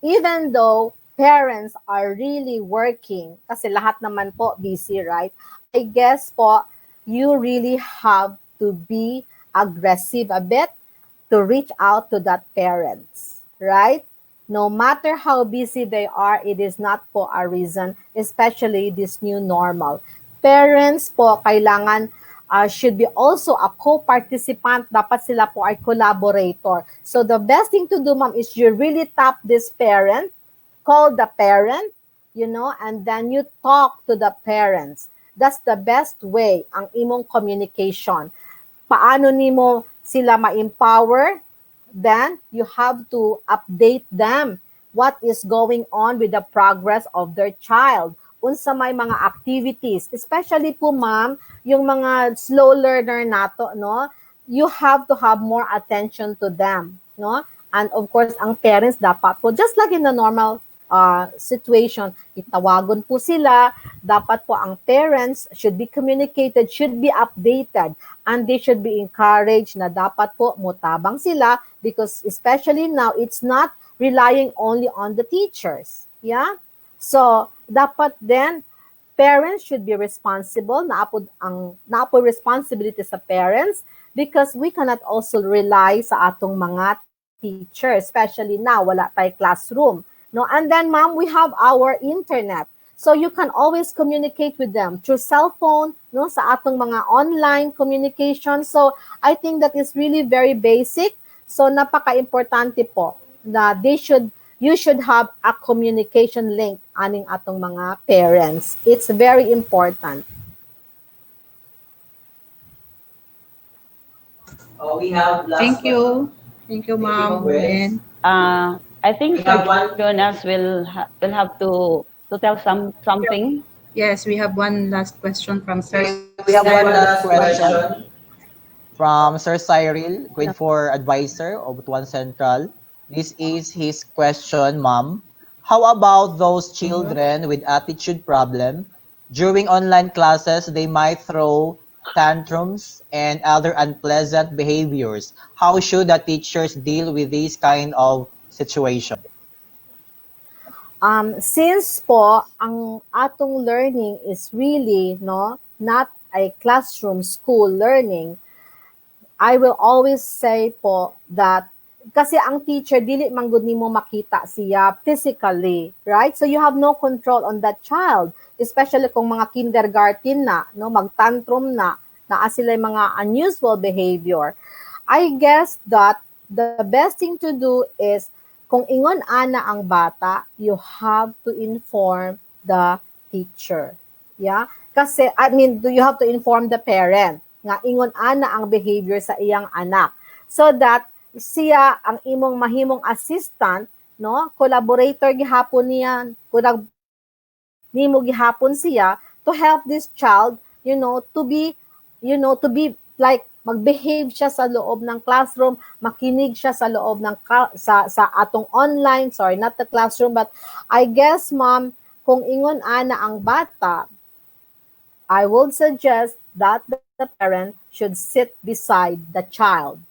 even though parents are really working, kasi lahat naman po busy, right? I guess po, you really have to be aggressive a bit to reach out to that parents, right? No matter how busy they are, it is not po a reason, especially this new normal. Parents po, kailangan should be also a co-participant. Dapat sila po ay collaborator. So the best thing to do, ma'am, is you really tap this parent, call the parent, and then you talk to the parents. That's the best way ang imong communication. Paano nimo sila ma-empower? Then you have to update them what is going on with the progress of their child. Unsa may mga activities, especially po, ma'am, yung mga slow learner nato, no? You have to have more attention to them, no? And of course, ang parents dapat po, just like in the normal situation, itawagon po sila. Dapat po ang parents should be communicated, should be updated, and they should be encouraged na dapat po mutabang sila because especially now, it's not relying only on the teachers. Yeah? So, dapat then, parents should be responsible, naapo responsibility sa parents because we cannot also rely sa atong mga teachers, especially now, wala tayo classroom. No? And then, ma'am, we have our internet. So you can always communicate with them through cell phone, no, sa atong mga online communication. So I think that is really very basic. So napaka-importante po na you should have a communication link aning atong mga parents. It's very important. We have last Thank you. Thank you, ma'am. And I think Jonas will have to tell something. yes, we have one last question from Sir. We have one last question from Sir Cyril, grade 4 advisor of Butuan Central. This is his question, ma'am. How about those children with attitude problem? During online classes, they might throw tantrums and other unpleasant behaviors. How should the teachers deal with this kind of situation? Since po ang atong learning is really not a classroom school learning, I will always say po that kasi ang teacher dili man gud nimo makita siya physically, right? So you have no control on that child, especially kung mga kindergarten na, no, magtantrum na sila mga unusual behavior. I guess that the best thing to do is kung ingon ana ang bata, you have to inform the teacher. Yeah? Kasi, I mean, you have to inform the parent nga ingon ana ang behavior sa iyang anak so that siya ang imong mahimong assistant, no, collaborator gihapon niya, nimo gihapon siya to help this child, to be like magbehave siya sa loob ng classroom, makinig siya sa loob ng sa atong online, sorry, not the classroom, but I guess, ma'am, kung ingon ana ang bata, I would suggest that the parent should sit beside the child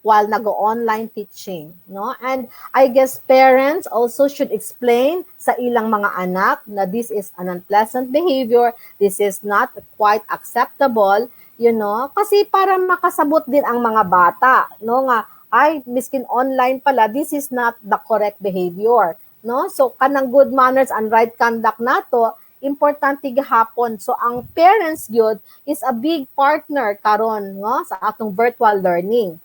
while nag-online teaching, no? And I guess parents also should explain sa ilang mga anak na this is an unpleasant behavior, this is not quite acceptable, kasi para makasabot din ang mga bata, no, nga ay miskin online pala, this is not the correct behavior, no? So kanang good manners and right conduct nato importante gihapon. So ang parents gyud is a big partner karon, no, sa atong virtual learning.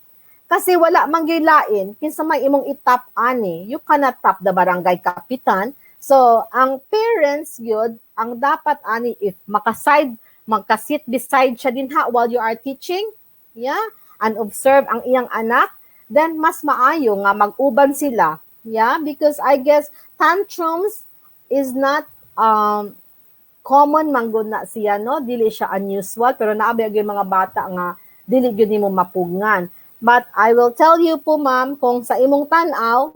Kasi wala man gyud lain kinsa may imong itap ani, you cannot tap the barangay kapitan. So ang parents gyud ang dapat ani if magka-sit beside siya din ha while you are teaching, yeah, and observe ang iyang anak, then mas maayo nga mag-uban sila, yeah, because I guess tantrums is not common manggod na siya, no, dili siya unusual, pero naabi gyud mga bata nga dili gyud nimo mapugngan. But I will tell you po, ma'am, kung sa imong tanaw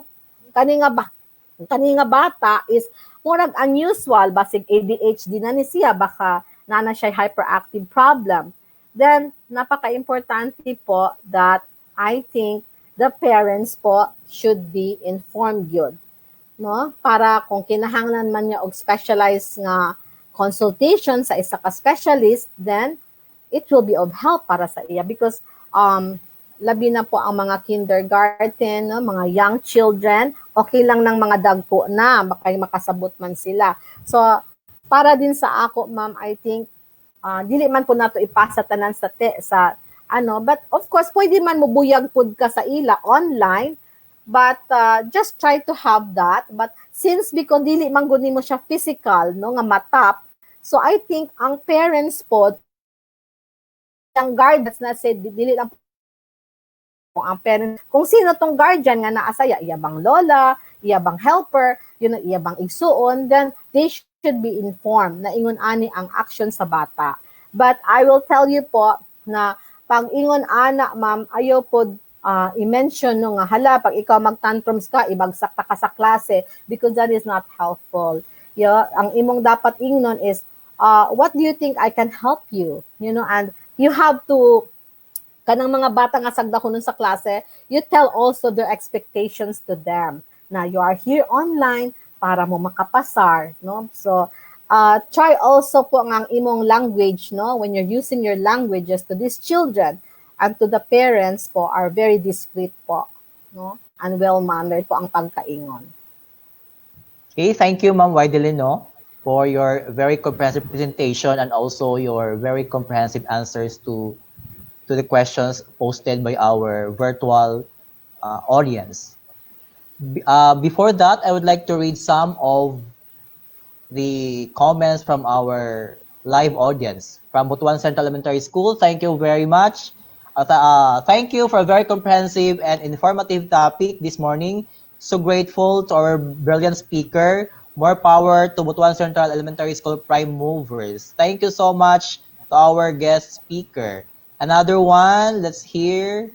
kani nga bata is murag unusual, basig ADHD na ni siya, baka na siya hyperactive problem, then napaka-importante po that I think the parents po should be informed yun, no? Para kung kinahanglan man niya og specialized nga consultation sa isa ka specialist, then it will be of help para sa iya because labi na po ang mga kindergarten, no, mga young children, okay lang ng mga dagko na, makasabot man sila. So, para din sa ako, ma'am, I think, dili man po nato ipasa tanan but of course, pwede man mubuyag pod ka sa ila online, but just try to have that. But since because dili man gud nimo siya physical, no, nga matap, so I think ang parents po, ang guardians na said, dili lang kung ang parents, kung sino tong guardian nga naasaya, iya bang lola, iya bang helper, iya bang igsuon, then they should be informed na ingon ani ang action sa bata. But I will tell you po na pag ingon ana, ma'am, ayo po i-mention no nga hala pag ikaw magtantrums ka, ibagsak ta ka sa klase because that is not helpful. Ang imong dapat ingnon is what do you think I can help you? And you have to kanang mga bata nga sagdahonon sa klase, you tell also their expectations to them na you are here online para mo makapasar, no? So try also po ang imong language, no, when you're using your languages to these children and to the parents po are very discreet po, no, and well-mannered po ang pagkaingon. Okay, thank you, Ma'am Widelin, no, for your very comprehensive presentation and also your very comprehensive answers to the questions posted by our virtual audience. Before that, I would like to read some of the comments from our live audience from Butuan Central Elementary School. Thank you very much. Thank you for a very comprehensive and informative topic this morning. So grateful to our brilliant speaker. More power to Butuan Central Elementary School Prime Movers. Thank you so much to our guest speaker. Another one, let's hear.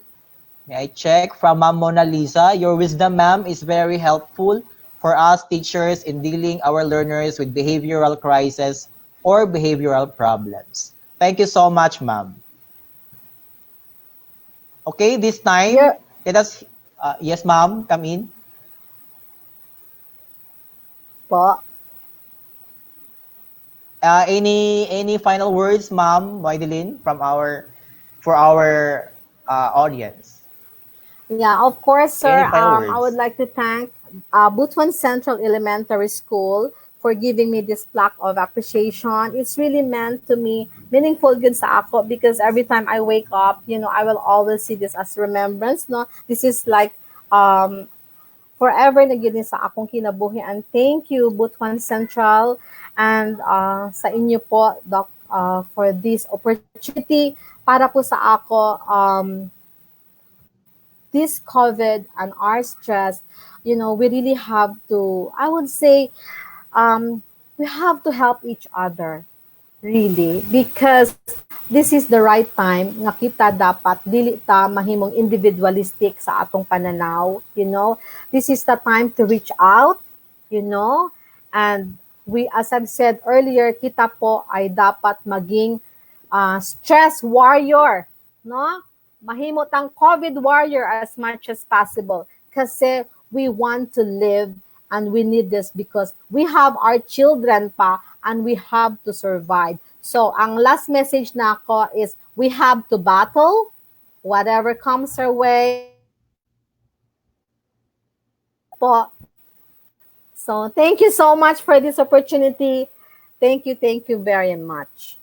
May I check from Ma'am Mona Lisa. Your wisdom, ma'am, is very helpful for us teachers in dealing our learners with behavioral crisis or behavioral problems. Thank you so much, ma'am. Okay, this time, let us, yes, ma'am, come in. Po. Any final words, ma'am, Widelin, for our audience? Yeah, of course, sir. Any final I would words? like to thank Butuan Central Elementary School for giving me this plaque of appreciation. It's really meant to me, meaningful good sa ako because every time I wake up, I will always see this as remembrance, no? This is like forever na gini sa akong kinabuhi. And thank you, Butuan Central, and sa inyo po, Doc, for this opportunity para po sa ako, this COVID and our stress, we really have to, I would say, we have to help each other, really, because this is the right time nga kita dapat dili ta mahimong individualistic sa atong pananaw, This is the time to reach out, and we, as I've said earlier, kita po ay dapat maging stress warrior, no? Mahimo tang COVID warrior as much as possible kasi we want to live and we need this because we have our children pa and we have to survive. So, ang last message na ako is we have to battle whatever comes our way. Po. So, thank you so much for this opportunity. Thank you very much.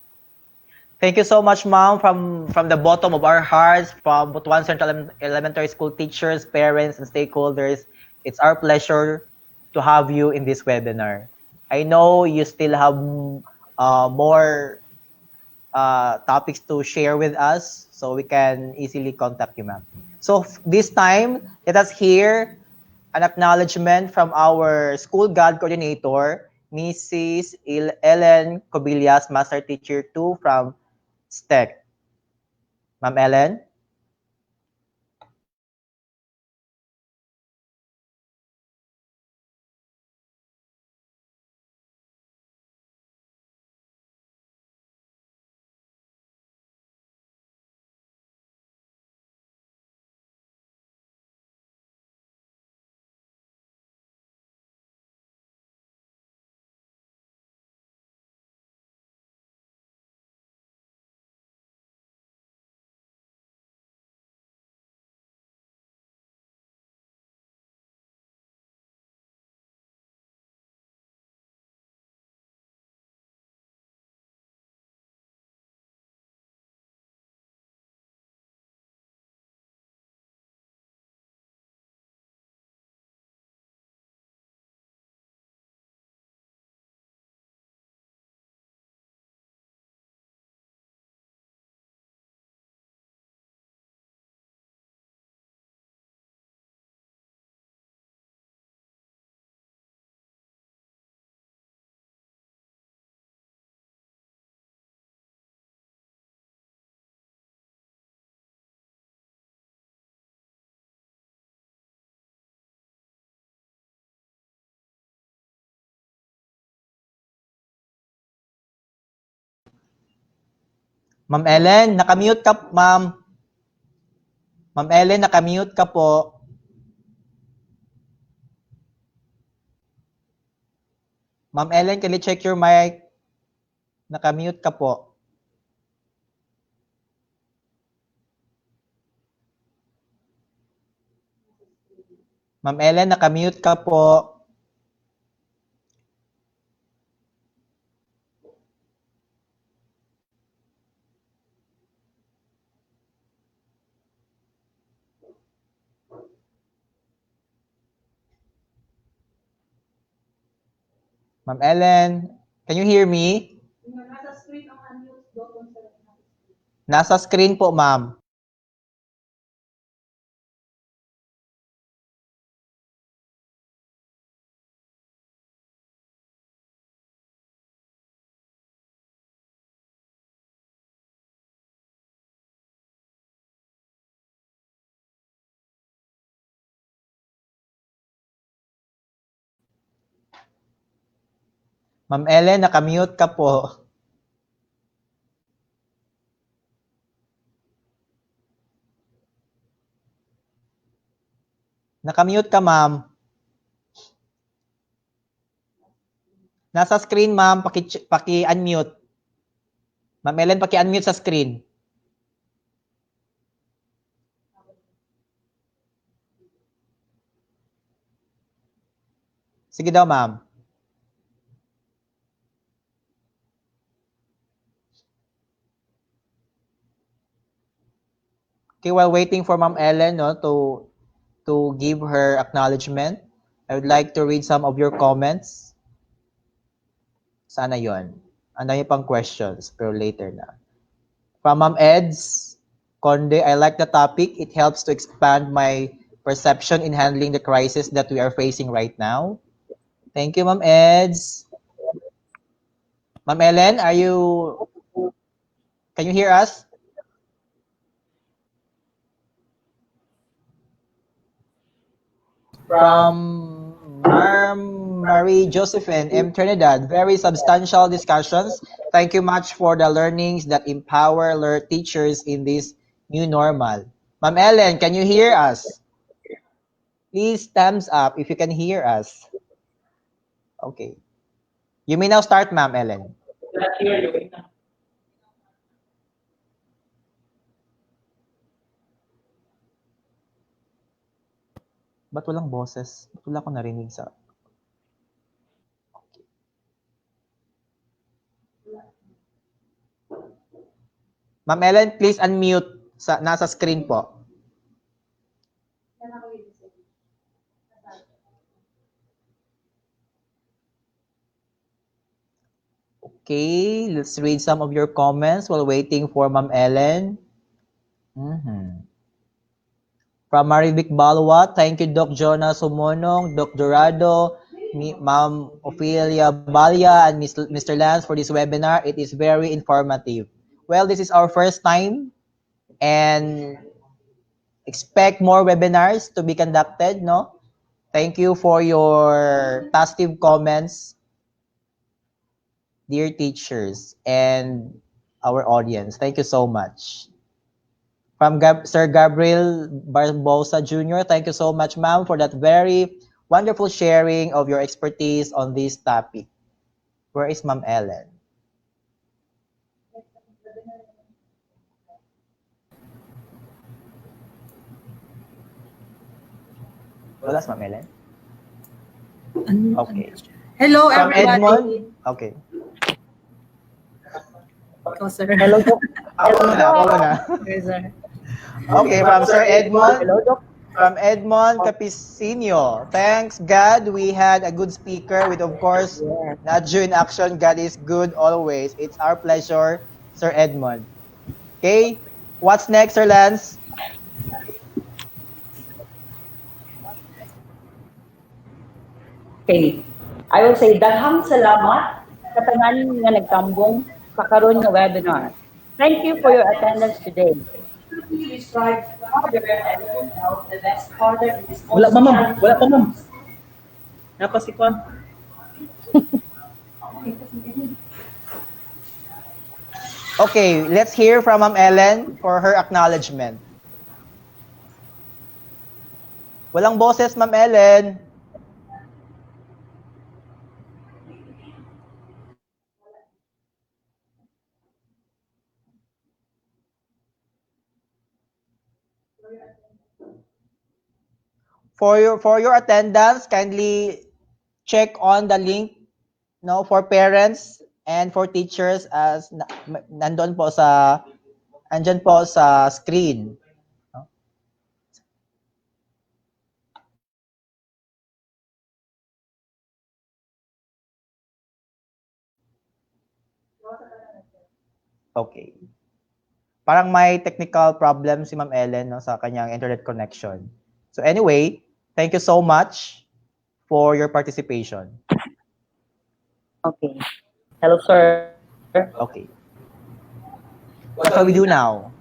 Thank you so much, Ma'am, from the bottom of our hearts, from Butuan Central Elementary School teachers, parents, and stakeholders. It's our pleasure to have you in this webinar. I know you still have more topics to share with us, so we can easily contact you, ma'am. So this time, let us hear an acknowledgement from our school guide coordinator, Mrs. Ellen Cobillas, Master Teacher 2 from STEC. Ma'am Ellen? Ma'am Ellen, nakamute ka, ma'am. Ma'am Ellen, nakamute ka po. Ma'am Ellen, can you check your mic? Nakamute ka po. Ma'am Ellen, nakamute ka po. Ma'am Ellen, can you hear me? Nasa screen po, ma'am. Ma'am Ellen, nakamute ka po. Nakamute ka, ma'am. Nasa screen, ma'am. Paki-unmute. Ma'am Ellen, paki-unmute sa screen. Sige daw, ma'am. Okay, while waiting for Ma'am Ellen no, to give her acknowledgement, I would like to read some of your comments. Sana yon. Ang dami pang questions, pero later na. From Ma'am Eds Conde, I like the topic. It helps to expand my perception in handling the crisis that we are facing right now. Thank you, Ma'am Eds. Ma'am Ellen, can you hear us? From Marie Josephine M. Trinidad, very substantial discussions. Thank you much for the learnings that empower teachers in this new normal. Ma'am Ellen, can you hear us? Please thumbs up if you can hear us. Okay. You may now start, Ma'am Ellen. Let's hear you. Ba't walang boses? Ba't wala akong narinig sa... Okay. Ma'am Ellen, please unmute. Nasa screen po. Okay, let's read some of your comments while waiting for Ma'am Ellen. From Marivic Balwa, thank you, Doc Jonah Sumonong, Doc Dorado, Ma'am Ophelia Balya, and Mr. Lance for this webinar. It is very informative. Well, this is our first time, and expect more webinars to be conducted, no? Thank you for your positive comments, dear teachers and our audience. Thank you so much. From Sir Gabriel Barbosa Jr., thank you so much, ma'am, for that very wonderful sharing of your expertise on this topic. Where is Ma'am Ellen? Wala si Ma'am Ellen? Okay. Hello, From everybody. Edmond? Okay. Oh, sir. Hello, Doc. Ako na. Okay, sir. Okay, from Sir Edmond. Hello, Doc. From Edmond Capicinio. Thanks, God. We had a good speaker with, of course, Nadjo in action. God is good always. It's our pleasure, Sir Edmond. Okay, what's next, Sir Lance? Okay. I will say, daghang salamat sa tanan nga nagtambong sa karon nga webinar. Thank you for your attendance today. Wala pa, ma'am. Wala pa, ma'am. Napasikwan. Okay, let's hear from Ma'am Ellen for her acknowledgement. Walang boses, Ma'am Ellen. For your attendance, kindly check on the link, no, for parents and for teachers as andyan po sa screen. Okay. Parang may technical problem si Ma'am Ellen, no, sa kanyang internet connection. So anyway, thank you so much for your participation. Okay. Hello, sir. Okay. What shall we do now?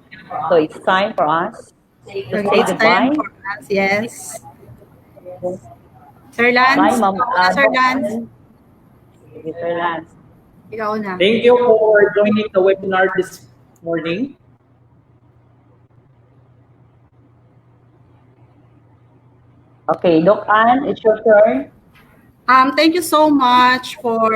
So it's time for us to say It's time goodbye. for us, yes. Sir Lance, Bye, Ma'am. Sir Lance, Sige, Sir Lance. ikaw na. Thank you for joining the webinar this morning. Okay, Doc Ann, it's your turn. Thank you so much for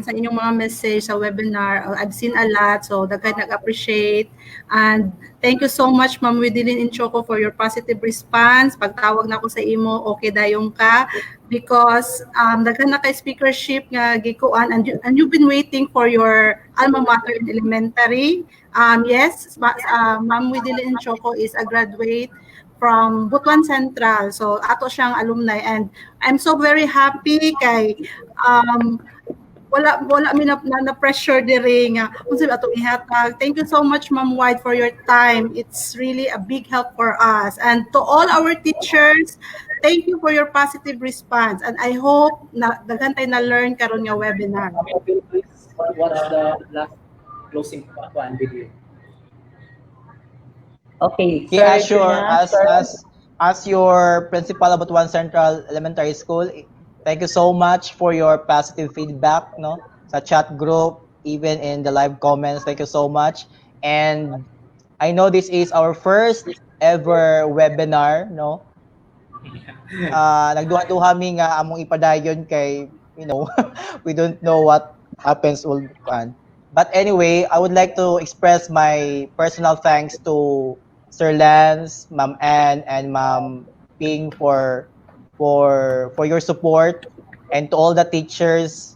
sa inyong mga message sa webinar. I've seen a lot, so daghan nag-appreciate. And thank you so much, Ma'am Widilin Inchoco, for your positive response. Pagtawag na ako sa imo, okay dayong ka. Because daghan na kay speakership nga gikuan, and you've been waiting for your alma mater in elementary. Yes, Ma'am Widilin Inchoco is a graduate from Butuan Central. So ato siyang alumni, and I'm so very happy kay wala mi na pressure diri nga unsa atong ihatag. Thank you so much, Ma'am White, for your time. It's really a big help for us. And to all our teachers, thank you for your positive response. And I hope na daghan tayo na learn karon nga webinar. Okay, please. What's the last closing video? Okay, Yeah, Sir sure. Jonas, As your principal of Butuan Central Elementary School, thank you so much for your positive feedback, no, sa chat group, even in the live comments. Thank you so much. And I know this is our first ever webinar, no. Nagduha-duha mi nga among ipadayon kay, we don't know what happens will. But anyway, I would like to express my personal thanks to Sir Lance, Ma'am Ann, and Ma'am Ping for your support, and to all the teachers.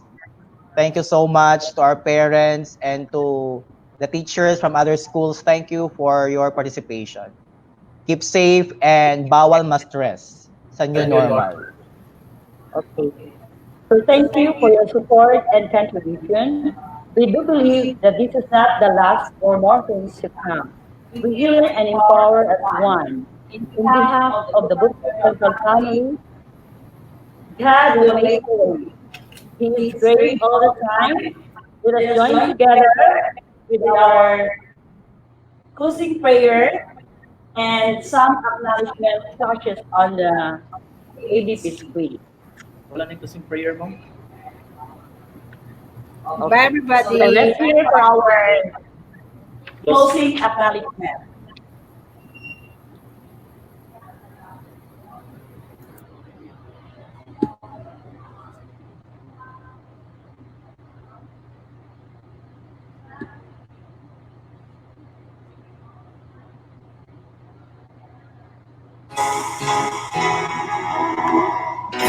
Thank you so much to our parents and to the teachers from other schools. Thank you for your participation. Keep safe and bawal ma-stress sa new normal. okay. So thank you for your support and contribution. We do believe that this is not the last or more things to come. We heal and empower as one. In behalf of the Buddhist Central family, God will make a way. He is great all the time. Let us join together with our closing prayer and some acknowledgement touches on the ABP screen. Wala na yung closing prayer, Ma'am? Bye, everybody. So let's hear for our closing acknowledgement.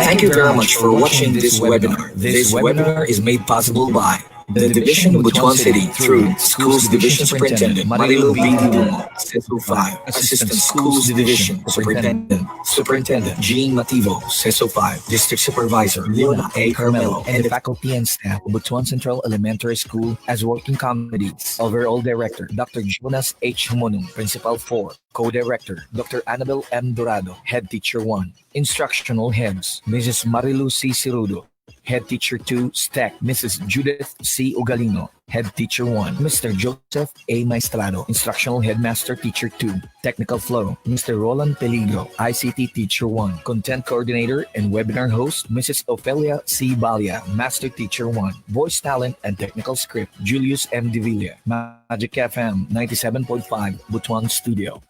Thank you very much for watching this webinar. This webinar is made possible by the Division of Butuan City through Schools Division Superintendent Marilu B. Dumo, CESO 5, Assistant Schools Division Superintendent Jean Mativo, CESO 5, District Supervisor Leona A. Carmelo, and the faculty and staff of Butuan Central Elementary School as working committees. Overall Director Dr. Jonas H. Humonung, Principal 4, Co-Director Dr. Annabel M. Dorado, Head Teacher 1. Instructional Heads Mrs. Marilu C. Cirudo, Head Teacher 2, STEC, Mrs. Judith C. Ugalino, Head Teacher 1, Mr. Joseph A. Maestrado, Instructional Headmaster Teacher 2, Technical Flow, Mr. Roland Peligro, ICT Teacher 1, Content Coordinator and Webinar Host, Mrs. Ophelia C. Balia, Master Teacher 1, Voice Talent and Technical Script, Julius M. Devilla, Magic FM 97.5, Butuan Studio.